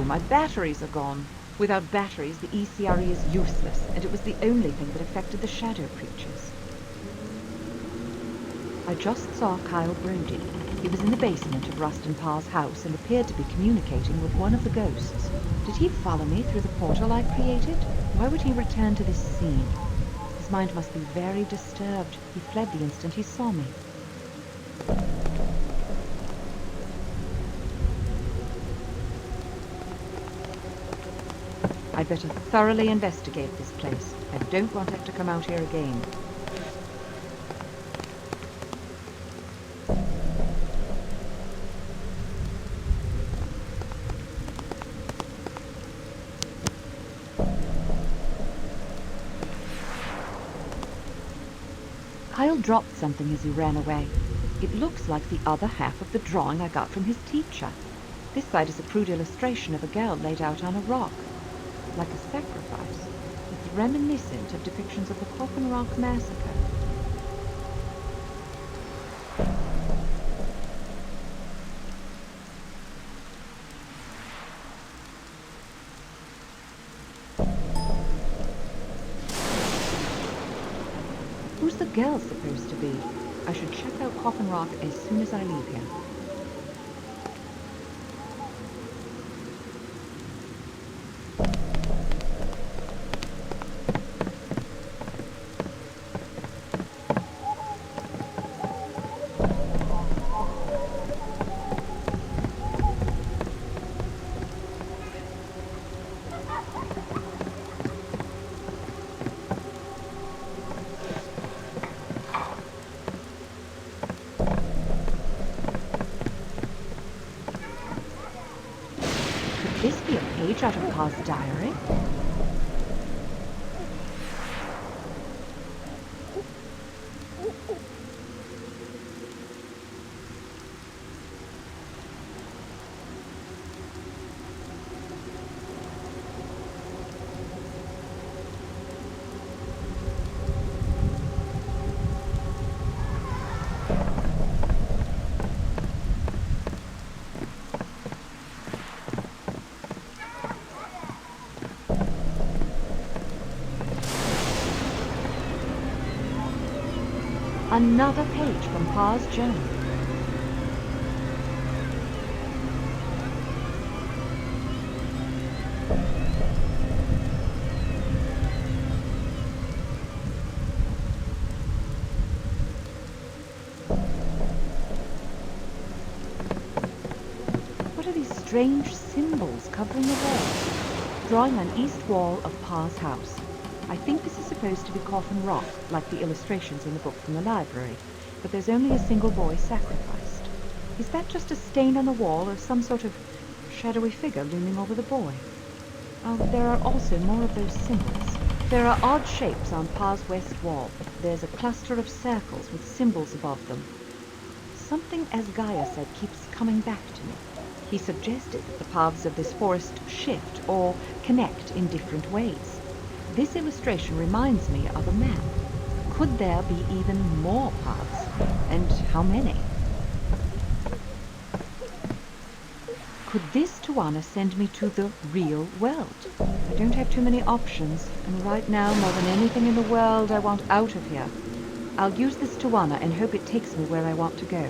My batteries are gone. Without batteries, the ECRE is useless, and it was the only thing that affected the shadow creatures. I just saw Kyle Brody. He was in the basement of Rustin Parr's house and appeared to be communicating with one of the ghosts. Did he follow me through the portal I created? Why would he return to this scene? His mind must be very disturbed. He fled the instant he saw me. I'd better thoroughly investigate this place. I don't want it to come out here again. Kyle dropped something as he ran away. It looks like the other half of the drawing I got from his teacher. This side is a crude illustration of a girl laid out on a rock. Like a sacrifice. It's reminiscent of depictions of the Coffin Rock Massacre. Who's the girl supposed to be? I should check out Coffin Rock as soon as I leave here. Could this be a page out of Parr's diary. Another page from Parr's journal. What are these strange symbols covering the wall? Drawing an east wall of Parr's house. I think this is supposed to be Coffin Rock, like the illustrations in the book from the library, but there's only a single boy sacrificed. Is that just a stain on the wall or some sort of shadowy figure looming over the boy? Oh, there are also more of those symbols. There are odd shapes on Parr's west wall. There's a cluster of circles with symbols above them. Something, as Gaia said, keeps coming back to me. He suggested that the paths of this forest shift or connect in different ways. This illustration reminds me of a map. Could there be even more paths? And how many? Could this Tuana send me to the real world? I don't have too many options, and right now, more than anything in the world, I want out of here. I'll use this Tuana and hope it takes me where I want to go.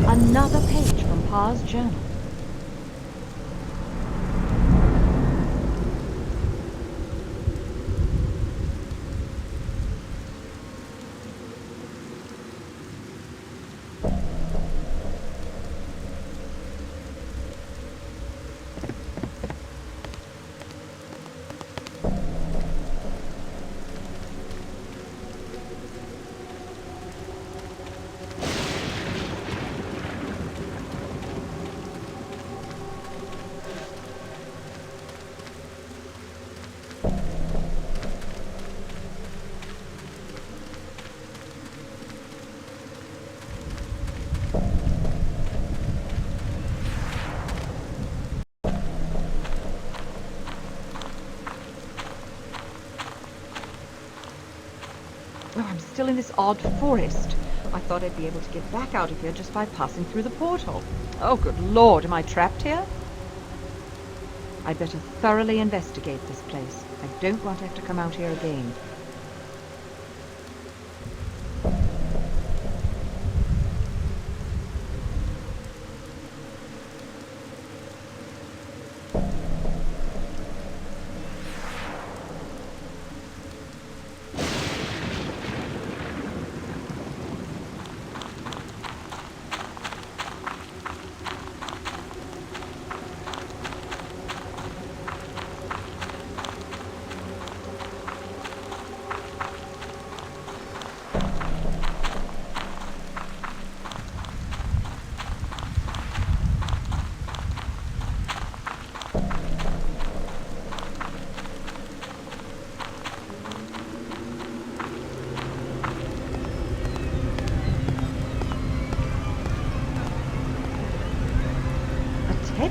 Another page from Parr's journal. Oh, I'm still in this odd forest. I thought I'd be able to get back out of here just by passing through the portal. Oh, good Lord, am I trapped here? I'd better thoroughly investigate this place. I don't want to have to come out here again.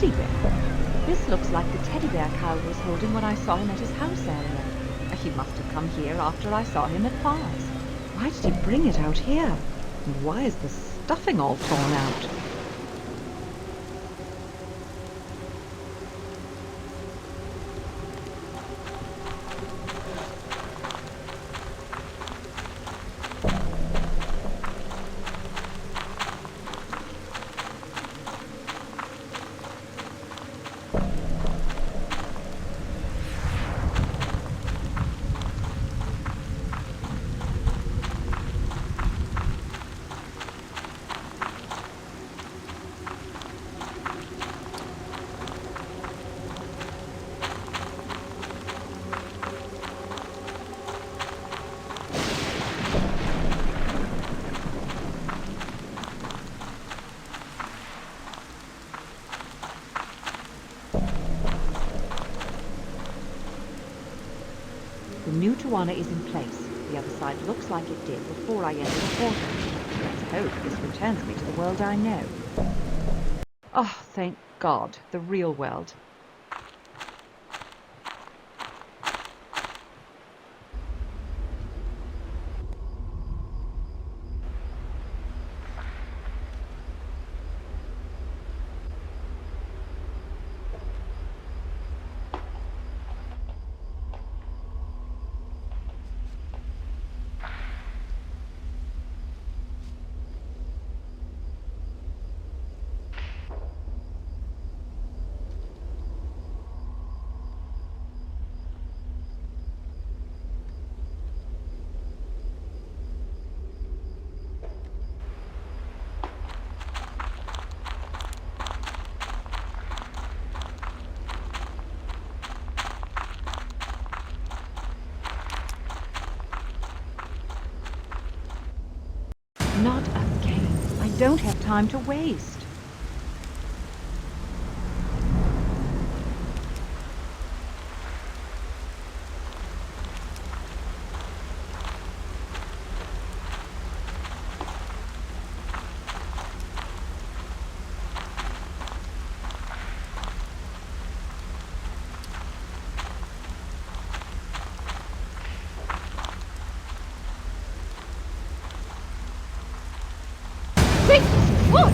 teddy bear. This looks like the teddy bear Cal was holding when I saw him at his house area. He must have come here after I saw him at Parr's. Why did he bring it out here? And why is the stuffing all torn out? The new Tawana is in place. The other side looks like it did before I entered the portal. Let's hope this returns me to the world I know. Oh, thank God, the real world. Not again. I don't have time to waste. What?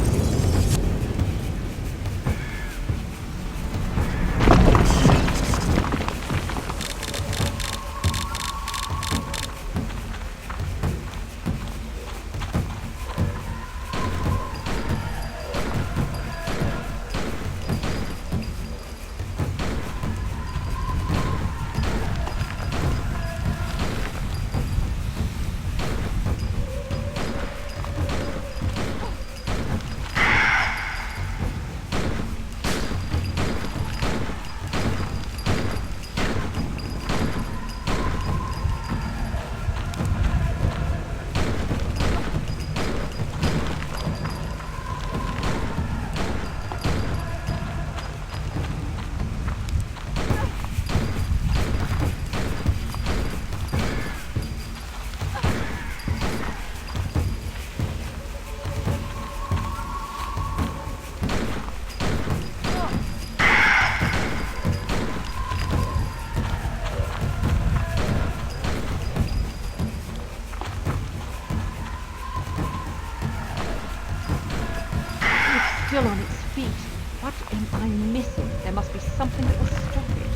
Still on its feet. What am I missing? There must be something that will stop it.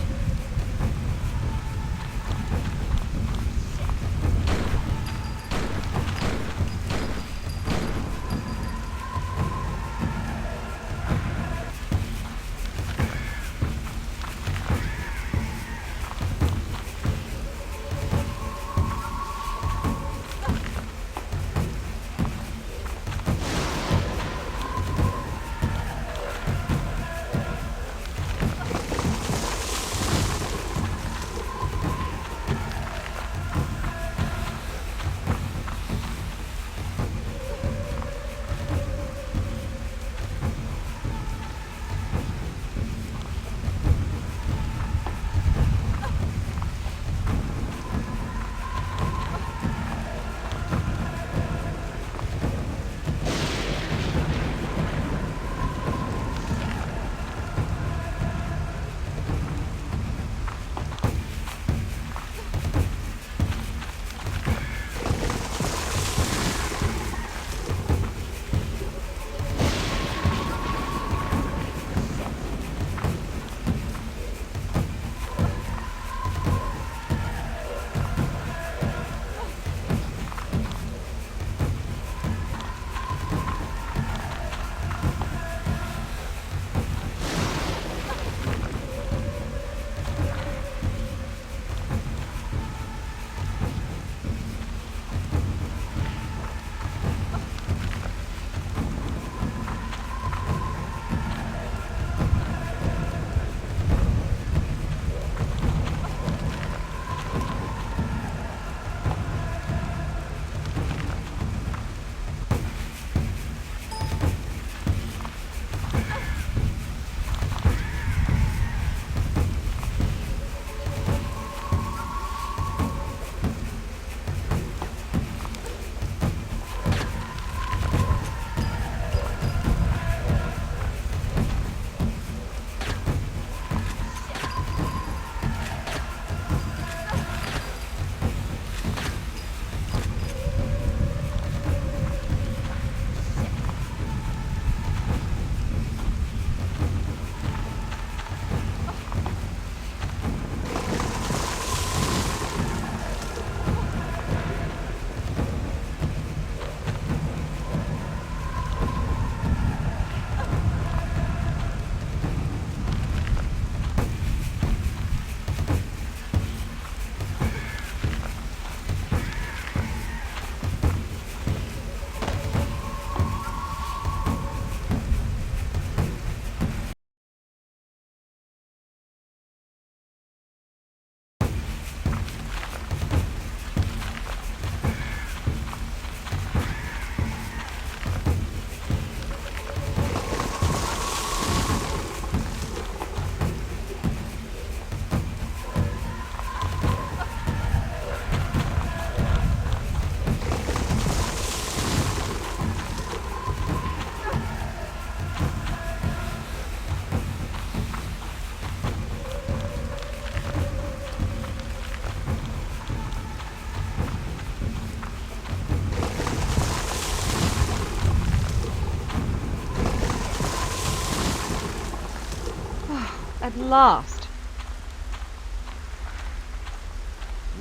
last.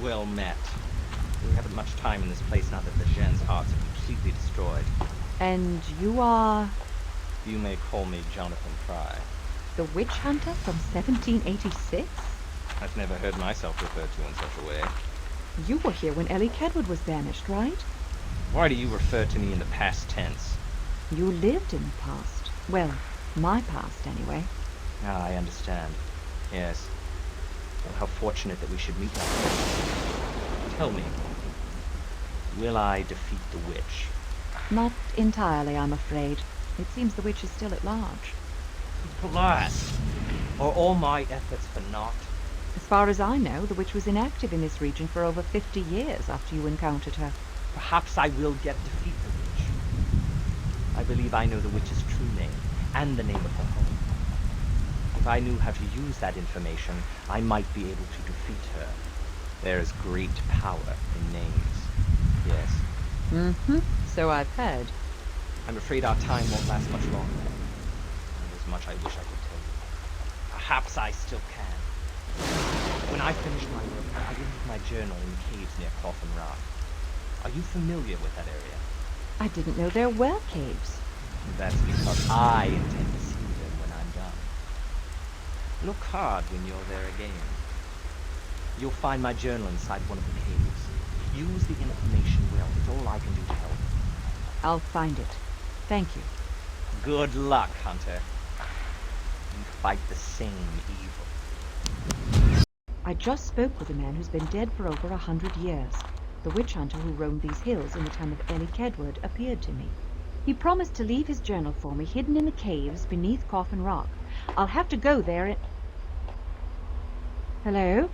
Well met. We haven't much time in this place now that the Gen's hearts are completely destroyed. And you are... You may call me Jonathan Fry. the witch hunter from 1786? I've never heard myself referred to in such a way. You were here when Ellie Kedwood was banished, right? Why do you refer to me in the past tense? You lived in the past. Well, my past, anyway. Ah, I understand. Yes. Well, how fortunate that we should meet like this. Tell me, will I defeat the witch? Not entirely, I'm afraid. It seems the witch is still at large. Blast! Are all my efforts for naught? As far as I know, the witch was inactive in this region for over 50 years after you encountered her. Perhaps I will yet defeat the witch. I believe I know the witch's true name, and the name of her home. If I knew how to use that information, I might be able to defeat her. There is great power in names. Yes. Mm-hmm. So I've heard. I'm afraid our time won't last much longer. There's much I wish I could tell you. Perhaps I still can. When I finish my work, I will leave my journal in the caves near Coffin Rock. Are you familiar with that area? I didn't know there were caves. That's because I intend to see them when I'm done. Look hard when you're there again. You'll find my journal inside one of the caves. Use the information well. It's all I can do to help. I'll find it. Thank you. Good luck, Hunter. And fight the same evil. I just spoke with a man who's been dead for over 100 years. The witch hunter who roamed these hills in the time of Ellie Kedwood appeared to me. He promised to leave his journal for me hidden in the caves beneath Coffin Rock. I'll have to go there and... Hello?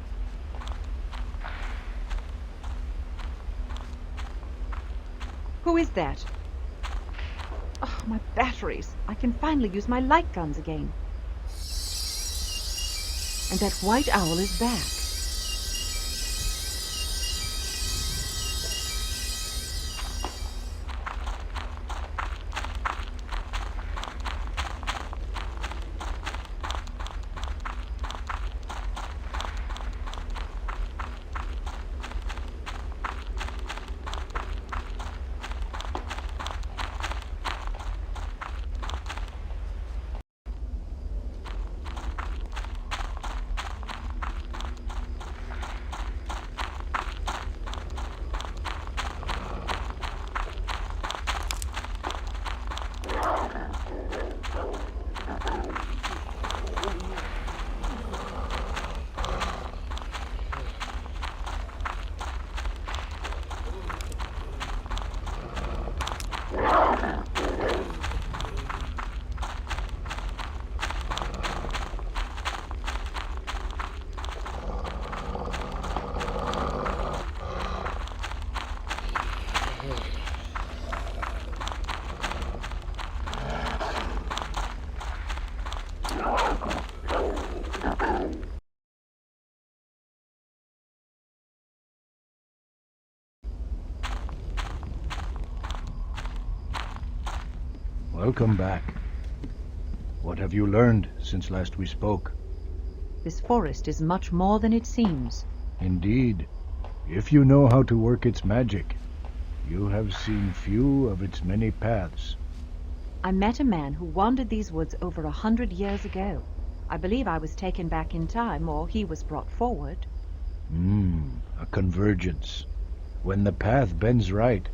Who is that? Oh, my batteries. I can finally use my light guns again. And that white owl is back. Welcome back. What have you learned since last we spoke? This forest is much more than it seems. Indeed. If you know how to work its magic, you have seen few of its many paths. I met a man who wandered these woods over 100 years ago. I believe I was taken back in time, or he was brought forward. A convergence. When the path bends right,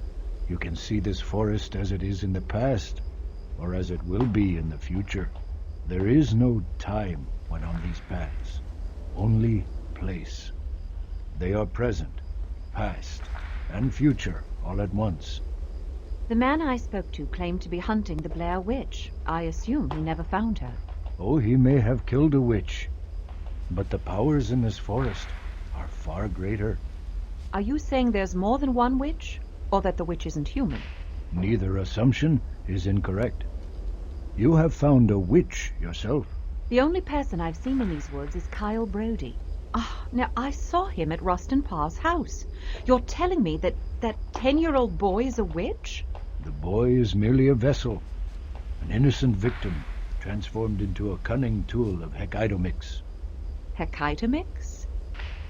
you can see this forest as it is in the past, or as it will be in the future. There is no time when on these paths, only place. They are present, past, and future all at once. The man I spoke to claimed to be hunting the Blair witch. I assume he never found her. Oh, he may have killed a witch, but the powers in this forest are far greater. Are you saying there's more than one witch, or that the witch isn't human? Neither assumption is incorrect. You have found a witch yourself. The only person I've seen in these woods is Kyle Brody. Now I saw him at Rustin Parr's house. You're telling me that 10-year-old boy is a witch? The boy is merely a vessel, an innocent victim transformed into a cunning tool of Hekidomix. Hekidomix?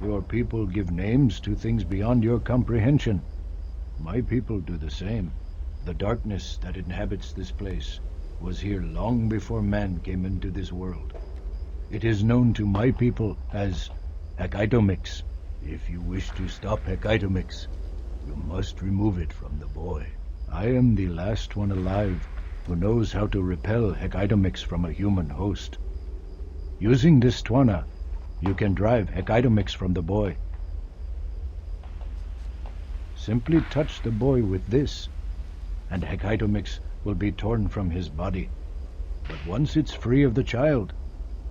Your people give names to things beyond your comprehension. My people do the same. The darkness that inhabits this place was here long before man came into this world. It is known to my people as Hekidomix. If you wish to stop Hekidomix, you must remove it from the boy. I am the last one alive who knows how to repel Hekidomix from a human host. Using this Twana, you can drive Hekidomix from the boy. Simply touch the boy with this, and Hekidomix will be torn from his body. But once it's free of the child,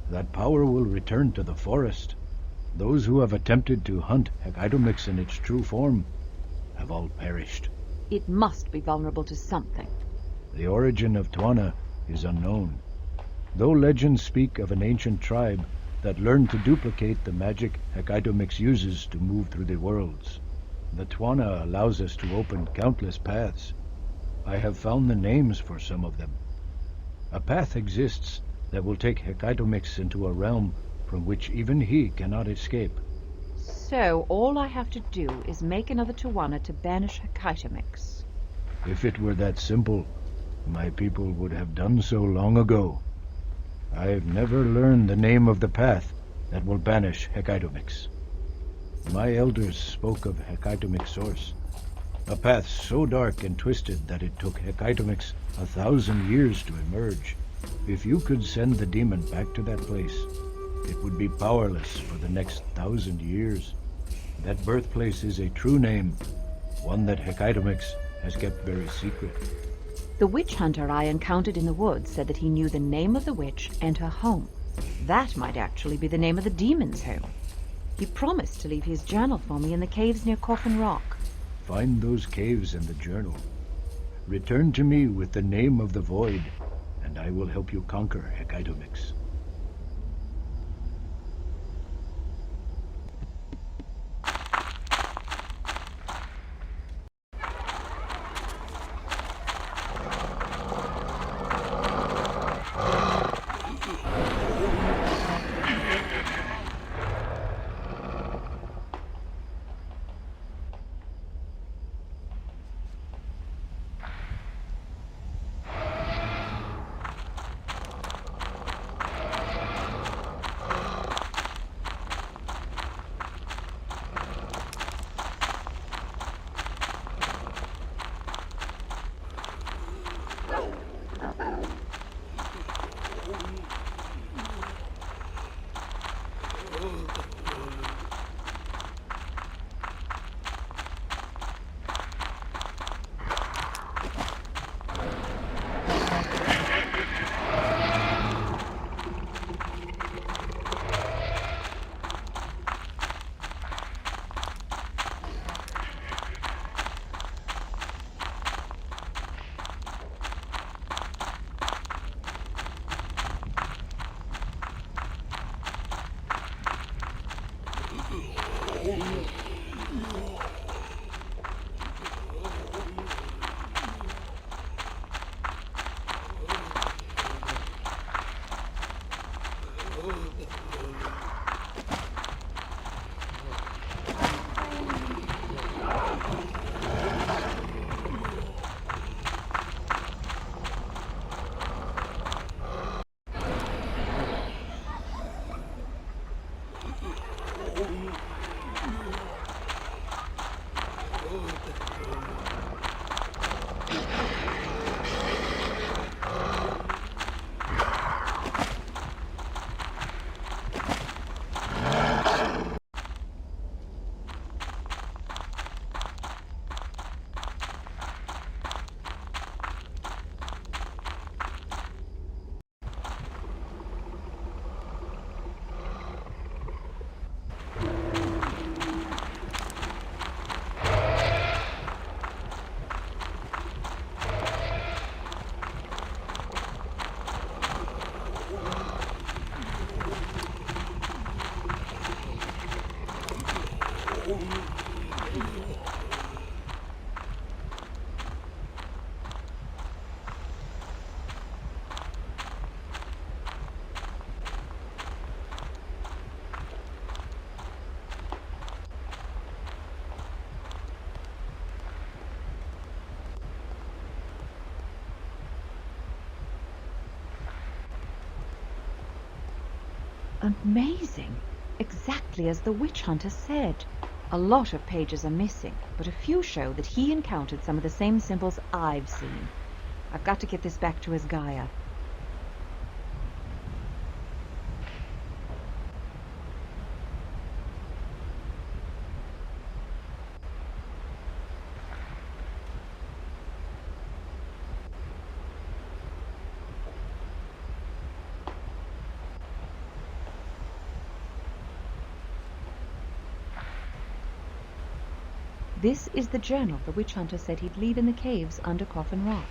that power will return to the forest. Those who have attempted to hunt Hekidomix in its true form have all perished. It must be vulnerable to something. The origin of Twana is unknown, though legends speak of an ancient tribe that learned to duplicate the magic Hekidomix uses to move through the worlds. The Twana allows us to open countless paths. I have found the names for some of them. A path exists that will take Hekidomix into a realm from which even he cannot escape. So all I have to do is make another Tawana to banish Hekidomix. If it were that simple, my people would have done so long ago. I've never learned the name of the path that will banish Hekidomix. My elders spoke of Hekidomix source, a path so dark and twisted that it took Hekidomix 1,000 years to emerge. If you could send the demon back to that place, it would be powerless for the next 1,000 years. That birthplace is a true name, one that Hekidomix has kept very secret. The witch hunter I encountered in the woods said that he knew the name of the witch and her home. That might actually be the name of the demon's home. He promised to leave his journal for me in the caves near Coffin Rock. Find those caves and the journal. Return to me with the name of the void, and I will help you conquer Hekidomix. Amazing. Exactly as the witch hunter said. A lot of pages are missing, but a few show that he encountered some of the same symbols I've seen. I've got to get this back to his Gaia. This is the journal the witch hunter said he'd leave in the caves under Coffin Rock.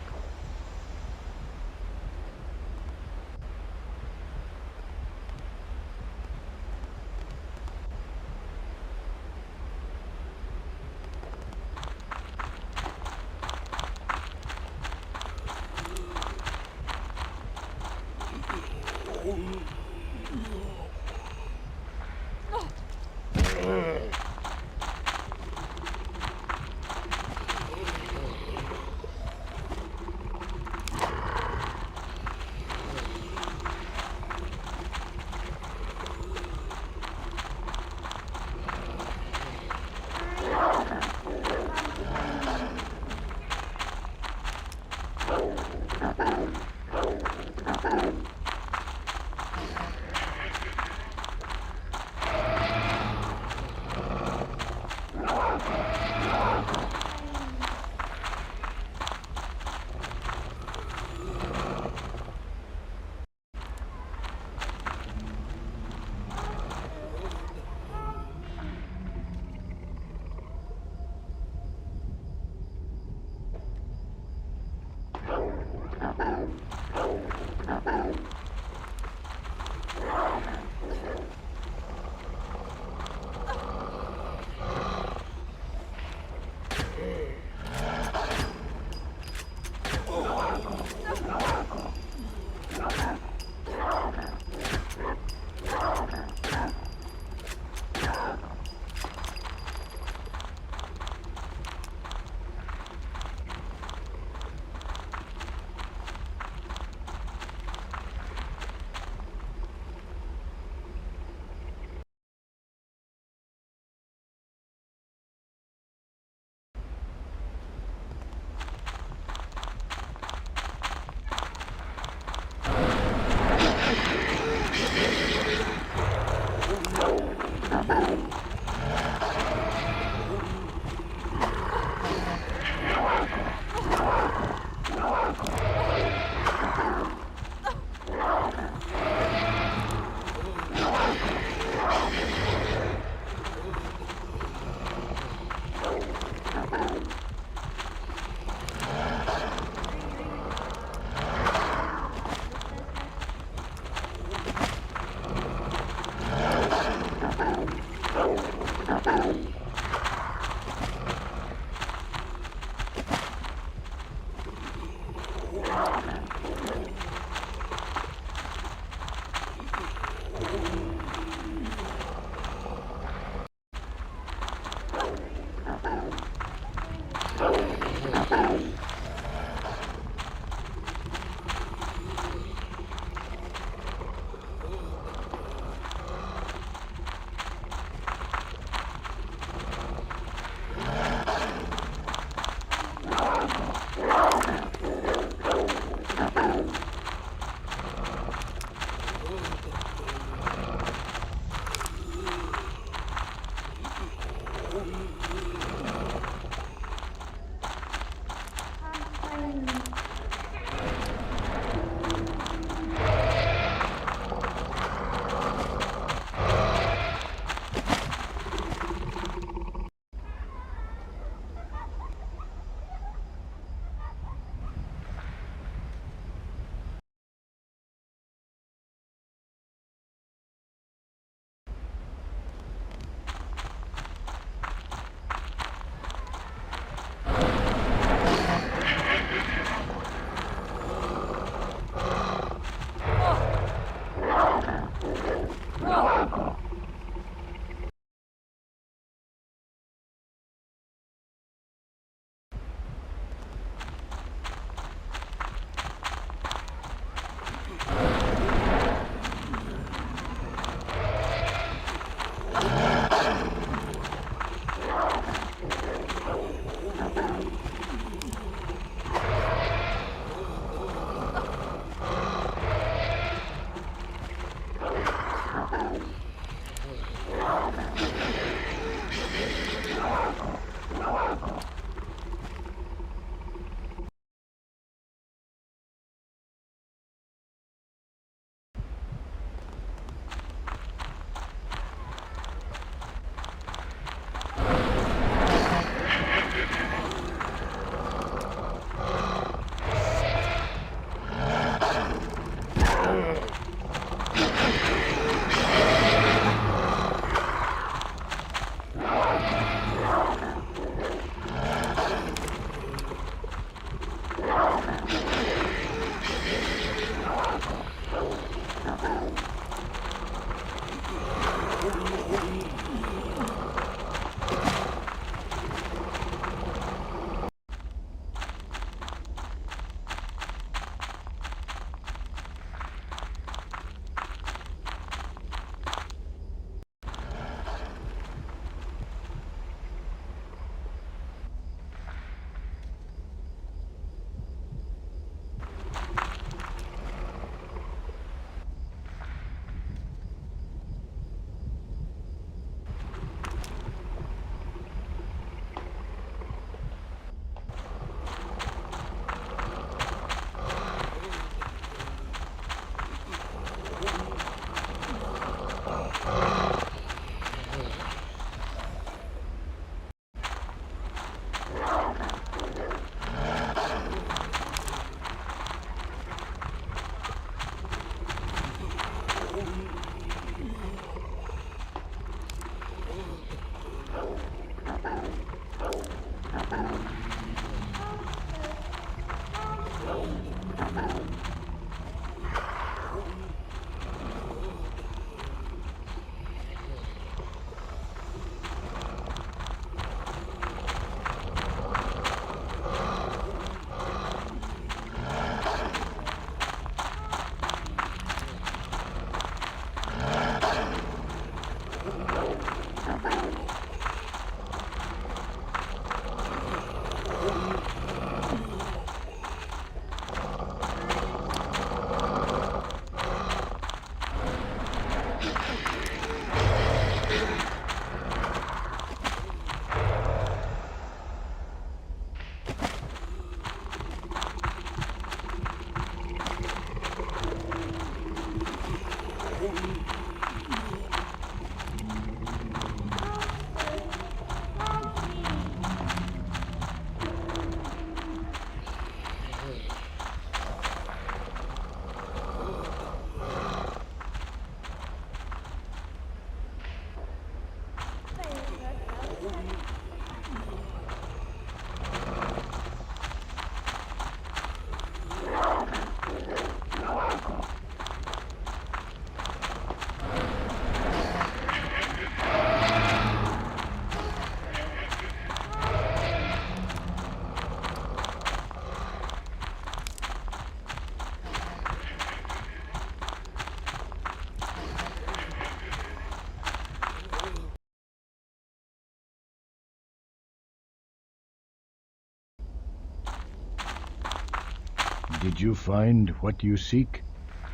Did you find what you seek?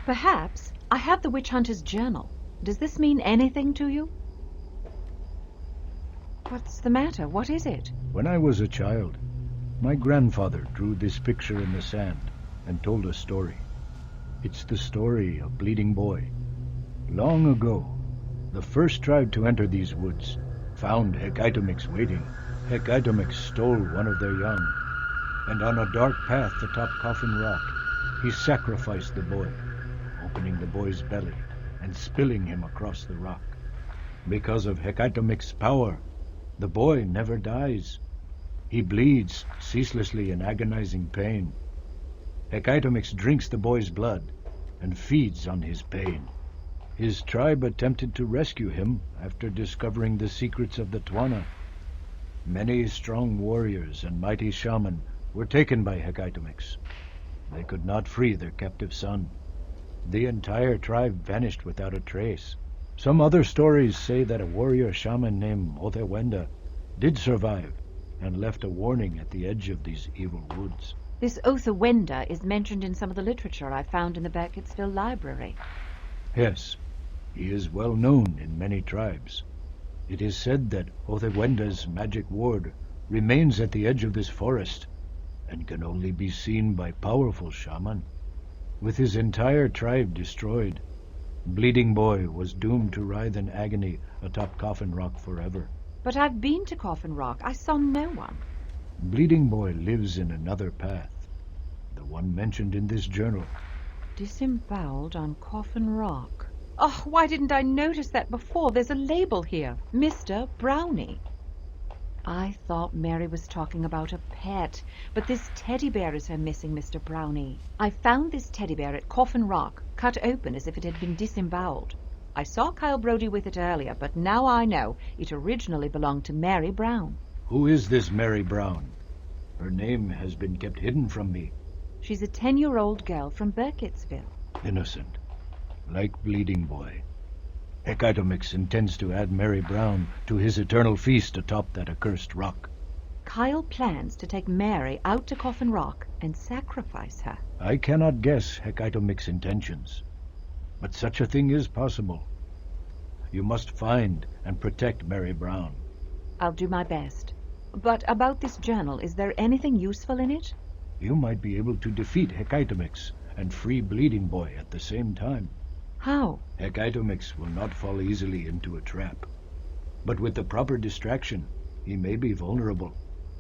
Perhaps. I have the witch hunter's journal. Does this mean anything to you? What's the matter? What is it? When I was a child, my grandfather drew this picture in the sand and told a story. It's the story of Bleeding Boy. Long ago, the first tribe to enter these woods found Hecaitomix waiting. Hecaitomix stole one of their young, and on a dark path atop Coffin Rock, he sacrificed the boy, opening the boy's belly and spilling him across the rock. Because of Hecaitomix's power, the boy never dies. He bleeds ceaselessly in agonizing pain. Hecaitomix drinks the boy's blood and feeds on his pain. His tribe attempted to rescue him after discovering the secrets of the Twana. Many strong warriors and mighty shaman were taken by Hecaitomix. They could not free their captive son. The entire tribe vanished without a trace. Some other stories say that a warrior shaman named Othewenda did survive and left a warning at the edge of these evil woods. This Othewenda is mentioned in some of the literature I found in the Beckettsville library. Yes, he is well known in many tribes. It is said that Othewenda's magic ward remains at the edge of this forest and can only be seen by powerful shaman. With his entire tribe destroyed, Bleeding Boy was doomed to writhe in agony atop Coffin Rock forever. But I've been to Coffin Rock. I saw no one. Bleeding Boy lives in another path, the one mentioned in this journal. Disemboweled on Coffin Rock. Oh, why didn't I notice that before? There's a label here. Mr. Brownie. I thought Mary was talking about a pet, but this teddy bear is her missing, Mr. Brownie. I found this teddy bear at Coffin Rock, cut open as if it had been disemboweled. I saw Kyle Brody with it earlier, but now I know it originally belonged to Mary Brown. Who is this Mary Brown? Her name has been kept hidden from me. She's a 10-year-old girl from Burkittsville. Innocent. Like Bleeding Boy. Hecatomix intends to add Mary Brown to his eternal feast atop that accursed rock. Kyle plans to take Mary out to Coffin Rock and sacrifice her. I cannot guess Hecatomix's intentions, but such a thing is possible. You must find and protect Mary Brown. I'll do my best. But about this journal, is there anything useful in it? You might be able to defeat Hecatomix and free Bleeding Boy at the same time. How? Hecatomix will not fall easily into a trap. But with the proper distraction, he may be vulnerable.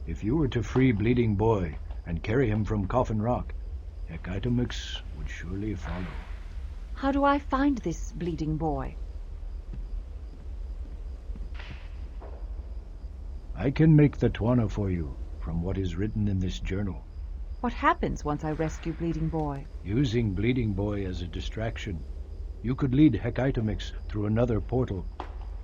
If you were to free Bleeding Boy and carry him from Coffin Rock, Hecatomix would surely follow. How do I find this Bleeding Boy? I can make the Twana for you from what is written in this journal. What happens once I rescue Bleeding Boy? Using Bleeding Boy as a distraction, you could lead Hecatomix through another portal,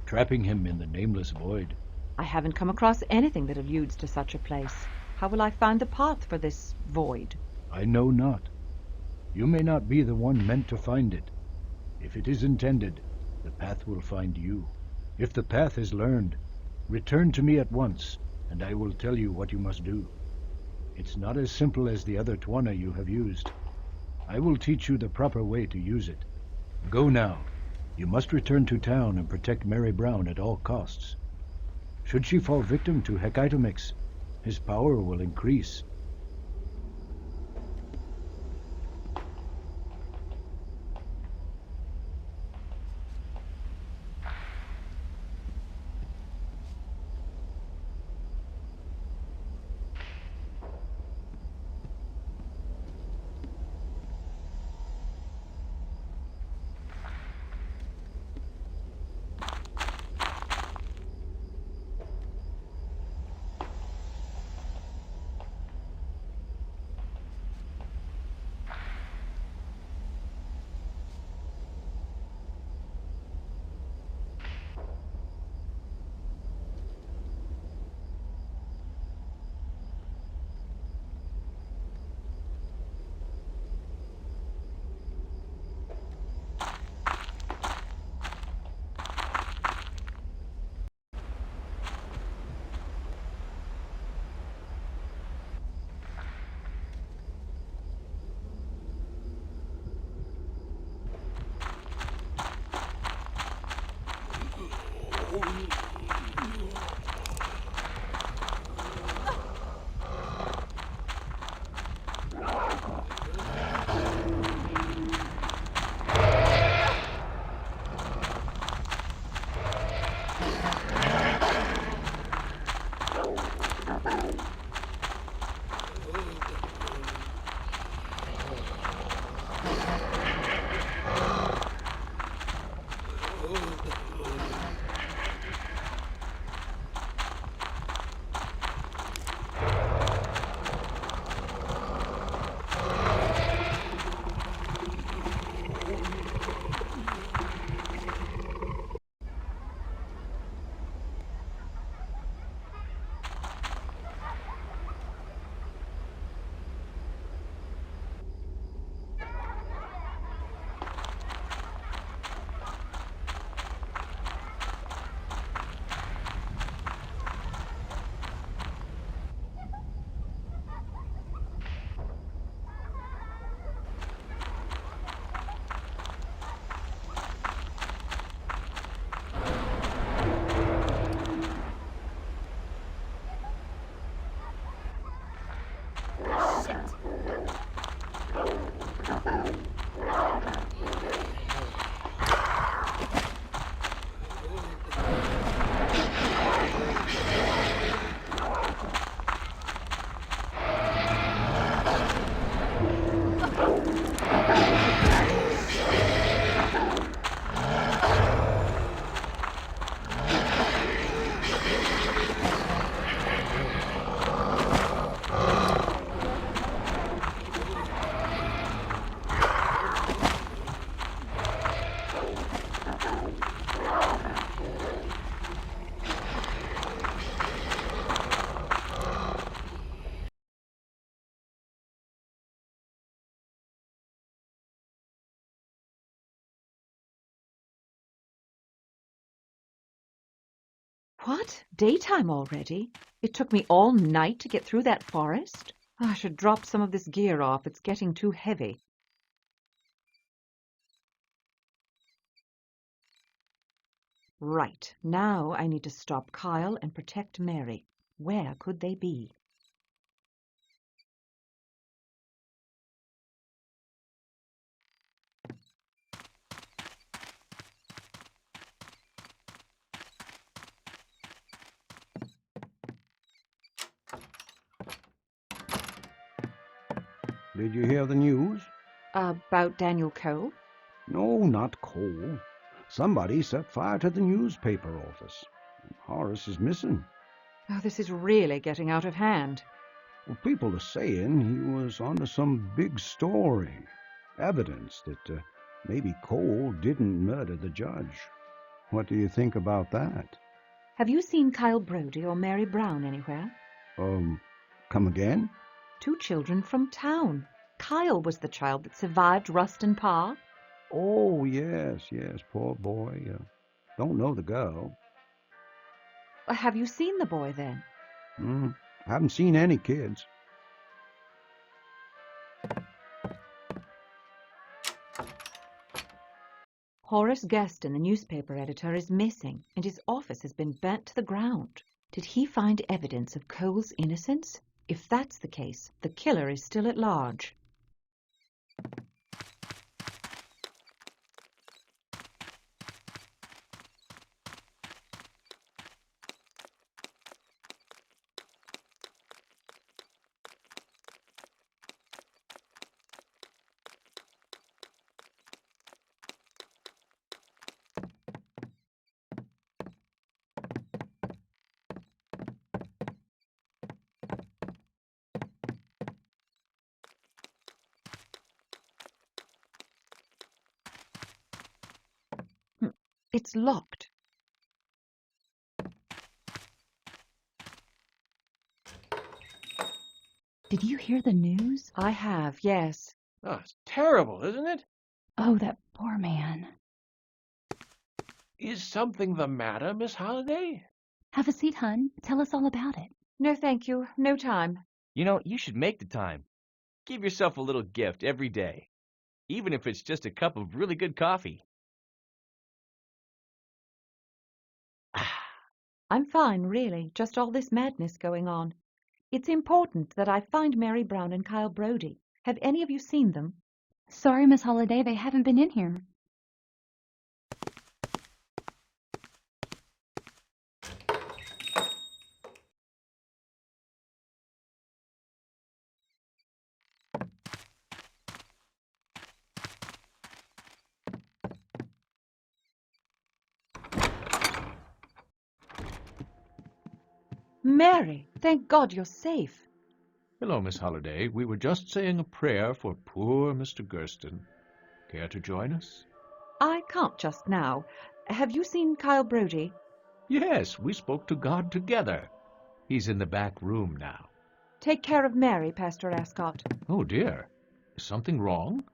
trapping him in the nameless void. I haven't come across anything that alludes to such a place. How will I find the path for this void? I know not. You may not be the one meant to find it. If it is intended, the path will find you. If the path is learned, return to me at once, and I will tell you what you must do. It's not as simple as the other Twana you have used. I will teach you the proper way to use it. Go now. You must return to town and protect Mary Brown at all costs. Should she fall victim to Hecatomix, his power will increase. What? Daytime already? It took me all night to get through that forest? I should drop some of this gear off. It's getting too heavy. Right. Now I need to stop Kyle and protect Mary. Where could they be? Did you hear the news? About Daniel Cole? No, not Cole. Somebody set fire to the newspaper office. Horace is missing. Oh, this is really getting out of hand. Well, people are saying he was onto some big story. Evidence that maybe Cole didn't murder the judge. What do you think about that? Have you seen Kyle Brody or Mary Brown anywhere? Come again? 2 children from town. Kyle was the child that survived Rustin Parr. Oh, yes, poor boy. Don't know the girl. Have you seen the boy then? Haven't seen any kids. Horace Gaston, the newspaper editor, is missing, and his office has been burnt to the ground. Did he find evidence of Cole's innocence? If that's the case, the killer is still at large. It's locked. Did you hear the news? I have, yes. Oh, it's terrible, isn't it? Oh, that poor man. Is something the matter, Miss Holliday? Have a seat, hun. Tell us all about it. No, thank you. No time. You know, you should make the time. Give yourself a little gift every day, even if it's just a cup of really good coffee. I'm fine, really. Just all this madness going on. It's important that I find Mary Brown and Kyle Brody. Have any of you seen them? Sorry, Miss Holliday, they haven't been in here. Mary, thank God you're safe. Hello, Miss Holliday. We were just saying a prayer for poor Mr. Gurston. Care to join us? I can't just now. Have you seen Kyle Brody? Yes, we spoke to God together. He's in the back room now. Take care of Mary, Pastor Ascot. Oh, dear. Is something wrong?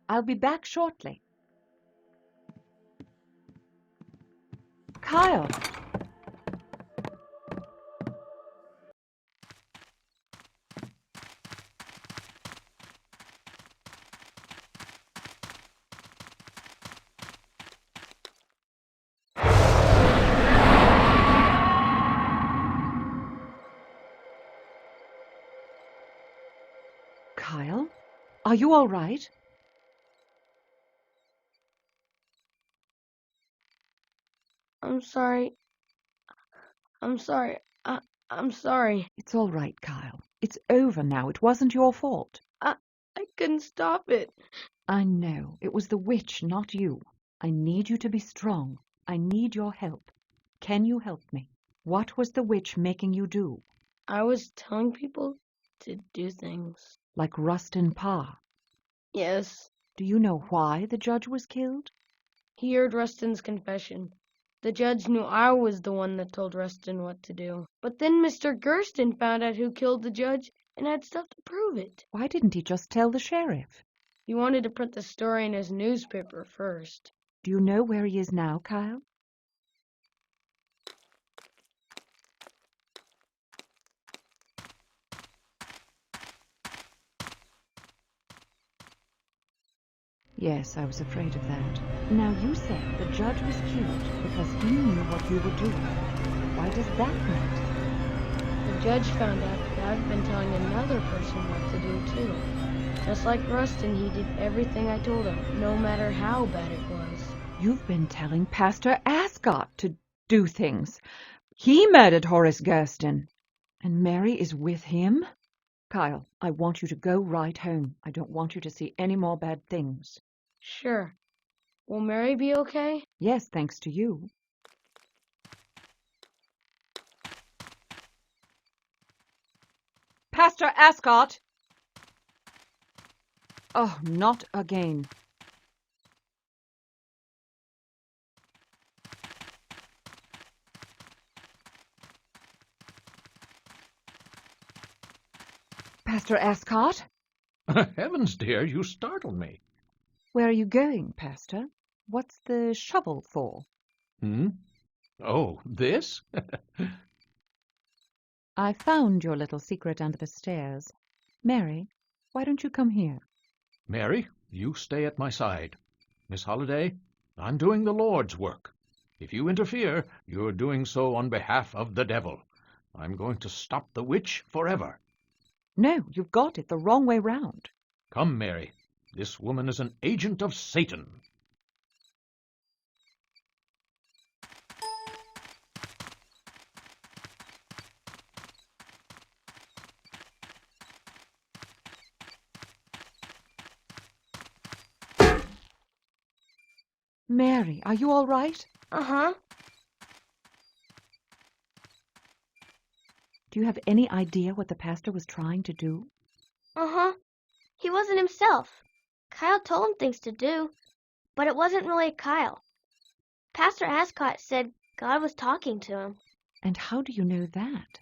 I'll be back shortly. Kyle! Kyle? Are you all right? I'm sorry. I'm sorry. I'm sorry. It's all right, Kyle. It's over now. It wasn't your fault. I couldn't stop it. I know. It was the witch, not you. I need you to be strong. I need your help. Can you help me? What was the witch making you do? I was telling people to do things. Like Rustin Parr? Yes. Do you know why the judge was killed? He heard Rustin's confession. The judge knew I was the one that told Rustin what to do. But then Mr. Gurston found out who killed the judge and had stuff to prove it. Why didn't he just tell the sheriff? He wanted to print the story in his newspaper first. Do you know where he is now, Kyle? Yes, I was afraid of that. Now, you said the judge was killed because he knew what you were doing. Why does that matter? The judge found out that I've been telling another person what to do, too. Just like Rustin, he did everything I told him, no matter how bad it was. You've been telling Pastor Ascot to do things. He murdered Horace Gersten. And Mary is with him? Kyle, I want you to go right home. I don't want you to see any more bad things. Sure. Will Mary be okay? Yes, thanks to you. Pastor Ascot! Oh, not again. Pastor Ascot? Heavens, dear, you startled me. Where are you going, Pastor? What's the shovel for? Oh, this? I found your little secret under the stairs. Mary, why don't you come here? Mary, you stay at my side. Miss Holliday, I'm doing the Lord's work. If you interfere, you're doing so on behalf of the devil. I'm going to stop the witch forever. No, you've got it the wrong way round. Come, Mary. This woman is an agent of Satan. Mary, are you all right? Uh-huh. Do you have any idea what the pastor was trying to do? Uh-huh. He wasn't himself. Kyle told him things to do, but it wasn't really Kyle. Pastor Ascot said God was talking to him. And how do you know that?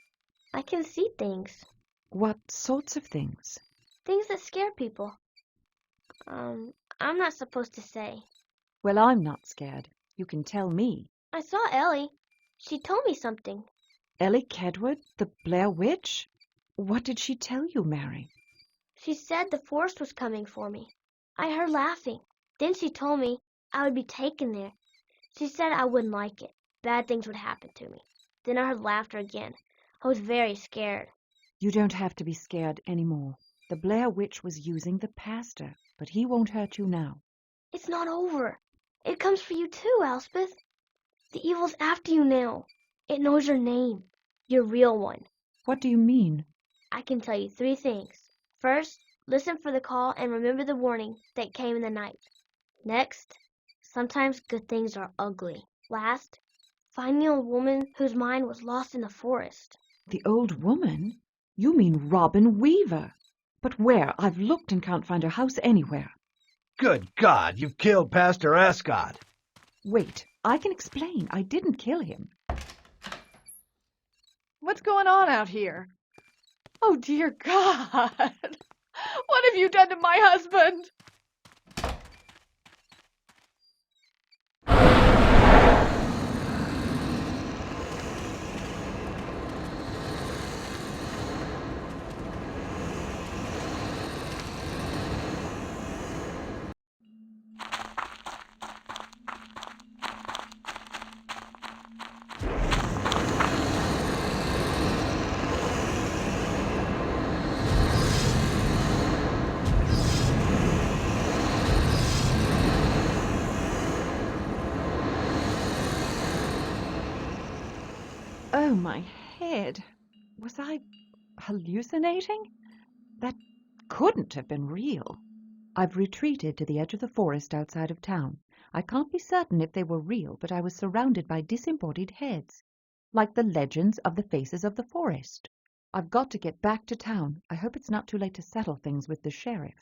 I can see things. What sorts of things? Things that scare people. I'm not supposed to say. Well, I'm not scared. You can tell me. I saw Ellie. She told me something. Ellie Kedward, the Blair witch? What did she tell you, Mary? She said the forest was coming for me. I heard laughing. Then she told me I would be taken there. She said I wouldn't like it. Bad things would happen to me. Then I heard laughter again. I was very scared. You don't have to be scared anymore. The Blair witch was using the pastor, but he won't hurt you now. It's not over. It comes for you too, Elspeth. The evil's after you now. It knows your name. Your real one. What do you mean? I can tell you 3 things. First, listen for the call and remember the warning that came in the night. Next, sometimes good things are ugly. Last, find the old woman whose mind was lost in the forest. The old woman? You mean Robin Weaver. But where? I've looked and can't find her house anywhere. Good God, you've killed Pastor Ascot. Wait, I can explain. I didn't kill him. What's going on out here? Oh, dear God. What have you done to my husband? Oh, my head. Was I hallucinating? That couldn't have been real. I've retreated to the edge of the forest outside of town. I can't be certain if they were real, but I was surrounded by disembodied heads, like the legends of the faces of the forest. I've got to get back to town. I hope it's not too late to settle things with the sheriff.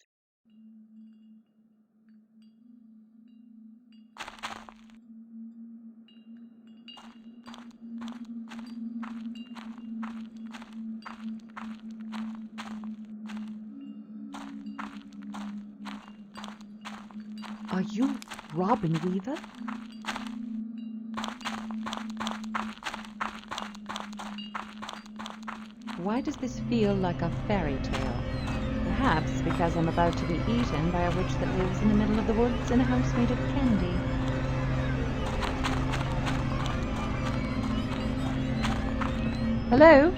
Are you Robin Weaver? Why does this feel like a fairy tale? Perhaps because I'm about to be eaten by a witch that lives in the middle of the woods in a house made of candy. Hello?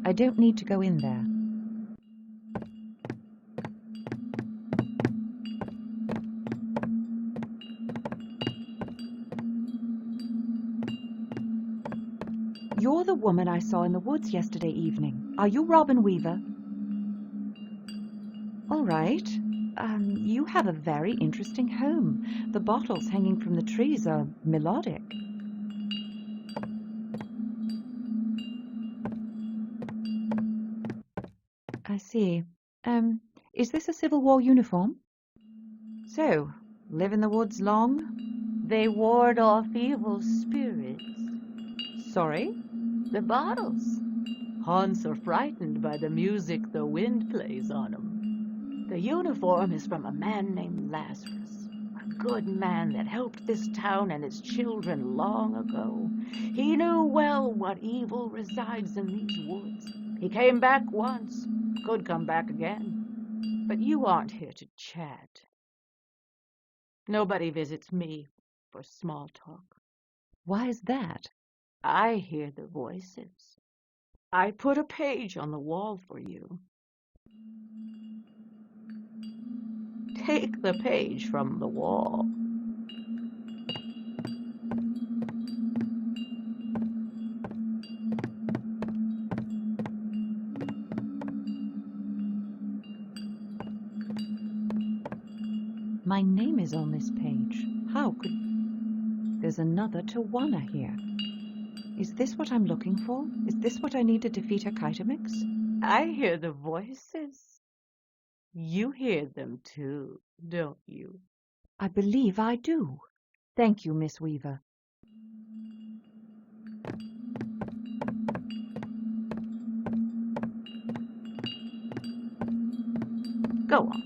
I don't need to go in there. You're the woman I saw in the woods yesterday evening. Are you Robin Weaver? All right. You have a very interesting home. The bottles hanging from the trees are melodic. I see. Is this a Civil War uniform? So, live in the woods long? They ward off evil spirits. Sorry? The bottles. Haunts are frightened by the music the wind plays on 'em. The uniform is from a man named Lazarus, a good man that helped this town and its children long ago. He knew well what evil resides in these woods. He came back once, could come back again. But you aren't here to chat. Nobody visits me for small talk. Why is that? I hear the voices. I put a page on the wall for you. Take the page from the wall. My name is on this page. How could... There's another Tawana here. Is this what I'm looking for? Is this what I need to defeat Hekatomix? I hear the voices. You hear them too, don't you? I believe I do. Thank you, Miss Weaver. Go on.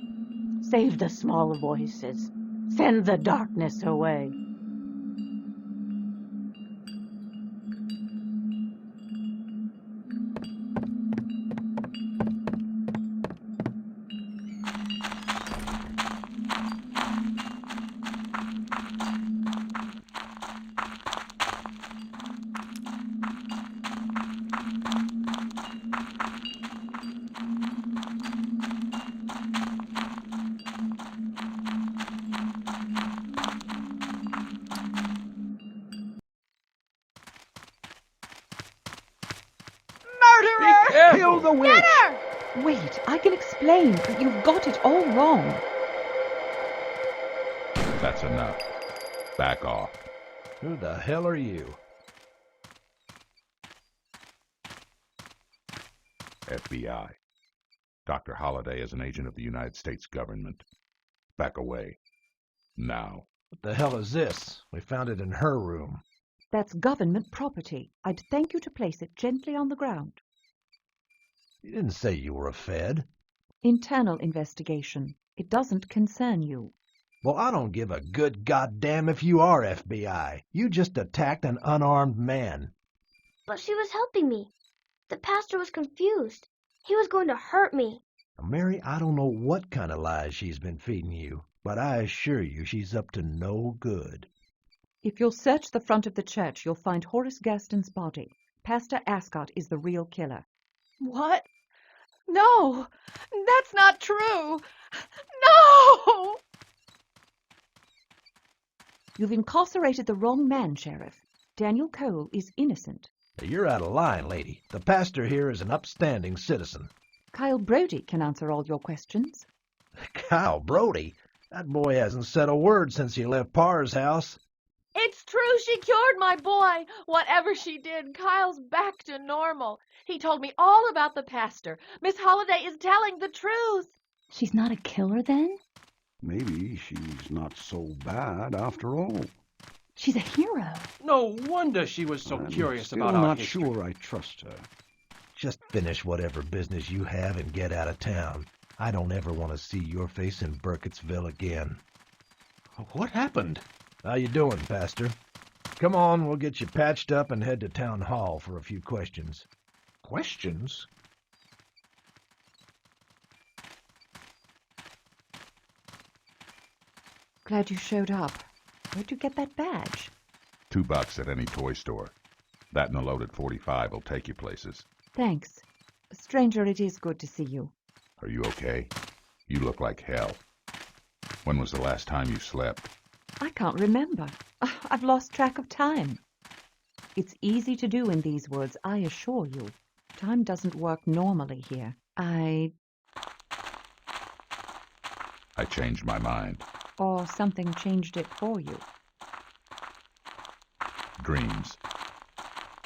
Save the small voices. Send the darkness away. Kill the witch! Wait, I can explain. You've got it all wrong. That's enough. Back off. Who the hell are you? FBI. Dr. Holliday is an agent of the United States government. Back away. Now. What the hell is this? We found it in her room. That's government property. I'd thank you to place it gently on the ground. You didn't say you were a Fed. Internal investigation. It doesn't concern you. Well, I don't give a good goddamn if you are FBI. You just attacked an unarmed man. But she was helping me. The pastor was confused. He was going to hurt me. Now, Mary, I don't know what kind of lies she's been feeding you, but I assure you she's up to no good. If you'll search the front of the church, you'll find Horace Gaston's body. Pastor Ascot is the real killer. What? No, that's not true. No! You've incarcerated the wrong man, Sheriff. Daniel Cole is innocent. You're out of line, lady. The pastor here is an upstanding citizen. Kyle Brody can answer all your questions. Kyle Brody? That boy hasn't said a word since he left Parr's house. It's true, she cured my boy. Whatever she did, Kyle's back to normal. He told me all about the pastor. Miss Holliday is telling the truth. She's not a killer, then? Maybe she's not so bad after all. She's a hero. No wonder she was so curious Still about our not history. sure I trust her. Just finish whatever business you have and get out of town. I don't ever want to see your face in Burkittsville again. What happened? How you doing, Pastor? Come on, we'll get you patched up and head to town hall for a few questions. Questions? Glad you showed up. Where'd you get that badge? $2 at any toy store. That and a loaded .45 will take you places. Thanks. Stranger, it is good to see you. Are you okay? You look like hell. When was the last time you slept? I can't remember. I've lost track of time. It's easy to do in these woods, I assure you. Time doesn't work normally here. I changed my mind. Or something changed it for you. Dreams.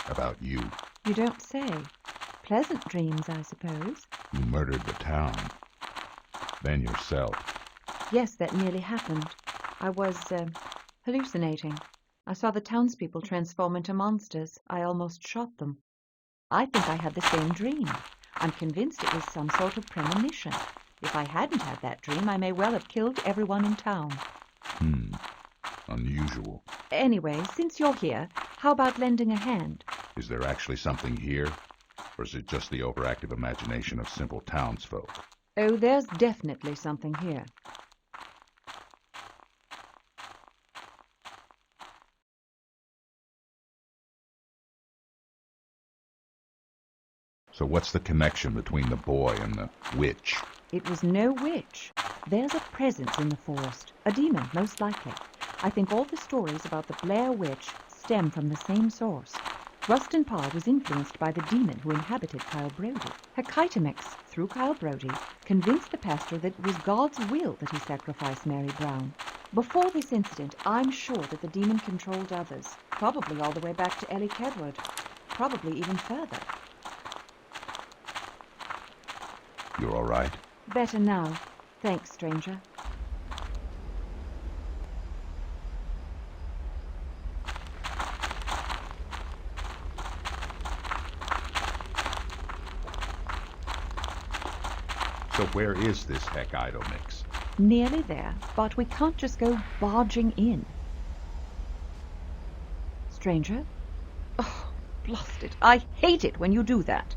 About you. You don't say. Pleasant dreams, I suppose. You murdered the town. Then yourself. Yes, that nearly happened. I was, hallucinating. I saw the townspeople transform into monsters. I almost shot them. I think I had the same dream. I'm convinced it was some sort of premonition. If I hadn't had that dream, I may well have killed everyone in town. Unusual. Anyway, since you're here, how about lending a hand? Is there actually something here? Or is it just the overactive imagination of simple townsfolk? Oh, there's definitely something here. So what's the connection between the boy and the witch? It was no witch. There's a presence in the forest. A demon, most likely. I think all the stories about the Blair witch stem from the same source. Rustin Parr was influenced by the demon who inhabited Kyle Brody. Her Chitamix, through Kyle Brody, convinced the pastor that it was God's will that he sacrifice Mary Brown. Before this incident, I'm sure that the demon controlled others, probably all the way back to Ellie Kedward, probably even further. You're all right? Better now. Thanks, stranger. So where is this heck idol mix? Nearly there, but we can't just go barging in. Stranger? Oh, blast it. I hate it when you do that.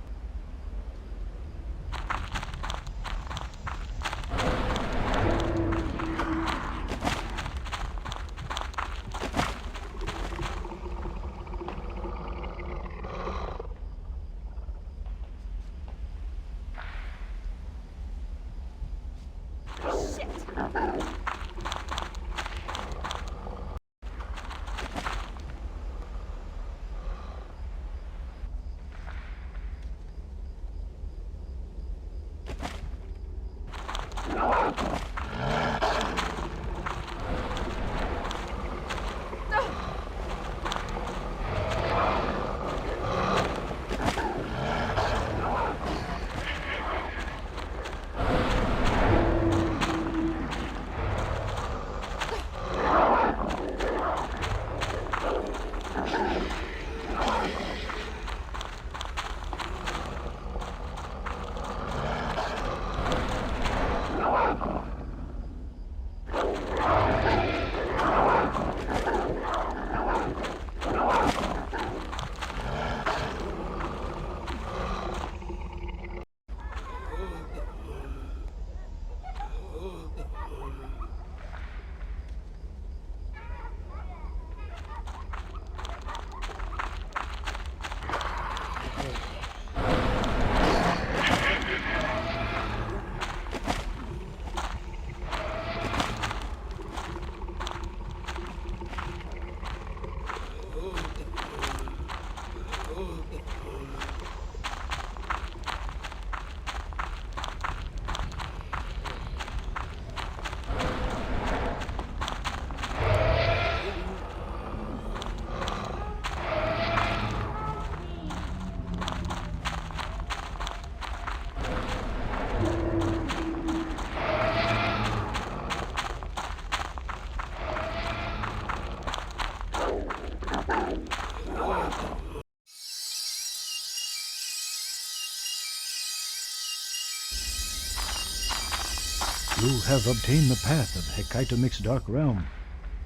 You have obtained the path of Hecaitomic's dark realm.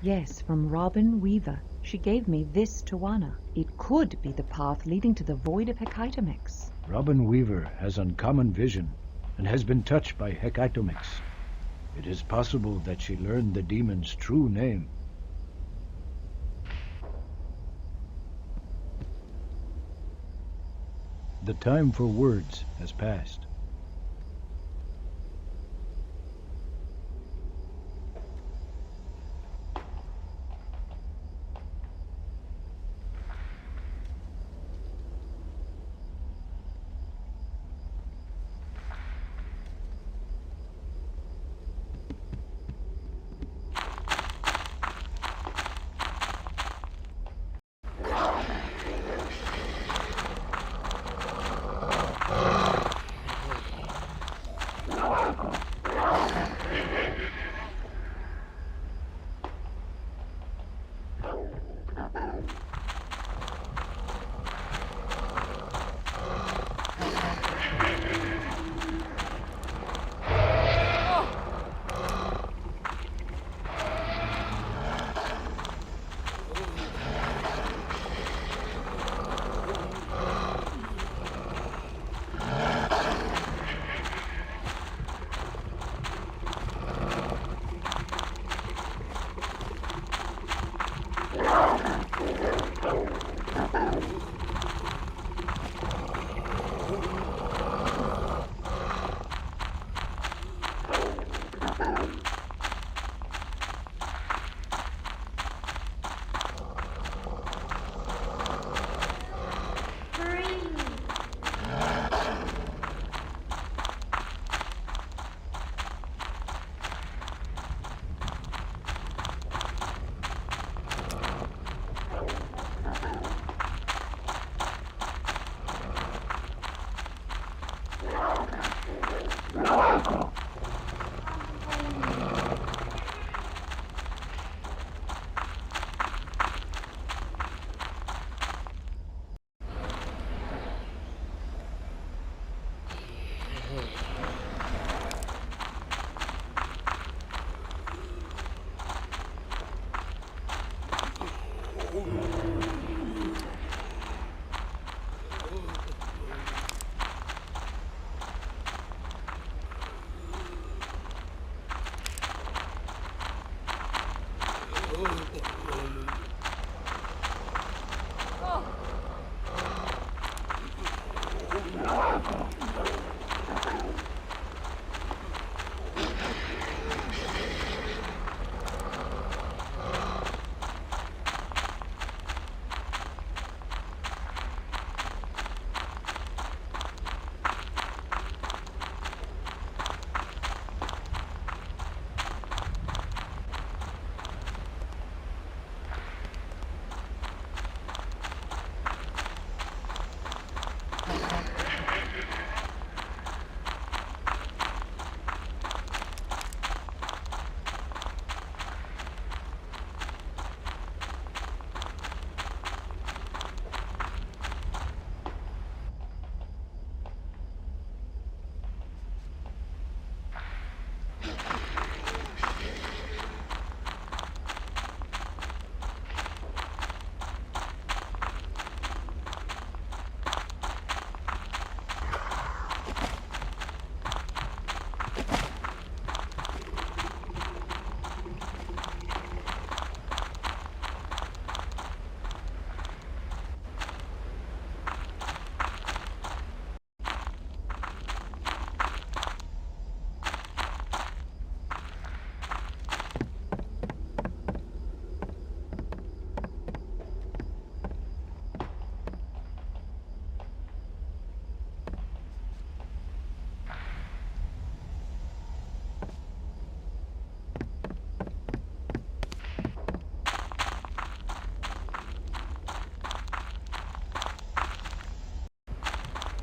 Yes, from Robin Weaver. She gave me this Tawana. It could be the path leading to the void of Hecaitomix. Robin Weaver has uncommon vision and has been touched by Hecaitomix. It is possible that she learned the demon's true name. The time for words has passed.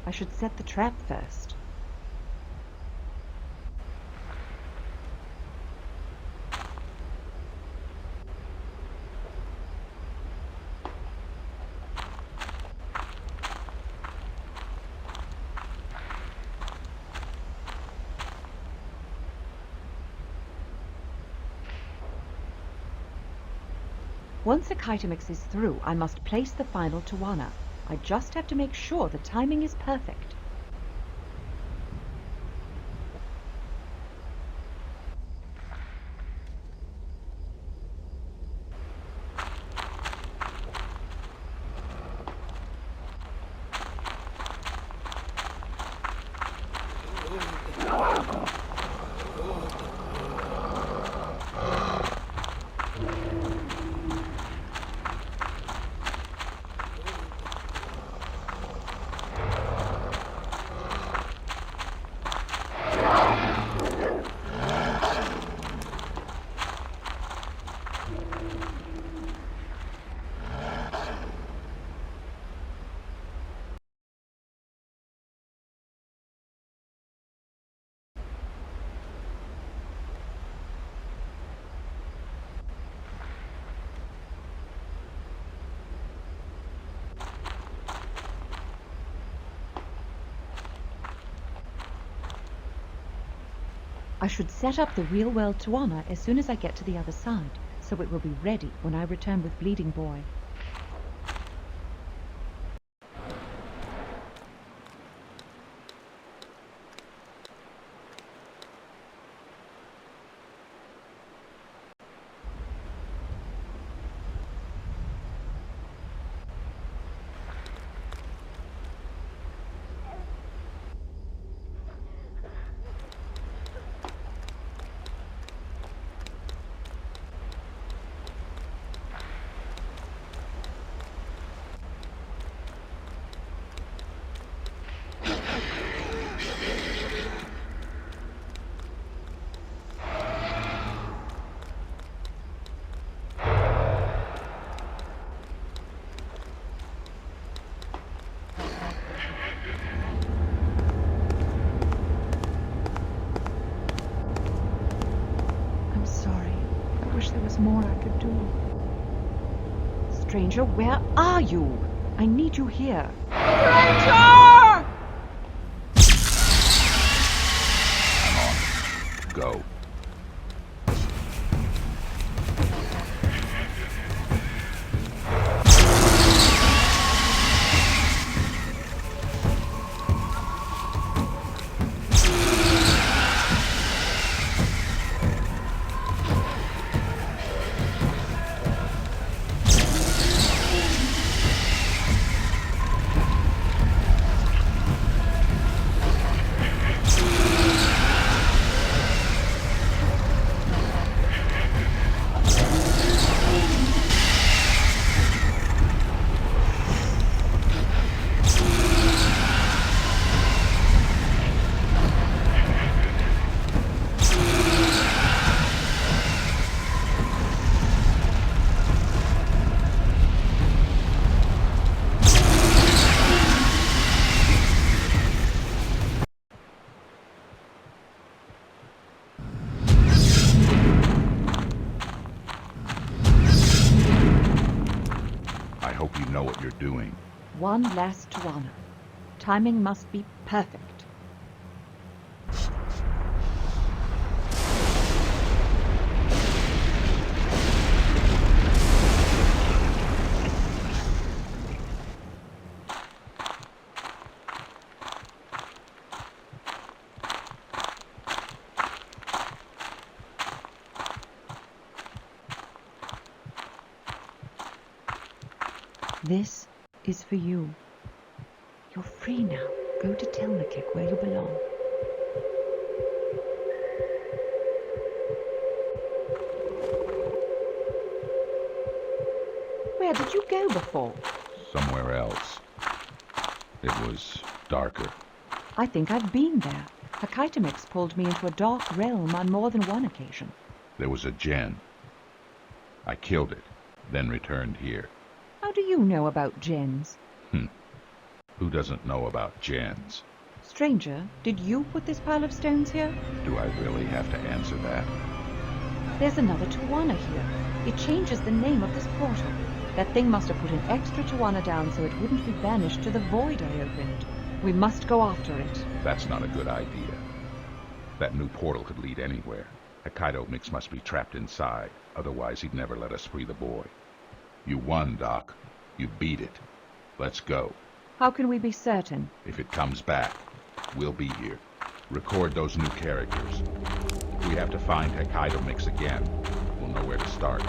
I should set the trap first. Once a Kitemix is through, I must place the final Tawana. I just have to make sure the timing is perfect. I should set up the real world Tawana as soon as I get to the other side, so it will be ready when I return with Bleeding Boy. More I could do. Stranger, where are you? I need you here. Stranger! I'm on. Go. Doing. One last Tawana. Timing must be perfect. This is for you. You're free now. Go to Telmakik where you belong. Where did you go before? Somewhere else. It was darker. I think I've been there. A Kitemix pulled me into a dark realm on more than one occasion. There was a gen. I killed it, then returned here. How do you know about gens? Who doesn't know about gens? Stranger, did you put this pile of stones here? Do I really have to answer that? There's another Tawana here. It changes the name of this portal. That thing must have put an extra Tawana down so it wouldn't be banished to the void I opened. We must go after it. That's not a good idea. That new portal could lead anywhere. A Kitemix must be trapped inside. Otherwise, he'd never let us free the boy. You won, Doc. You beat it. Let's go. How can we be certain? If it comes back, we'll be here. Record those new characters. If we have to find Hokkaido Mix again, we'll know where to start.